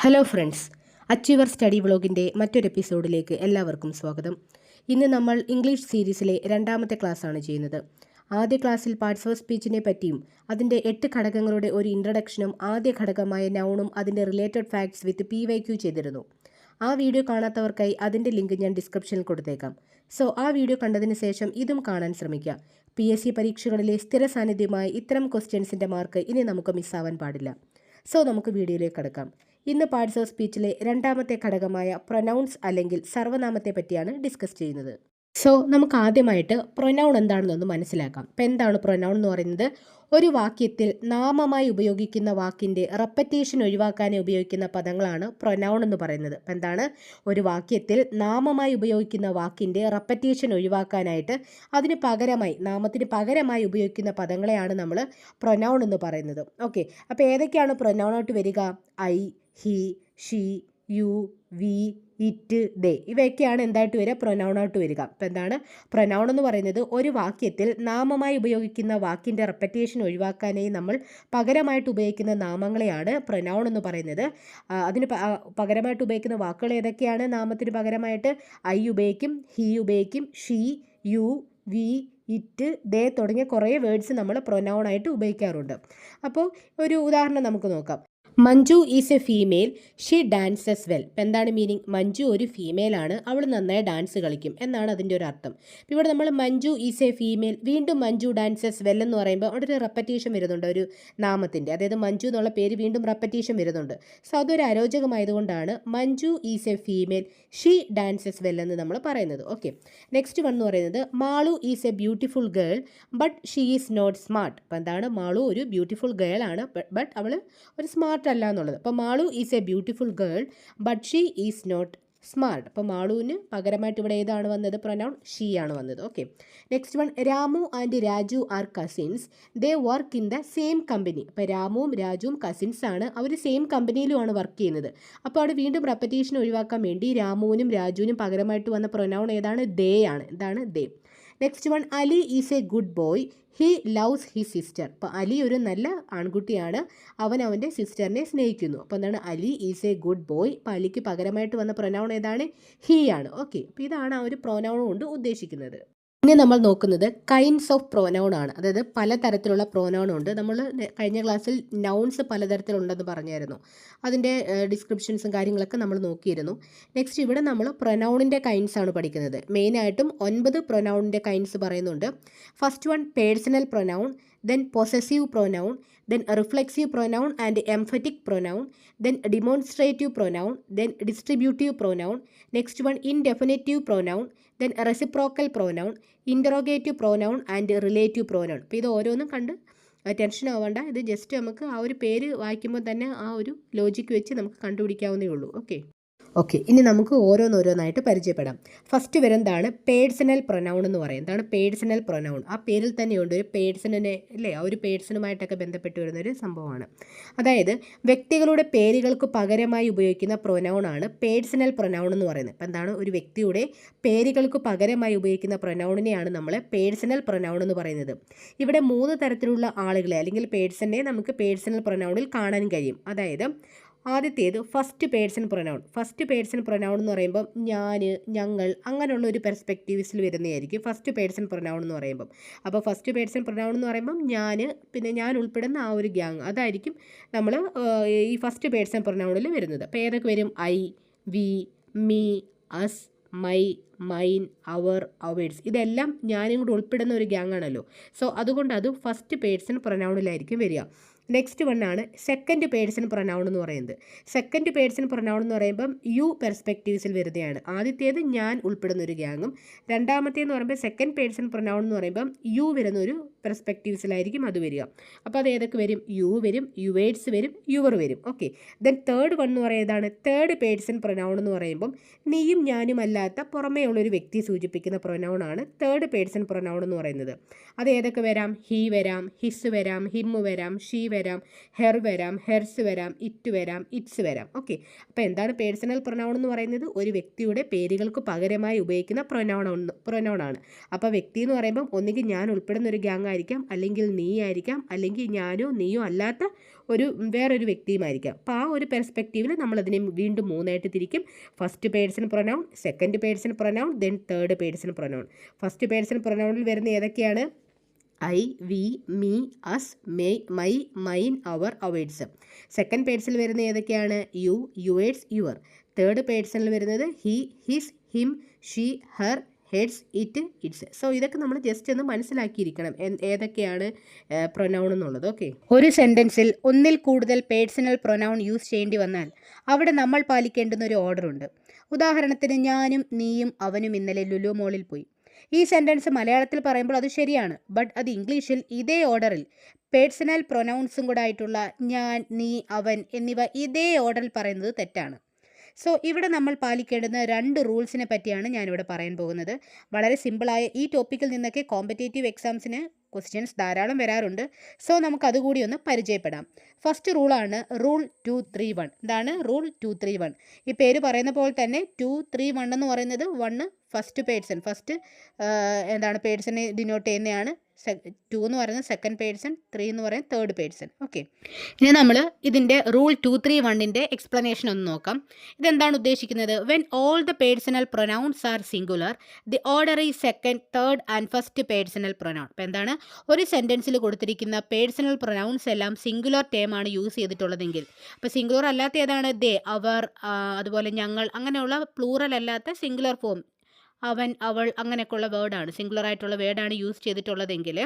Hello friends, achiever study വ്ളോഗിൻ്റെ മറ്റൊരു എപ്പിസോഡിലേക്ക് എല്ലാവർക്കും സ്വാഗതം. ഇന്ന് നമ്മൾ ഇംഗ്ലീഷ് സീരീസിലെ രണ്ടാമത്തെ ക്ലാസ്സാണ് ചെയ്യുന്നത്. ആദ്യ ക്ലാസ്സിൽ പാർട്സ് ഓഫ് സ്പീച്ചിനെ പറ്റിയും അതിൻ്റെ 8 ഘടകങ്ങളുടെ ഒരു ഇൻട്രഡക്ഷനും ആദ്യ ഘടകമായ നൗണും അതിൻ്റെ റിലേറ്റഡ് ഫാക്ട്സ് വിത്ത് PYQ ചെയ്തിരുന്നു. ആ വീഡിയോ കാണാത്തവർക്കായി അതിൻ്റെ ലിങ്ക് ഞാൻ ഡിസ്ക്രിപ്ഷനിൽ കൊടുത്തേക്കാം. സോ ആ വീഡിയോ കണ്ടതിന് ശേഷം ഇതും കാണാൻ ശ്രമിക്കുക. PSC പരീക്ഷകളിലെ സ്ഥിര സാന്നിധ്യമായി ഇത്തരം ക്വസ്റ്റ്യൻസിൻ്റെ മാർക്ക് ഇനി നമുക്ക് മിസ്സാവാൻ പാടില്ല. സോ നമുക്ക് വീഡിയോയിലേക്ക് കടക്കാം. ഇന്ന് പാർട്സ് ഓഫ് സ്പീച്ചിലെ രണ്ടാമത്തെ ഘടകമായ പ്രൊനൗൺസ് അല്ലെങ്കിൽ സർവനാമത്തെ പറ്റിയാണ് ഡിസ്കസ് ചെയ്യുന്നത്. സോ നമുക്ക് ആദ്യമായിട്ട് പ്രൊനൗൺ എന്താണെന്നൊന്ന് മനസ്സിലാക്കാം. ഇപ്പം എന്താണ് പ്രൊനൗൺ എന്ന് പറയുന്നത്? ഒരു വാക്യത്തിൽ നാമമായി ഉപയോഗിക്കുന്ന വാക്കിൻ്റെ റെപ്പറ്റേഷൻ ഒഴിവാക്കാൻ ഉപയോഗിക്കുന്ന പദങ്ങളാണ് പ്രൊനൗൺ എന്ന് പറയുന്നത്. അപ്പം എന്താണ്? ഒരു വാക്യത്തിൽ നാമമായി ഉപയോഗിക്കുന്ന വാക്കിൻ്റെ റെപ്പറ്റേഷൻ ഒഴിവാക്കാനായിട്ട് അതിന് പകരമായി, നാമത്തിന് പകരമായി ഉപയോഗിക്കുന്ന പദങ്ങളെയാണ് നമ്മൾ പ്രൊനൗൺ എന്ന് പറയുന്നത്. ഓക്കെ, അപ്പോൾ ഏതൊക്കെയാണ് പ്രൊനൗണായിട്ട് വരിക? I, he, she, you, we, it, they, ഇവയൊക്കെയാണ് എന്തായിട്ട് വരിക? പ്രൊനൗണായിട്ട് വരിക. അപ്പോൾ എന്താണ് പ്രൊനൗൺ എന്ന് പറയുന്നത്? ഒരു വാക്യത്തിൽ നാമമായി ഉപയോഗിക്കുന്ന വാക്കിൻ്റെ റെപ്പറ്റേഷൻ ഒഴിവാക്കാനായി നമ്മൾ പകരമായിട്ട് ഉപയോഗിക്കുന്ന നാമങ്ങളെയാണ് പ്രൊനൗൺ എന്ന് പറയുന്നത്. അതിന് പകരമായിട്ട് ഉപയോഗിക്കുന്ന വാക്കുകൾ ഏതൊക്കെയാണ്? നാമത്തിന് പകരമായിട്ട് ഐ ഉപയോഗിക്കും, ഹി ഉപയോഗിക്കും, ഷീ, യു, വി, ഇറ്റ്, ദേ തുടങ്ങിയ കുറേ വേർഡ്സ് നമ്മൾ പ്രൊനൗണായിട്ട് ഉപയോഗിക്കാറുണ്ട്. അപ്പോൾ ഒരു ഉദാഹരണം നമുക്ക് നോക്കാം. Manju is a female, she dances well. ഇപ്പം എന്താണ് മീനിങ്? മഞ്ജു ഒരു ഫീമെയിലാണ്, അവൾ നന്നായി ഡാൻസ് കളിക്കും എന്നാണ് അതിൻ്റെ ഒരു അർത്ഥം. ഇവിടെ നമ്മൾ മഞ്ജു ഈസ് എ ഫീമെയിൽ, വീണ്ടും മഞ്ജു ഡാൻസസ് വെൽ എന്ന് പറയുമ്പോൾ അവിടെ ഒരു റെപ്പറ്റേഷൻ വരുന്നുണ്ട് ഒരു നാമത്തിൻ്റെ. അതായത് മഞ്ജു എന്നുള്ള പേര് വീണ്ടും റെപ്പറ്റേഷൻ വരുന്നുണ്ട്. സോ അതൊരു അരോചകമായതുകൊണ്ടാണ് Manju is a female, she dances well എന്ന് നമ്മൾ പറയുന്നത്. ഓക്കെ, നെക്സ്റ്റ് വൺ എന്ന് പറയുന്നത് Malu is a beautiful girl but she is not smart. അപ്പോൾ എന്താണ്? മാളു ഒരു ബ്യൂട്ടിഫുൾ ഗേൾ ആണ്, ബട്ട് അവൾ ഒരു സ്മാർട്ട് അല്ല എന്നുള്ളത്. അപ്പോൾ Malu is a beautiful girl but she is not smart. അപ്പോൾ മാളുവിന് പകരമായിട്ട് ഇവിടെ ഏതാണ് വന്നത്? പ്രൊനൗൺ ഷീ ആണ് വന്നത്. Okay, next one Ramu and Raju are cousins, they work in the same company. അപ്പോൾ രാമുവും രാജുവും കസിൻസ് ആണ്, അവർ സെയിം കമ്പനിയിലുമാണ് വർക്ക് ചെയ്യുന്നത്. അപ്പോൾ അവിടെ വീണ്ടും റെപ്പറ്റേഷൻ ഒഴിവാക്കാൻ വേണ്ടി രാമുവിനും രാജുവിനും പകരമായിട്ട് വന്ന പ്രൊനൗൺ ഏതാണ്? ദേ ആണ്. എന്താണ്? They. Next one Ali is a good boy, he loves his sister. അപ്പോൾ അലി ഒരു നല്ല ആൺകുട്ടിയാണ്, അവൻ അവൻ്റെ സിസ്റ്ററിനെ സ്നേഹിക്കുന്നു. അപ്പോൾ എന്താണ്? Ali is a good boy. അപ്പോൾ അലിക്ക് പകരമായിട്ട് വന്ന പ്രൊനൗൺ ഏതാണ്? ഹി ആണ്. ഓക്കെ, അപ്പോൾ ഇതാണ് ആ ഒരു പ്രൊനൗൺ കൊണ്ട് ഉദ്ദേശിക്കുന്നത്. ഇനി നമ്മൾ നോക്കുന്നത് കൈൻഡ്സ് ഓഫ് പ്രൊനൗൺ ആണ്. അതായത് പലതരത്തിലുള്ള പ്രൊനൗൺ ഉണ്ട്. നമ്മൾ കഴിഞ്ഞ ക്ലാസ്സിൽ നൗൺസ് പലതരത്തിലുണ്ടെന്ന് പറഞ്ഞായിരുന്നു. അതിൻ്റെ ഡിസ്ക്രിപ്ഷൻസും കാര്യങ്ങളൊക്കെ നമ്മൾ നോക്കിയിരുന്നു. നെക്സ്റ്റ് ഇവിടെ നമ്മൾ പ്രൊനൗണിൻ്റെ കൈൻഡ്സ് ആണ് പഠിക്കുന്നത്. മെയിനായിട്ടും 9 പ്രൊനൗണിൻ്റെ കൈൻഡ്സ് പറയുന്നുണ്ട്. First one personal pronoun, then possessive pronoun, then reflexive pronoun and emphatic pronoun, then demonstrative pronoun, then distributive pronoun, next one indefinitive pronoun, then reciprocal pronoun, interrogative pronoun and relative pronoun. അപ്പോൾ ഇത് ഓരോന്നും കണ്ട് tension ആവേണ്ട. ഇത് just നമുക്ക് ആ ഒരു പേര് വായിക്കുമ്പോൾ തന്നെ ആ ഒരു ലോജിക്ക് വെച്ച് നമുക്ക് കണ്ടുപിടിക്കാവുന്നേ ഉള്ളൂ. ഓക്കെ, ഇനി നമുക്ക് ഓരോന്നോരോന്നായിട്ട് പരിചയപ്പെടാം. ഫസ്റ്റ് വരുന്നതാണ് പേഴ്സണൽ പ്രൊനൗൺ എന്ന് പറയും. എന്താണ് പേഴ്സണൽ പ്രൊനൗൺ? ആ പേരിൽ തന്നെയുണ്ട് ഒരു പേഴ്സണിനെ അല്ലേ, ആ ഒരു പേഴ്സണുമായിട്ടൊക്കെ ബന്ധപ്പെട്ട് വരുന്നൊരു സംഭവമാണ്. അതായത് വ്യക്തികളുടെ പേരുകൾക്ക് പകരമായി ഉപയോഗിക്കുന്ന പ്രൊനൗൺ ആണ് പേഴ്സണൽ പ്രൊനൗൺ എന്ന് പറയുന്നത്. അപ്പം എന്താണ്? ഒരു വ്യക്തിയുടെ പേരുകൾക്ക് പകരമായി ഉപയോഗിക്കുന്ന പ്രൊനൗണിനെയാണ് നമ്മൾ പേഴ്സണൽ പ്രൊനൗൺ എന്ന് പറയുന്നത്. ഇവിടെ 3 തരത്തിലുള്ള ആളുകളെ അല്ലെങ്കിൽ പേഴ്സണെ നമുക്ക് പേഴ്സണൽ പ്രൊനൗണിൽ കാണാൻ കഴിയും. അതായത് ആദ്യത്തേത് first person pronoun. First person pronoun എന്ന് പറയുമ്പം ഞാൻ, ഞങ്ങൾ അങ്ങനെയുള്ള ഒരു പെർസ്പെക്റ്റീവ്സിൽ വരുന്നതായിരിക്കും ഫസ്റ്റ് പേഴ്സൺ പ്രൊനൗൺ എന്ന് പറയുമ്പം. അപ്പോൾ ഫസ്റ്റ് പേഴ്സൺ പ്രൊനൗൺ എന്ന് പറയുമ്പം ഞാൻ, പിന്നെ ഞാൻ ഉൾപ്പെടുന്ന ആ ഒരു ഗ്യാങ്, അതായിരിക്കും നമ്മൾ ഈ ഫസ്റ്റ് പേഴ്സൺ പ്രൊനൗണിൽ വരുന്നത്. അപ്പോൾ ഏതൊക്കെ വരും? I, we, me, us, my, mine, our, ours. ഇതെല്ലാം ഞാനും കൂടി ഉൾപ്പെടുന്ന ഒരു ഗ്യാങ് ആണല്ലോ. സോ അതുകൊണ്ട് അത് ഫസ്റ്റ് പേഴ്സൺ പ്രൊനൗണിലായിരിക്കും വരിക. നെക്സ്റ്റ് വണ്ണാണ് സെക്കൻഡ് പേഴ്സൺ പ്രൊനൗൺ എന്ന് പറയുന്നത്. സെക്കൻഡ് പേഴ്സൺ പ്രൊനൗൺ എന്ന് പറയുമ്പം യു പെർസ്പെക്റ്റീവ്സിൽ വരുന്നതാണ്. ആദ്യത്തേത് ഞാൻ ഉൾപ്പെടുന്ന ഒരു ഗ്യാങ്ങും, രണ്ടാമത്തേന്ന് പറയുമ്പോൾ സെക്കൻഡ് പേഴ്സൺ പ്രൊനൗൺ എന്ന് പറയുമ്പം യു വരുന്ന ഒരു പെർസ്പെക്റ്റീവ്സിലായിരിക്കും അത് വരിക. അപ്പോൾ അത് ഏതൊക്കെ വരും? യു വരും, യുവേഴ്സ് വരും, യുവർ വരും. ഓക്കെ, ദെൻ തേർഡ് വൺ എന്ന് പറയുന്നതാണ് തേർഡ് പേഴ്സൺ പ്രൊനൗൺ എന്ന് പറയുമ്പം നീയും ഞാനും അല്ലാത്ത പുറമേ ഉള്ളൊരു വ്യക്തി സൂചിപ്പിക്കുന്ന പ്രൊനൗൺ ആണ് തേർഡ് പേഴ്സൺ പ്രൊനൗൺ എന്ന് പറയുന്നത്. അത് ഏതൊക്കെ വരാം? ഹി വരാം, ഹിസ് വരാം, ഹിം വരാം, ഷീ വരാം, ഹെർ വരാം, ഹെർസ് വരാം, ഇറ്റ് വരാം, ഇറ്റ്സ് വരാം. ഓക്കെ, അപ്പോൾ എന്താണ് പേഴ്സണൽ പ്രൊനൗൺ എന്ന് പറയുന്നത്? ഒരു വ്യക്തിയുടെ പേരുകൾക്ക് പകരമായി ഉപയോഗിക്കുന്ന പ്രൊനൗൺ ആണ്. അപ്പോൾ വ്യക്തി എന്ന് പറയുമ്പം ഒന്നുകിൽ ഞാൻ ഉൾപ്പെടുന്ന ഒരു ഗ്യാങ് ആയിരിക്കാം, അല്ലെങ്കിൽ നീ ആയിരിക്കാം, അല്ലെങ്കിൽ ഞാനോ നീയോ അല്ലാത്ത വേറൊരു വ്യക്തിയുമായിരിക്കാം. അപ്പോൾ ആ ഒരു പെർസ്പെക്റ്റീവിൽ നമ്മളതിനെ വീണ്ടും 3ആയിട്ട് തിരിക്കും. First person pronoun, second person pronoun, then third person pronoun. First person പ്രൊനൗണിൽ വരുന്ന ഏതൊക്കെയാണ്? I, we, me, us, my, mine, our, ours. Second പേഴ്സണിൽ വരുന്ന ഏതൊക്കെയാണ്? You, yours, your. തേർഡ് പേഴ്സണിൽ വരുന്നത് he, his, him, she, her, hers, it, its. So ഇതൊക്കെ നമ്മൾ ജസ്റ്റ് ഒന്ന് മനസ്സിലാക്കിയിരിക്കണം ഏതൊക്കെയാണ് പ്രൊനൗൺ എന്നുള്ളത്. ഓക്കെ, ഒരു സെൻറ്റൻസിൽ ഒന്നിൽ കൂടുതൽ പേഴ്സണൽ പ്രൊനൗൺ യൂസ് ചെയ്യേണ്ടി വന്നാൽ അവിടെ നമ്മൾ പാലിക്കേണ്ടുന്ന ഒരു ഓർഡർ ഉണ്ട്. ഉദാഹരണത്തിന്, ഞാനും നീയും അവനും ഇന്നലെ ലുലു മോളിൽ പോയി. ഈ സെൻറ്റൻസ് മലയാളത്തിൽ പറയുമ്പോൾ അത് ശരിയാണ്. ബട്ട് അത് ഇംഗ്ലീഷിൽ ഇതേ ഓർഡറിൽ പേഴ്സണൽ പ്രൊനൗൺസും കൂടെ ആയിട്ടുള്ള ഞാൻ, നീ, അവൻ എന്നിവ ഇതേ ഓർഡറിൽ പറയുന്നത് തെറ്റാണ്. സോ ഇവിടെ നമ്മൾ പാലിക്കേണ്ടുന്ന 2 റൂൾസിനെ പറ്റിയാണ് ഞാനിവിടെ പറയാൻ പോകുന്നത്. വളരെ സിമ്പിളായ ഈ ടോപ്പിക്കിൽ നിന്നൊക്കെ കോമ്പറ്റേറ്റീവ് എക്സാംസിന് ക്വസ്റ്റ്യൻസ് ധാരാളം വരാറുണ്ട്. സോ നമുക്ക് അതുകൂടി ഒന്ന് പരിചയപ്പെടാം. ഫസ്റ്റ് റൂളാണ് റൂൾ 2-3-1. എന്താണ് റൂൾ 2-3-1? ഈ പേര് പറയുന്ന പോലെ തന്നെ 2-3-1 എന്ന് പറയുന്നത് 1 ഫസ്റ്റ് പേഴ്സൺ, എന്താണ് പേഴ്സണെ ഡിനോട്ട് ചെയ്യുന്നതാണ്. 2 എന്ന് പറയുന്നത് സെക്കൻഡ് പേഴ്സൺ, 3 എന്ന് പറയുന്നത് തേർഡ് പേഴ്സൺ. ഓക്കെ, ഇനി നമ്മൾ ഇതിൻ്റെ റൂൾ 2-3-1ൻ്റെ എക്സ്പ്ലനേഷൻ ഒന്ന് നോക്കാം. ഇതെന്താണ് ഉദ്ദേശിക്കുന്നത്? When all the personal pronouns are singular, the order is second, third and first personal pronoun. അപ്പോൾ എന്താണ്? ഒരു സെൻറ്റൻസിൽ കൊടുത്തിരിക്കുന്ന പേഴ്സണൽ പ്രൊനൗൺസ് എല്ലാം സിംഗുലർ ടേം ആണ് യൂസ് ചെയ്തിട്ടുള്ളതെങ്കിൽ, അപ്പോൾ സിംഗുലർ അല്ലാത്ത ഏതാണ്? ദേ, അവർ, അതുപോലെ ഞങ്ങൾ, അങ്ങനെയുള്ള പ്ലൂറൽ അല്ലാത്ത സിംഗുലർ ഫോം അവൻ, അവൾ അങ്ങനെയൊക്കെയുള്ള വേർഡാണ്, സിംഗുലർ ആയിട്ടുള്ള വേർഡാണ് യൂസ് ചെയ്തിട്ടുള്ളതെങ്കിൽ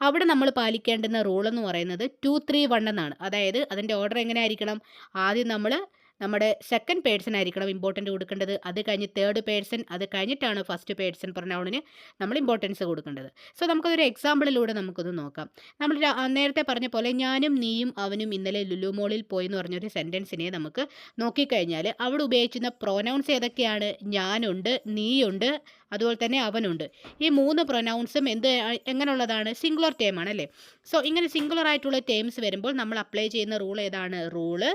അവിടെ നമ്മൾ പാലിക്കേണ്ടുന്ന റൂൾ എന്ന് പറയുന്നത് 2-3-1 എന്നാണ്. അതായത് അതിൻ്റെ ഓർഡർ എങ്ങനെ ആയിരിക്കണം? ആദ്യം നമ്മൾ നമ്മുടെ സെക്കൻഡ് പേഴ്സൺ ആയിരിക്കണം ഇമ്പോർട്ടൻറ്റ് കൊടുക്കേണ്ടത്. അത് കഴിഞ്ഞ് തേർഡ് പേഴ്സൺ, അത് കഴിഞ്ഞിട്ടാണ് ഫസ്റ്റ് പേഴ്സൺ പ്രൊനൗണിന് നമ്മൾ ഇമ്പോർട്ടൻസ് കൊടുക്കേണ്ടത്. സോ നമുക്കതൊരു എക്സാമ്പിളിലൂടെ നമുക്കൊന്ന് നോക്കാം. നമ്മൾ നേരത്തെ പറഞ്ഞ പോലെ ഞാനും നീയും അവനും ഇന്നലെ ലുലു മോളിൽ പോയി എന്ന് പറഞ്ഞൊരു സെൻറ്റൻസിനെ നമുക്ക് നോക്കിക്കഴിഞ്ഞാൽ അവിടെ ഉപയോഗിക്കുന്ന പ്രൊനൗൺസ് ഏതൊക്കെയാണ്? ഞാനുണ്ട്, നീയുണ്ട്, അതുപോലെ തന്നെ അവനുണ്ട്. ഈ 3 പ്രൊനൗൺസും എങ്ങനെയുള്ളതാണ്? സിംഗുലർ ടേം ആണല്ലേ. സോ ഇങ്ങനെ സിംഗുലർ ആയിട്ടുള്ള ടേംസ് വരുമ്പോൾ നമ്മൾ അപ്ലൈ ചെയ്യുന്ന റൂൾ ഏതാണ്? റൂള്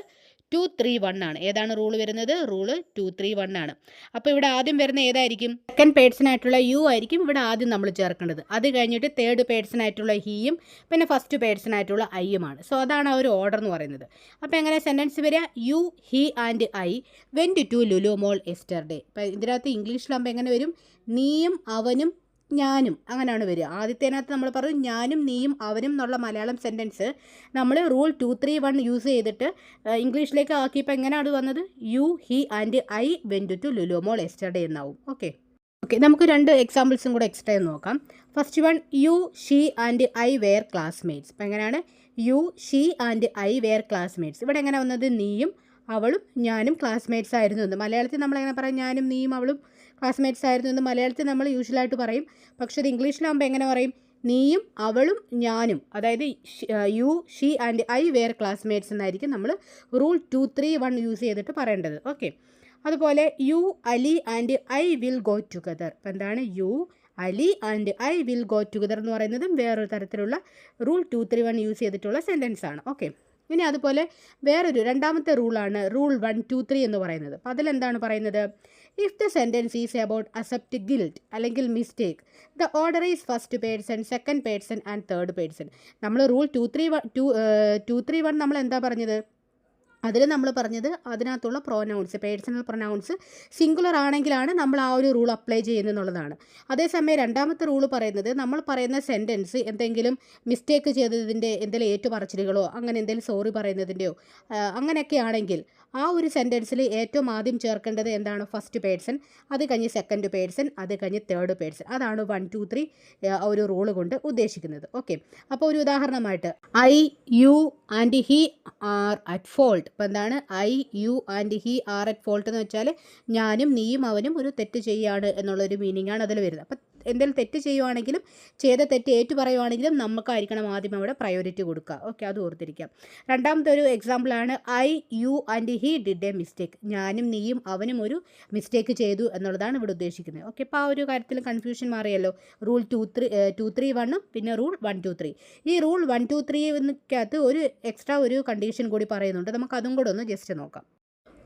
2-3-1 ആണ്. ഏതാണ് റൂൾ വരുന്നത്? റൂള് 2-3-1 ആണ്. അപ്പോൾ ഇവിടെ ആദ്യം വരുന്ന ഏതായിരിക്കും? സെക്കൻഡ് പേഴ്സൺ ആയിട്ടുള്ള യു ആയിരിക്കും ഇവിടെ ആദ്യം നമ്മൾ ചേർക്കേണ്ടത്. അത് കഴിഞ്ഞിട്ട് തേർഡ് പേഴ്സൺ ആയിട്ടുള്ള ഹീയും പിന്നെ ഫസ്റ്റ് പേഴ്സൺ ആയിട്ടുള്ള ഐയുമാണ്. സോ അതാണ് ആ ഒരു ഓർഡർ എന്ന് പറയുന്നത്. അപ്പോൾ എങ്ങനെ സെൻറ്റൻസ് വരിക? You, he and I went to Lulu mall yesterday. അപ്പോൾ ഇതിനകത്ത് ഇംഗ്ലീഷിലാകുമ്പോൾ എങ്ങനെ വരും? നീയും അവനും ഞാനും, അങ്ങനെയാണ് വരിക. ആദ്യത്തേനകത്ത് നമ്മൾ പറഞ്ഞു ഞാനും നീയും അവനും എന്നുള്ള മലയാളം സെൻറ്റൻസ് നമ്മൾ റൂൾ 2-3-1 യൂസ് ചെയ്തിട്ട് ഇംഗ്ലീഷിലേക്ക് ആക്കിയപ്പോൾ എങ്ങനെയാണ് വന്നത്? You, he and I went to Lulu mall yesterday എന്നാവും. ഓക്കെ, നമുക്ക് 2 എക്സാമ്പിൾസും കൂടെ എക്സ്ട്രാ നോക്കാം. First one, you, she and I were classmates. അപ്പോൾ എങ്ങനെയാണ്? You, she and I were classmates. ഇവിടെ എങ്ങനെ വന്നത്? നീയും അവളും ഞാനും ക്ലാസ്മേറ്റ്സ് ആയിരുന്നു എന്ന്. മലയാളത്തിൽ നമ്മൾ എങ്ങനെ പറയും? ഞാനും നീയും അവളും ക്ലാസ്മേറ്റ്സ് ആയിരുന്നു എന്ന് മലയാളത്തിൽ നമ്മൾ യൂഷ്വലായിട്ട് പറയും. പക്ഷേ അത് ഇംഗ്ലീഷിലാകുമ്പോൾ എങ്ങനെ പറയും? നീയും അവളും ഞാനും, അതായത് you, she and I were classmates എന്നായിരിക്കും നമ്മൾ റൂൾ 2-3-1 യൂസ് ചെയ്തിട്ട് പറയേണ്ടത്. ഓക്കെ, അതുപോലെ you, Ali and I will go together. അപ്പോൾ എന്താണ്? You, Ali and I will go together എന്ന് പറയുന്നതും വേറൊരു തരത്തിലുള്ള റൂൾ 2-3-1 യൂസ് ചെയ്തിട്ടുള്ള സെൻറ്റൻസ് ആണ്. ഓക്കെ, ഇനി അതുപോലെ വേറൊരു രണ്ടാമത്തെ റൂളാണ് റൂൾ 1-2-3 എന്ന് പറയുന്നത്. അപ്പോൾ അതിലെന്താണ് പറയുന്നത്? If the sentence is about accept guilt അല്ലെങ്കിൽ mistake, the order is first person, second person and third person. നമ്മൾ റൂൾ 2-3-1 നമ്മൾ എന്താ പറഞ്ഞത്? അതിൽ നമ്മൾ പറഞ്ഞത് അതിനകത്തുള്ള പ്രൊനൗൺസ്, പേഴ്സണൽ പ്രൊനൗൺസ് സിംഗുലർ ആണെങ്കിലാണ് നമ്മൾ ആ ഒരു റൂൾ അപ്ലൈ ചെയ്യുന്നതെന്നുള്ളതാണ്. അതേസമയം രണ്ടാമത്തെ റൂൾ പറയുന്നത് നമ്മൾ പറയുന്ന സെൻറ്റൻസ് എന്തെങ്കിലും മിസ്റ്റേക്ക് ചെയ്തതിൻ്റെ എന്തെങ്കിലും ഏറ്റുപറച്ചിലുകളോ അങ്ങനെ എന്തെങ്കിലും സോറി പറയുന്നതിൻ്റെയോ അങ്ങനെയൊക്കെ ആണെങ്കിൽ ആ ഒരു സെൻറ്റൻസിൽ ഏറ്റവും ആദ്യം ചേർക്കേണ്ടത് എന്താണ്? ഫസ്റ്റ് പേഴ്സൺ, അത് കഴിഞ്ഞ് സെക്കൻഡ് പേഴ്സൺ, അത് കഴിഞ്ഞ് തേർഡ് പേഴ്സൺ. അതാണ് 1-2-3 ഒരു റൂൾ കൊണ്ട് ഉദ്ദേശിക്കുന്നത്. ഓക്കെ, അപ്പോൾ ഒരു ഉദാഹരണമായിട്ട് I, you and he are at fault. അപ്പോൾ എന്താണ്? I, you and he are at fault എന്ന് വെച്ചാൽ ഞാനും നീയും അവനും ഒരു തെറ്റ് ചെയ്യുകയാണ് എന്നുള്ളൊരു മീനിങ്ങാണ് അതിൽ വരുന്നത്. അപ്പം എന്തെങ്കിലും തെറ്റ് ചെയ്യുവാണെങ്കിലും ചെയ്ത തെറ്റ് ഏറ്റു പറയുവാണെങ്കിലും നമുക്കായിരിക്കണം ആദ്യം അവിടെ പ്രയോറിറ്റി കൊടുക്കുക. ഓക്കെ, അത് ഓർത്തിരിക്കാം. രണ്ടാമത്തെ ഒരു എക്സാമ്പിളാണ് I, you and he did A mistake. ഞാനും നീയും അവനും ഒരു മിസ്റ്റേക്ക് ചെയ്തു എന്നുള്ളതാണ് ഇവിടെ ഉദ്ദേശിക്കുന്നത്. ഓക്കെ, അപ്പോൾ ആ ഒരു കാര്യത്തിൽ കൺഫ്യൂഷൻ മാറിയല്ലോ. റൂൾ 2-3-1 പിന്നെ റൂൾ 1-2-3. ഈ റൂൾ 1-2-3 ഒരു എക്സ്ട്രാ ഒരു കണ്ടീഷൻ കൂടി പറയുന്നുണ്ട്. നമുക്ക് അതും കൂടെ ഒന്ന് ജസ്റ്റ് നോക്കാം.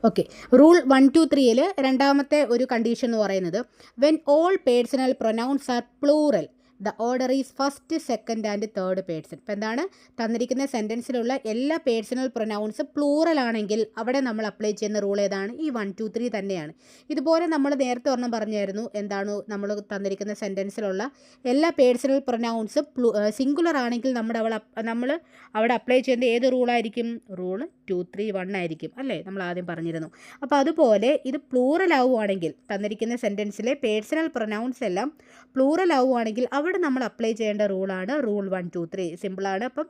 ഓക്കെ, റൂൾ 1-2-3 രണ്ടാമത്തെ ഒരു കണ്ടീഷൻ എന്ന് പറയുന്നത് when all personal pronouns are plural the order is first, second and third person. ഇപ്പം എന്താണ് തന്നിരിക്കുന്ന സെൻറ്റൻസിലുള്ള എല്ലാ പേഴ്സണൽ പ്രൊനൗൺസ് പ്ലൂറൽ ആണെങ്കിൽ അവിടെ നമ്മൾ അപ്ലൈ ചെയ്യുന്ന റൂൾ ഏതാണ്? ഈ 1 2 3 തന്നെയാണ്. ഇതുപോലെ നമ്മൾ നേരത്തെ ഒരെണ്ണം പറഞ്ഞായിരുന്നു, എന്താണ് നമ്മൾ തന്നിരിക്കുന്ന സെൻറ്റൻസിലുള്ള എല്ലാ പേഴ്സണൽ പ്രൊനൗൺസ് സിംഗുലർ ആണെങ്കിൽ നമ്മൾ അവിടെ അപ്ലൈ ചെയ്യുന്ന ഏത് റൂളായിരിക്കും? റൂൾ 2 3 1 ആയിരിക്കും അല്ലേ? നമ്മൾ ആദ്യം പറഞ്ഞിരുന്നു. അപ്പോൾ അതുപോലെ ഇത് പ്ലൂറൽ ആവുകയാണെങ്കിൽ തന്നിരിക്കുന്ന സെൻറ്റൻസിലെ പേഴ്സണൽ പ്രൊനൗൺസ് എല്ലാം പ്ലൂറൽ ആവുകയാണെങ്കിൽ അവിടെ നമ്മൾ അപ്ലൈ ചെയ്യേണ്ട റൂളാണ് റൂൾ 1 2 3. സിമ്പിളാണ്. അപ്പം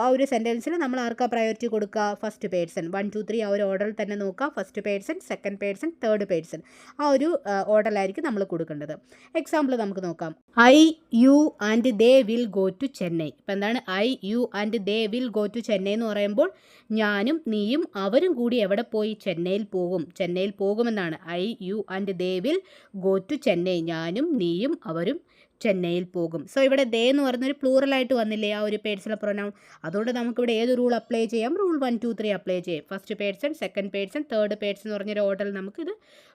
ആ ഒരു സെൻറ്റൻസിൽ നമ്മൾ ആർക്കാ പ്രയോറിറ്റി കൊടുക്കുക? First person. 1 2 3 ആ ഒരു ഓർഡറിൽ തന്നെ നോക്കുക. First person, second person, third person, ആ ഒരു ഓർഡറിലായിരിക്കും നമ്മൾ കൊടുക്കേണ്ടത്. എക്സാമ്പിൾ നമുക്ക് നോക്കാം. I you and they will go to Chennai. ഇപ്പം എന്താണ് I you and they will go to Chennai എന്ന് പറയുമ്പോൾ ഞാനും നീയും അവരും കൂടി എവിടെ പോയി? ചെന്നൈയിൽ പോകുമെന്നാണ്. I you and they will go to Chennai. ഞാനും നീയും അവരും ചെന്നൈയിൽ പോകും. സോ ഇവിടെ ദേ എന്ന് പറയുന്നൊരു പ്ലൂറലായിട്ട് വന്നില്ലേ ആ ഒരു പേഴ്സണൽ പ്രൊനൗൺ? അതുകൊണ്ട് നമുക്കിവിടെ ഏത് റൂൾ അപ്ലൈ ചെയ്യാം? റൂൾ 1 2 3 അപ്ലൈ ചെയ്യാം. First person, second person, third person എന്ന് പറഞ്ഞൊരു ഓർഡറിൽ നമുക്കിത്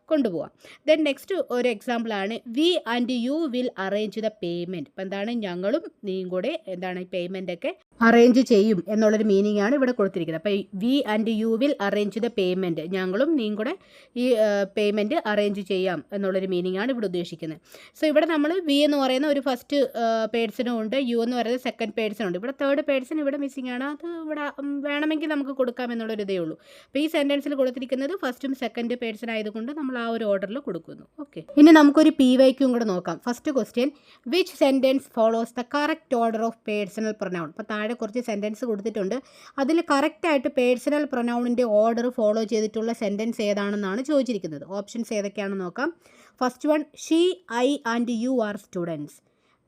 കൊണ്ടുപോകാം. ദെൻ നെക്സ്റ്റ് ഒരു എക്സാമ്പിളാണ് we and you will arrange the payment. ഇപ്പം എന്താണ് ഞങ്ങളും നീയും കൂടെ എന്താണ് പേയ്മെൻ്റ് ഒക്കെ അറേഞ്ച് ചെയ്യും എന്നുള്ളൊരു മീനിങ് ആണ് ഇവിടെ കൊടുത്തിരിക്കുന്നത്. അപ്പോൾ we and you will arrange the payment, ഞങ്ങളും നീയും കൂടെ ഈ പേയ്മെൻറ്റ് അറേഞ്ച് ചെയ്യാം എന്നുള്ളൊരു മീനിങ് ആണ് ഇവിടെ ഉദ്ദേശിക്കുന്നത്. സോ ഇവിടെ നമ്മൾ വി എന്ന് പറയുന്ന ഒരു ഫസ്റ്റ് പേഴ്സണും ഉണ്ട്, യു എന്ന് പറയുന്നത് സെക്കൻഡ് പേഴ്സൺ ഉണ്ട്. ഇവിടെ തേർഡ് പേഴ്സൺ ഇവിടെ മിസ്സിംഗ് ആണ്. അത് ഇവിടെ വേണമെങ്കിൽ നമുക്ക് കൊടുക്കാം എന്നുള്ളൊരു ഇതേ ഉള്ളൂ. അപ്പോൾ ഈ സെൻറ്റൻസിൽ കൊടുത്തിരിക്കുന്നത് ഫസ്റ്റും സെക്കൻഡ് പേഴ്സൺ ആയതുകൊണ്ട് നമ്മൾ ആ ഒരു ഓർഡറിൽ കൊടുക്കുന്നു. ഓക്കെ, ഇനി നമുക്കൊരു PYQ കൂടെ നോക്കാം. First question, which sentence follows the correct order of personal pronoun. അപ്പോൾ താഴെ കുറച്ച് സെൻറ്റൻസ് കൊടുത്തിട്ടുണ്ട്. അതിൽ കറക്റ്റായിട്ട് പേഴ്സണൽ പ്രൊനൗണിൻ്റെ ഓർഡർ ഫോളോ ചെയ്തിട്ടുള്ള സെൻറ്റൻസ് ഏതാണെന്നാണ് ചോദിച്ചിരിക്കുന്നത്. ഓപ്ഷൻസ് ഏതൊക്കെയാണെന്ന് നോക്കാം. First one, she, I and you are students.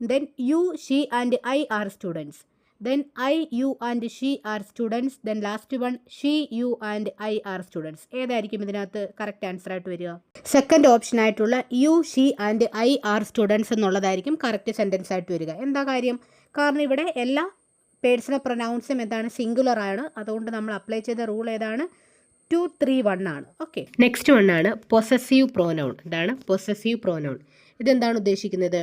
Then you, she and I are students. Then I, you and she are students. Then last one, she, you and I are students. ഏതായിരിക്കും ഇതിനകത്ത് correct answer ആയിട്ട് വരിക? Second option ആയിട്ടുള്ള you, she and I are students എന്നുള്ളതായിരിക്കും correct sentence ആയിട്ട് വരിക. എന്താ കാര്യം? കാരണം ഇവിടെ എല്ലാ പേഴ്സണൽ പ്രൊനൗൺസും എന്താണ്? സിംഗുലർ ആണ്. അതുകൊണ്ട് നമ്മൾ അപ്ലൈ ചെയ്ത റൂൾ ഏതാണ്? 2 3 1 ആണ്. ഓക്കെ, നെക്സ്റ്റ് വൺ ആണ് പൊസസീവ് പ്രോനൗൺ. എന്താണ് പൊസസീവ് പ്രോനൗൺ? ഇതെന്താണ് ഉദ്ദേശിക്കുന്നത്?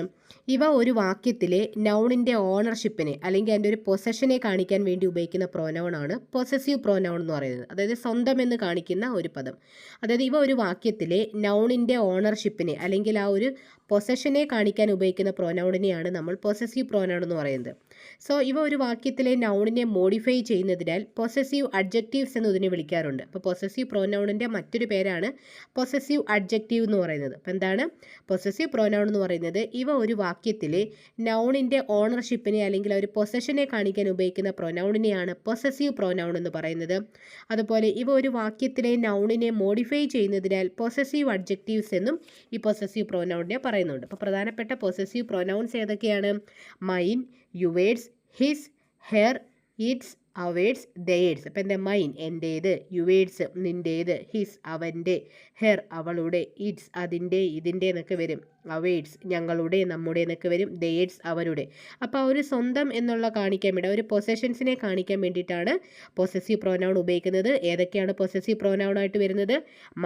ഇവ ഒരു വാക്യത്തിലെ നൗണിൻ്റെ ഓണർഷിപ്പിനെ അല്ലെങ്കിൽ അതിൻ്റെ ഒരു പൊസഷനെ കാണിക്കാൻ വേണ്ടി ഉപയോഗിക്കുന്ന പ്രോനൗണാണ് പൊസസീവ് പ്രോനൗൺ എന്ന് പറയുന്നത്. അതായത് സ്വന്തം എന്ന് കാണിക്കുന്ന ഒരു പദം. അതായത് ഇവ ഒരു വാക്യത്തിലെ നൗണിൻ്റെ ഓണർഷിപ്പിനെ അല്ലെങ്കിൽ ആ ഒരു പൊസഷനെ കാണിക്കാൻ ഉപയോഗിക്കുന്ന പ്രോനൗണിനെയാണ് നമ്മൾ പൊസസീവ് പ്രോനൗൺ എന്ന് പറയുന്നത്. സോ ഇവ ഒരു വാക്യത്തിലെ നൗണിനെ മോഡിഫൈ ചെയ്യുന്നതിനാൽ പൊസസീവ് അഡ്ജക്റ്റീവ്സ് എന്ന് ഇതിനെ വിളിക്കാറുണ്ട്. അപ്പോൾ പൊസസീവ് പ്രോനൗണിൻ്റെ മറ്റൊരു പേരാണ് പൊസസീവ് അഡ്ജക്റ്റീവ് എന്ന് പറയുന്നത്. അപ്പോൾ എന്താണ് പൊസസീവ് പ്രോനൗൺ എന്ന് പറയുന്നത്? ഇവ ഒരു വാക്യത്തിലെ നൗണിൻ്റെ ഓണർഷിപ്പിനെ അല്ലെങ്കിൽ ഒരു പൊസഷനെ കാണിക്കാൻ ഉപയോഗിക്കുന്ന പ്രൊനൗണിനെയാണ് പൊസസീവ് പ്രോനൗൺ എന്ന് പറയുന്നത്. അതുപോലെ ഇവ ഒരു വാക്യത്തിലെ നൗണിനെ മോഡിഫൈ ചെയ്യുന്നതിനാൽ പൊസസീവ് അഡ്ജക്റ്റീവ്സ് എന്നും ഈ പൊസസീവ് പ്രോനൗണിനെ പറയുന്നുണ്ട്. അപ്പോൾ പ്രധാനപ്പെട്ട പൊസസീവ് പ്രോനൗൺസ് ഏതൊക്കെയാണ്? Mine, yours, his, her, it's, hours, theirs. അപ്പം എന്താ? മൈൻ എൻ്റേത്, യുവേഴ്സ് നിൻ്റേത്, ഹിസ് അവൻ്റെ, ഹെർ അവളുടെ, ഇറ്റ്സ് അതിൻ്റെ ഇതിൻ്റെ എന്നൊക്കെ വരും, അവേഴ്സ് ഞങ്ങളുടെ നമ്മുടെ എന്നൊക്കെ വരും, ദയേഴ്സ് അവരുടെ. അപ്പോൾ ഒരു സ്വന്തം എന്നുള്ള കാണിക്കാൻ വേണ്ടി ഒരു പൊസഷൻസിനെ കാണിക്കാൻ വേണ്ടിയിട്ടാണ് പൊസസീവ് പ്രോനൗൺ ഉപയോഗിക്കുന്നത്. ഏതൊക്കെയാണ് പൊസസീവ് പ്രോനൗൺ ആയിട്ട് വരുന്നത്?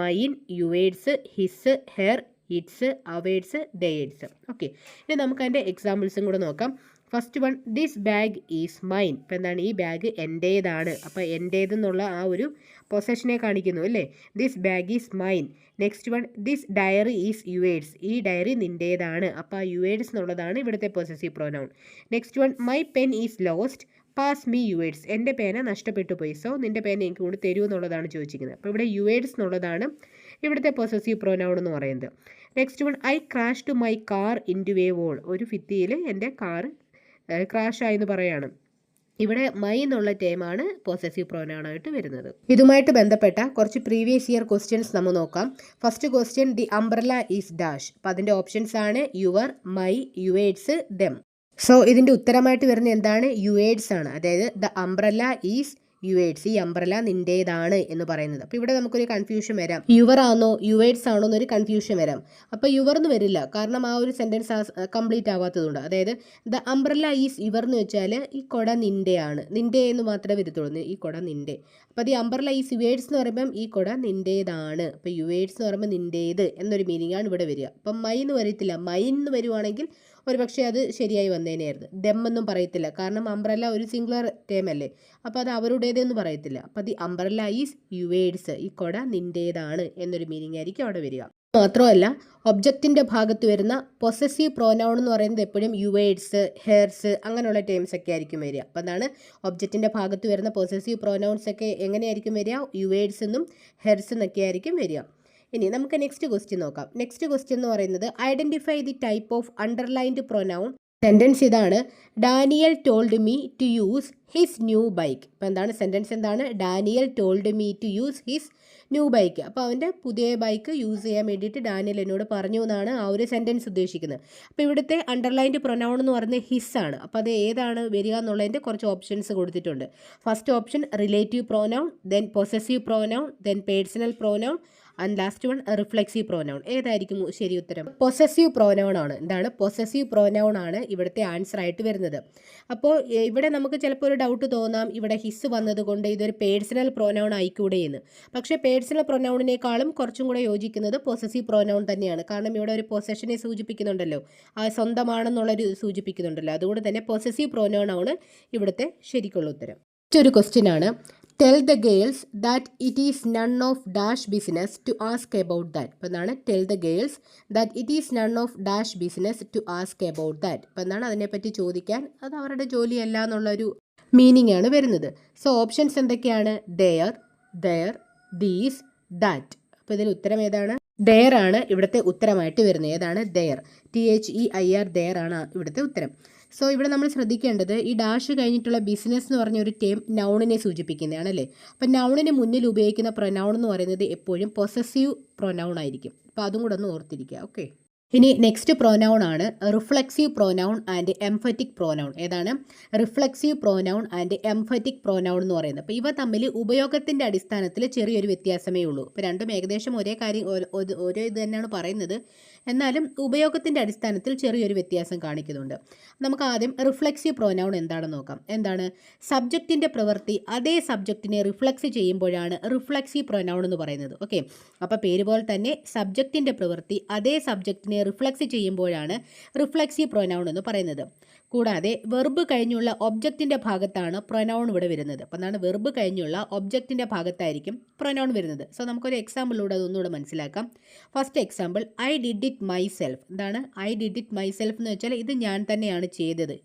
Mine, yours, his, her, it's, hours, theirs. Okay, ഇനി നമുക്ക് അതിൻ്റെ എക്സാമ്പിൾസും കൂടെ നോക്കാം. First one, this bag is mine. ഇപ്പം എന്താണ്? ഈ ബാഗ് എൻ്റേതാണ്. അപ്പോൾ എൻ്റേതെന്നുള്ള ആ ഒരു പൊസഷനെ കാണിക്കുന്നു അല്ലേ? This bag is mine. Next one, this diary is yours. ഈ ഡയറി നിൻ്റേതാണ്. അപ്പോൾ ആ യുവേഴ്സ് എന്നുള്ളതാണ് ഇവിടുത്തെ possessive pronoun. Next one, my pen is lost, pass me yours. എൻ്റെ പേന നഷ്ടപ്പെട്ടു പോയി, സോ നിൻ്റെ പേന എനിക്ക് കൊണ്ട് തരൂ എന്നുള്ളതാണ് ചോദിച്ചിരിക്കുന്നത്. അപ്പോൾ ഇവിടെ യുവേഴ്സ് എന്നുള്ളതാണ് ഇവിടുത്തെ പൊസസീവ് പ്രോനൗൺ എന്ന് പറയുന്നത്. Next one, I crash to my car into a wall. ഒരു ഭിത്തിയിൽ എൻ്റെ കാർ ക്രാഷായി എന്ന് പറയാണ്. ഇവിടെ മൈ എന്നുള്ള ടേമാണ് പൊസസീവ് പ്രോനൗൺ ആയിട്ട് വരുന്നത്. ഇതുമായിട്ട് ബന്ധപ്പെട്ട കുറച്ച് പ്രീവിയസ് ഇയർ ക്വസ്റ്റ്യൻസ് നമ്മൾ നോക്കാം. First question, the umbrella is dash. അപ്പോൾ അതിൻ്റെ ഓപ്ഷൻസ് ആണ് your, my, yours, them. So ഇതിൻ്റെ ഉത്തരമായിട്ട് വരുന്ന എന്താണ്? യുവേഴ്സ് ആണ്. അതായത് ദ അംബ്രല്ല ഈസ് യുവേഴ്സ്. ഈ അംബ്രല നിൻ്റേതാണ് എന്ന് പറയുന്നത്. അപ്പോൾ ഇവിടെ നമുക്കൊരു കൺഫ്യൂഷൻ വരാം. യുവർ ആണോ യുവേഴ്സ് ആണോ എന്നൊരു കൺഫ്യൂഷൻ വരാം. അപ്പോൾ യുവർ എന്ന് വരില്ല, കാരണം ആ ഒരു സെൻറ്റൻസ് കംപ്ലീറ്റ് ആവാത്തതുകൊണ്ട്. അതായത് ദ അംബ്രല ഈസ് യുവർ എന്ന് വെച്ചാൽ ഈ കൊട നിൻ്റെയാണ്, നിൻ്റെ എന്ന് മാത്രമേ വരത്തുള്ളൂ. ഈ കൊട നിൻ്റെ. അപ്പോൾ ദി അംബ്രല ഈസ് യുവേഴ്സ് എന്ന് പറയുമ്പം ഈ കൊട നിൻ്റേതാണ്. അപ്പോൾ യുവേഴ്സ് എന്ന് പറയുമ്പോൾ നിൻ്റേത് എന്നൊരു മീനിങ് ആണ് ഇവിടെ വരിക. അപ്പം മൈ എന്ന് വരത്തില്ല. മൈൻ എന്ന് വരുവാണെങ്കിൽ ഒരു പക്ഷേ അത് ശരിയായി വന്നേനെയായിരുന്നു. ദം എന്നും പറയത്തില്ല, കാരണം അംബ്രല്ല ഒരു സിംഗുലർ ടേം അല്ലേ, അപ്പോൾ അത് അവരുടേതെന്ന് പറയത്തില്ല. അപ്പോൾ ദി അംബ്രല്ല ഈസ് യുവേഴ്സ്, ഈ കൊട നിൻ്റേതാണ് എന്നൊരു മീനിങ് ആയിരിക്കും അവിടെ വരിക. മാത്രമല്ല ഒബ്ജക്റ്റിൻ്റെ ഭാഗത്ത് വരുന്ന പൊസസീവ് പ്രോനൗൺ എന്ന് പറയുന്നത് എപ്പോഴും യുവേഴ്സ്, ഹെയർസ് അങ്ങനെയുള്ള ടേംസ് ഒക്കെ ആയിരിക്കും വരിക. അപ്പോൾ അതാണ് ഒബ്ജക്റ്റിൻ്റെ ഭാഗത്ത് വരുന്ന പൊസസീവ് പ്രോനൗൺസ് ഒക്കെ എങ്ങനെയായിരിക്കും വരിക, യുവേഴ്സ് എന്നും ഹെയർസ് എന്നൊക്കെ ആയിരിക്കും വരിക. ഇനി നമുക്ക് നെക്സ്റ്റ് ക്വസ്റ്റ്യൻ നോക്കാം. നെക്സ്റ്റ് ക്വസ്റ്റ്യൻ എന്ന് പറയുന്നത് identify the type of underlined pronoun. Sentence ഇതാണ്, Daniel told me to use his new bike. അപ്പോൾ എന്താണ് സെൻറ്റൻസ്, എന്താണ്, Daniel told me to use his new bike. അപ്പോൾ അവൻ്റെ പുതിയ ബൈക്ക് യൂസ് ചെയ്യാൻ വേണ്ടിയിട്ട് ഡാനിയൽ എന്നോട് പറഞ്ഞു എന്നാണ് ആ ഒരു സെൻറ്റൻസ് ഉദ്ദേശിക്കുന്നത്. അപ്പോൾ ഇവിടുത്തെ അണ്ടർലൈൻഡ് പ്രൊനൗൺ എന്ന് പറയുന്നത് ഹിസ് ആണ്. അപ്പോൾ അത് ഏതാണ് വരിക എന്നുള്ളതിൻ്റെ കുറച്ച് ഓപ്ഷൻസ് കൊടുത്തിട്ടുണ്ട്. First option relative pronoun, then possessive pronoun, then personal pronoun and last one reflexive pronoun. ഏതായിരിക്കും ശരി ഉത്തരം? പൊസസീവ് പ്രോനൗൺ ആണ്. എന്താണ്, പൊസസീവ് പ്രോനൗൺ ആണ് ഇവിടുത്തെ ആൻസർ ആയിട്ട് വരുന്നത്. അപ്പോൾ ഇവിടെ നമുക്ക് ചിലപ്പോൾ ഒരു ഡൗട്ട് തോന്നാം, ഇവിടെ ഹിസ് വന്നതുകൊണ്ട് ഇതൊരു പേഴ്സണൽ പ്രോനൗൺ ആയിക്കൂടെ എന്ന്. പക്ഷേ പേഴ്സണൽ പ്രൊനൗണിനേക്കാളും കുറച്ചും കൂടെ യോജിക്കുന്നത് പൊസസീവ് പ്രോനൗൺ തന്നെയാണ്. കാരണം ഇവിടെ ഒരു പൊസഷനെ സൂചിപ്പിക്കുന്നുണ്ടല്ലോ, ആ സ്വന്തമാണെന്നുള്ളൊരു സൂചിപ്പിക്കുന്നുണ്ടല്ലോ. അതുകൊണ്ട് തന്നെ പൊസസീവ് പ്രോനൗൺ ആണ് ഇവിടുത്തെ ശരിക്കുള്ള ഉത്തരം. മറ്റൊരു ക്വസ്റ്റ്യൻ ആണ്, tell the girls that it is none of dash business to ask about that. അപ്പോൾ എന്താണ്, tell the girls that it is none of dash business to ask about that. അപ്പോൾ എന്താണ്, അതിനെപ്പറ്റി ചോദിക്കാൻ, അത് അവരുടെ ജോലിയല്ല എന്നുള്ളൊരു മീനിങ് ആണ് വരുന്നത്. സോ ഓപ്ഷൻസ് എന്തൊക്കെയാണ്, ദെയർ, ദെയർ, ദീസ്, ദാറ്റ്. അപ്പോൾ ഇതിൽ ഉത്തരം ഏതാണ്? ദെയർ ആണ് ഇവിടുത്തെ ഉത്തരമായിട്ട് വരുന്നത്. ഏതാണ്? ദെയർ, THEIR, ദെയർ ആണ് ഇവിടുത്തെ ഉത്തരം. സോ ഇവിടെ നമ്മൾ ശ്രദ്ധിക്കേണ്ടത്, ഈ ഡാഷ് കഴിഞ്ഞിട്ടുള്ള ബിസിനസ് എന്ന് പറഞ്ഞ ഒരു ടേം നൗണിനെ സൂചിപ്പിക്കുന്നതാണല്ലേ. അപ്പം നൗണിന് മുന്നിൽ ഉപയോഗിക്കുന്ന പ്രൊനൗൺ എന്ന് പറയുന്നത് എപ്പോഴും പൊസസീവ് പ്രൊനൗൺ ആയിരിക്കും. അപ്പോൾ അതും കൂടെ ഒന്ന് ഓർത്തിരിക്കുക. ഓക്കെ, ഇനി നെക്സ്റ്റ് പ്രോനൗൺ ആണ് റിഫ്ലെക്സീവ് പ്രോനൗൺ ആൻഡ് എംഫറ്റിക് പ്രോനൗൺ. ഏതാണ്? റിഫ്ലെക്സീവ് പ്രോനൗൺ ആൻഡ് എംഫറ്റിക് പ്രോനൗൺ എന്ന് പറയുന്നത്. അപ്പോൾ ഇവ തമ്മിൽ ഉപയോഗത്തിൻ്റെ അടിസ്ഥാനത്തിൽ ചെറിയൊരു വ്യത്യാസമേ ഉള്ളൂ. ഇപ്പോൾ രണ്ടും ഏകദേശം ഒരേ കാര്യം, ഒരേ ഇത് തന്നെയാണ് പറയുന്നത്, എന്നാലും ഉപയോഗത്തിൻ്റെ അടിസ്ഥാനത്തിൽ ചെറിയൊരു വ്യത്യാസം കാണിക്കുന്നുണ്ട്. നമുക്ക് ആദ്യം റിഫ്ലെക്സീവ് പ്രോനൗൺ എന്താണെന്ന് നോക്കാം. എന്താണ്? സബ്ജക്റ്റിൻ്റെ പ്രവൃത്തി അതേ സബ്ജക്റ്റിനെ റിഫ്ലെക്സ് ചെയ്യുമ്പോഴാണ് റിഫ്ലെക്സീവ് പ്രോനൗൺ എന്ന് പറയുന്നത്. ഓക്കെ, അപ്പോൾ പേര് പോലെ തന്നെ സബ്ജക്റ്റിൻ്റെ പ്രവൃത്തി അതേ സബ്ജക്റ്റിനെ റിഫ്ലെക്സ് ചെയ്യുമ്പോഴാണ് റിഫ്ലെക്സീവ് പ്രൊനൗൺ എന്ന് പറയുന്നത്. കൂടാതെ വെർബ് കഴിഞ്ഞുള്ള ഒബ്ജക്റ്റിൻ്റെ ഭാഗത്താണ് പ്രൊനൗൺ ഇവിടെ വരുന്നത്. അപ്പോൾ എന്താണ്, വെർബ് കഴിഞ്ഞുള്ള ഒബ്ജക്റ്റിൻ്റെ ഭാഗത്തായിരിക്കും പ്രൊനൗൺ വരുന്നത്. സോ നമുക്കൊരു എക്സാമ്പിളിലൂടെ അതൊന്നുകൂടെ മനസ്സിലാക്കാം. First example, I did it myself. എന്താണ് I did it myself എന്ന് വെച്ചാൽ ഇത് ഞാൻ തന്നെയാണ് ചെയ്തത്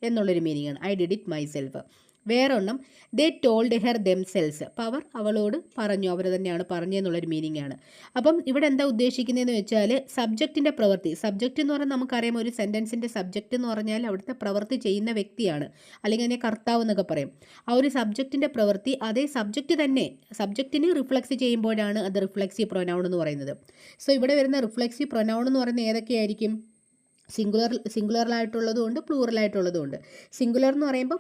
എന്നുള്ളൊരു മീനിങ് ആണ് I did it myself. വേറൊന്നും, ദേ ടോൾഡ് ഹെർ ദെംസെൽസ്. അപ്പോൾ അവർ അവളോട് പറഞ്ഞു, അവർ തന്നെയാണ് പറഞ്ഞതെന്നുള്ളൊരു മീനിങ് ആണ്. അപ്പം ഇവിടെ എന്താ ഉദ്ദേശിക്കുന്നതെന്ന് വെച്ചാൽ സബ്ജക്റ്റിൻ്റെ പ്രവൃത്തി, സബ്ജക്റ്റ് എന്ന് പറഞ്ഞാൽ നമുക്കറിയാം ഒരു സെൻറ്റൻസിൻ്റെ സബ്ജക്റ്റ് എന്ന് പറഞ്ഞാൽ അവിടുത്തെ പ്രവൃത്തി ചെയ്യുന്ന വ്യക്തിയാണ്, അല്ലെങ്കിൽ അതിനെ കർത്താവ് എന്നൊക്കെ പറയും. ആ ഒരു സബ്ജക്റ്റിൻ്റെ പ്രവൃത്തി അതേ സബ്ജക്റ്റ് തന്നെ സബ്ജക്റ്റിന് റിഫ്ലെക്സ് ചെയ്യുമ്പോഴാണ് അത് റിഫ്ലെക്സീവ് പ്രൊനൗൺ എന്ന് പറയുന്നത്. സോ ഇവിടെ വരുന്ന റിഫ്ലെക്സീവ് പ്രൊനൗൺ എന്ന് പറയുന്നത് ഏതൊക്കെയായിരിക്കും? സിംഗുലറായിട്ടുള്ളതുകൊണ്ട് പ്ലൂറലായിട്ടുള്ളതുകൊണ്ട്. സിംഗുലർ എന്ന് പറയുമ്പോൾ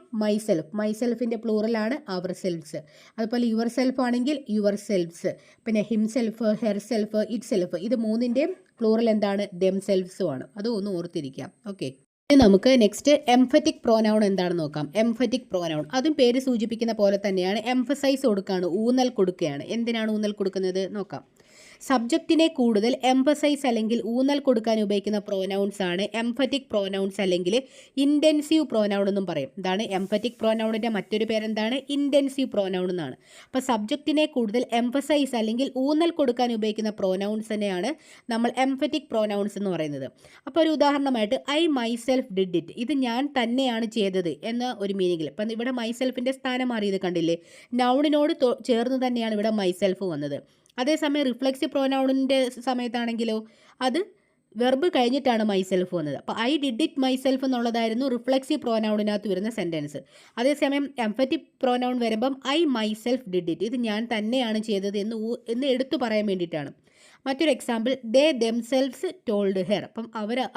മൈസെൽഫിൻ്റെ പ്ലൂറലാണ് അവർ സെൽഫ്സ്. അതുപോലെ യുവർ സെൽഫ് ആണെങ്കിൽ യുവർ സെൽഫ്സ്, പിന്നെ himself, her self, it self, ഇത് മൂന്നിൻ്റെയും പ്ലൂറൽ എന്താണ്? ദെം സെൽഫ്സും ആണ്. അത് ഒന്ന് ഓർത്തിരിക്കാം. ഓക്കെ, നമുക്ക് നെക്സ്റ്റ് എംഫറ്റിക് പ്രോനൗൺ എന്താണെന്ന് നോക്കാം. എംഫറ്റിക് പ്രോനൗൺ അതും പേര് സൂചിപ്പിക്കുന്ന പോലെ തന്നെയാണ്, എംഫസൈസ് കൊടുക്കുകയാണ്, ഊന്നൽ കൊടുക്കുകയാണ്. എന്തിനാണ് ഊന്നൽ കൊടുക്കുന്നത് നോക്കാം. സബ്ജക്റ്റിനെ കൂടുതൽ എംഫസൈസ് അല്ലെങ്കിൽ ഊന്നൽ കൊടുക്കാൻ ഉപയോഗിക്കുന്ന പ്രോനൗൺസ് ആണ് എംഫറ്റിക് പ്രോനൗൺസ് അല്ലെങ്കിൽ ഇൻറ്റൻസീവ് പ്രോനൗൺ എന്നും പറയും. ഇതാണ് എംഫറ്റിക് പ്രോനൗണിൻ്റെ മറ്റൊരു പേരെന്താണ്? ഇൻറ്റൻസീവ് പ്രോനൗൺ എന്നാണ്. അപ്പോൾ സബ്ജക്റ്റിനെ കൂടുതൽ എംഫസൈസ് അല്ലെങ്കിൽ ഊന്നൽ കൊടുക്കാൻ ഉപയോഗിക്കുന്ന പ്രോനൗൺസ് തന്നെയാണ് നമ്മൾ എംഫറ്റിക് പ്രോനൗൺസ് എന്ന് പറയുന്നത്. അപ്പോൾ ഒരു ഉദാഹരണമായിട്ട് ഐ മൈസെൽഫ് ഡിഡ് ഇറ്റ്, ഇത് ഞാൻ തന്നെയാണ് ചെയ്തത് എന്ന ഒരു മീനിങ്ങിൽ. അപ്പം ഇവിടെ മൈസെൽഫിൻ്റെ സ്ഥാനം മാറിയത് കണ്ടില്ലേ? നൗണിനോട് ചേർന്ന് തന്നെയാണ് ഇവിടെ മൈസെൽഫ് വന്നത്. അതേസമയം റിഫ്ലെക്സീവ് പ്രോനൗണിൻ്റെ സമയത്താണെങ്കിലോ അത് വെർബ് കഴിഞ്ഞിട്ടാണ് മൈസെൽഫ് വന്നത്. അപ്പോൾ ഐ ഡിഡ് ഇറ്റ് മൈസെൽഫ് എന്നുള്ളതായിരുന്നു റിഫ്ലെക്സീവ് പ്രോനൗണിനകത്ത് വരുന്ന സെൻറ്റൻസ്. അതേസമയം എംഫറ്റിക് പ്രോനൗൺ വരുമ്പം ഐ മൈസെൽഫ് ഡിഡ് ഇറ്റ്, ഇത് ഞാൻ തന്നെയാണ് ചെയ്തത് എന്ന് എടുത്തു പറയാൻ വേണ്ടിയിട്ടാണ്. മറ്റൊരു എക്സാമ്പിൾ, ദേ ദെംസെൽവ്സ് ടോൾഡ് ഹെർ, അപ്പം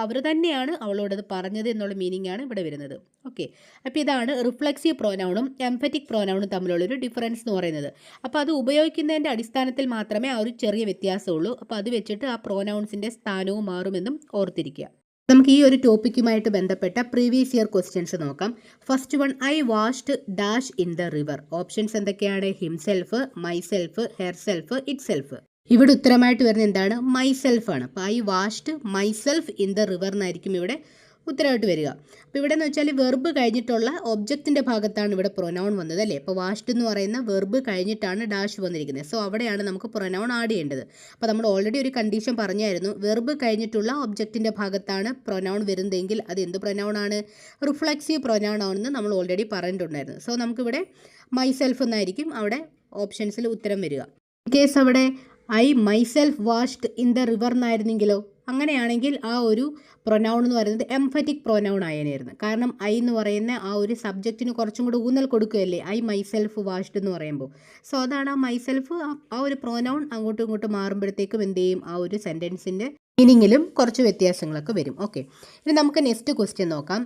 അവർ തന്നെയാണ് അവളോടത് പറഞ്ഞത് എന്നുള്ള മീനിങ് ആണ് ഇവിടെ വരുന്നത്. ഓക്കെ, അപ്പോൾ ഇതാണ് റിഫ്ലെക്സീവ് പ്രോനൗണും എംഫറ്റിക് പ്രോനൗണും തമ്മിലുള്ളൊരു ഡിഫറൻസ് എന്ന് പറയുന്നത്. അപ്പോൾ അത് ഉപയോഗിക്കുന്നതിൻ്റെ അടിസ്ഥാനത്തിൽ മാത്രമേ ആ ഒരു ചെറിയ വ്യത്യാസമുള്ളൂ. അപ്പോൾ അത് വെച്ചിട്ട് ആ പ്രോനൗൺസിൻ്റെ സ്ഥാനവും മാറുമെന്നും ഓർത്തിരിക്കുക. നമുക്ക് ഈ ഒരു ടോപ്പിക്കുമായിട്ട് ബന്ധപ്പെട്ട പ്രീവിയസ് ഇയർ ക്വസ്റ്റ്യൻസ് നോക്കാം. First one, I washed dash in the river. Options എന്തൊക്കെയാണ്? Himself, myself, herself, itself. ഇവിടെ ഉത്തരമായിട്ട് വരുന്നത് എന്താണ്? മൈസെൽഫ് ആണ്. അപ്പോൾ I washed myself in the river എന്നായിരിക്കും ഇവിടെ ഉത്തരമായിട്ട് വരിക. അപ്പോൾ ഇവിടെ എന്ന് വെച്ചാൽ വെർബ് കഴിഞ്ഞിട്ടുള്ള ഒബ്ജക്റ്റിൻ്റെ ഭാഗത്താണ് ഇവിടെ പ്രൊനൗൺ വന്നത് അല്ലേ. അപ്പോൾ വാഷ്ഡ് എന്ന് പറയുന്ന വെർബ് കഴിഞ്ഞിട്ടാണ് ഡാഷ് വന്നിരിക്കുന്നത്. സോ അവിടെയാണ് നമുക്ക് പ്രൊനൗൺ ആഡ് ചെയ്യേണ്ടത്. അപ്പോൾ നമ്മൾ ഓൾറെഡി ഒരു കണ്ടീഷൻ പറഞ്ഞായിരുന്നു, വെർബ് കഴിഞ്ഞിട്ടുള്ള ഒബ്ജക്റ്റിൻ്റെ ഭാഗത്താണ് പ്രൊനൗൺ വരുന്നതെങ്കിൽ അത് എന്ത് പ്രൊനൗൺ ആണ്? റിഫ്ലെക്സീവ് പ്രൊനൗൺ ആണെന്ന് നമ്മൾ ഓൾറെഡി പറഞ്ഞിട്ടുണ്ടായിരുന്നു. സോ നമുക്കിവിടെ മൈസെൽഫ് എന്നായിരിക്കും അവിടെ ഓപ്ഷൻസിൽ ഉത്തരം വരിക. ഇൻ കേസ് അവിടെ I myself washed in the river എന്നായിരുന്നെങ്കിലോ, അങ്ങനെയാണെങ്കിൽ ആ ഒരു പ്രൊനൗൺ എന്ന് പറയുന്നത് എംഫറ്റിക് പ്രൊനൗൺ ആയേനായിരുന്നു. കാരണം ഐ എന്ന് പറയുന്ന ആ ഒരു സബ്ജക്റ്റിന് കുറച്ചും കൂടി ഊന്നൽ കൊടുക്കുകയല്ലേ ഐ മൈസെൽഫ് വാഷ്ഡ് എന്ന് പറയുമ്പോൾ. സോ അതാണ് ആ മൈസെൽഫ് ആ ഒരു പ്രൊനൗൺ അങ്ങോട്ടും ഇങ്ങോട്ടും മാറുമ്പോഴത്തേക്കും എന്ത് ചെയ്യും, ആ ഒരു സെൻറ്റൻസിൻ്റെ മീനിങ്ങിലും കുറച്ച് വ്യത്യാസങ്ങളൊക്കെ വരും. ഓക്കെ, ഇനി നമുക്ക് നെക്സ്റ്റ് ക്വസ്റ്റ്യൻ നോക്കാം.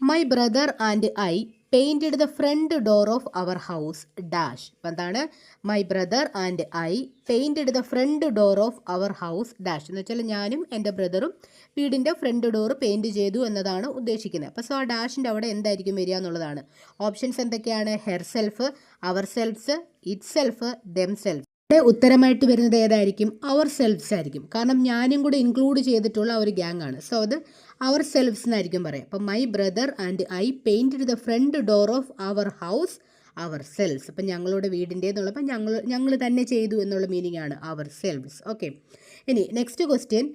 My brother and I painted the front door of our house dash. അപ്പം എന്താണ്? My brother and I painted the front door of our house dash എന്ന് വെച്ചാൽ ഞാനും എൻ്റെ ബ്രദറും വീടിൻ്റെ ഫ്രണ്ട് ഡോർ പെയിൻറ്റ് ചെയ്തു എന്നതാണ് ഉദ്ദേശിക്കുന്നത്. അപ്പോൾ സോ ആ ഡാഷിൻ്റെ അവിടെ എന്തായിരിക്കും വരിക എന്നുള്ളതാണ്. ഓപ്ഷൻസ് എന്തൊക്കെയാണ്? Herself, ourselves, itself, themself. ഇവിടെ ഉത്തരമായിട്ട് വരുന്നത് ഏതായിരിക്കും? അവർ സെൽഫ്സ് ആയിരിക്കും. കാരണം ഞാനും കൂടെ ഇൻക്ലൂഡ് ചെയ്തിട്ടുള്ള ഒരു ഗ്യാങ് ആണ്. സോ അത് അവർ സെൽഫ്സ് എന്നായിരിക്കും പറയാം. അപ്പം my brother and I painted the front door of our house ourselves. അപ്പം ഞങ്ങളുടെ വീടിൻ്റെ എന്നുള്ളപ്പോൾ ഞങ്ങൾ തന്നെ ചെയ്തു എന്നുള്ള മീനിങ് ആണ് അവർ സെൽഫ്സ്. ഓക്കെ, ഇനി next question.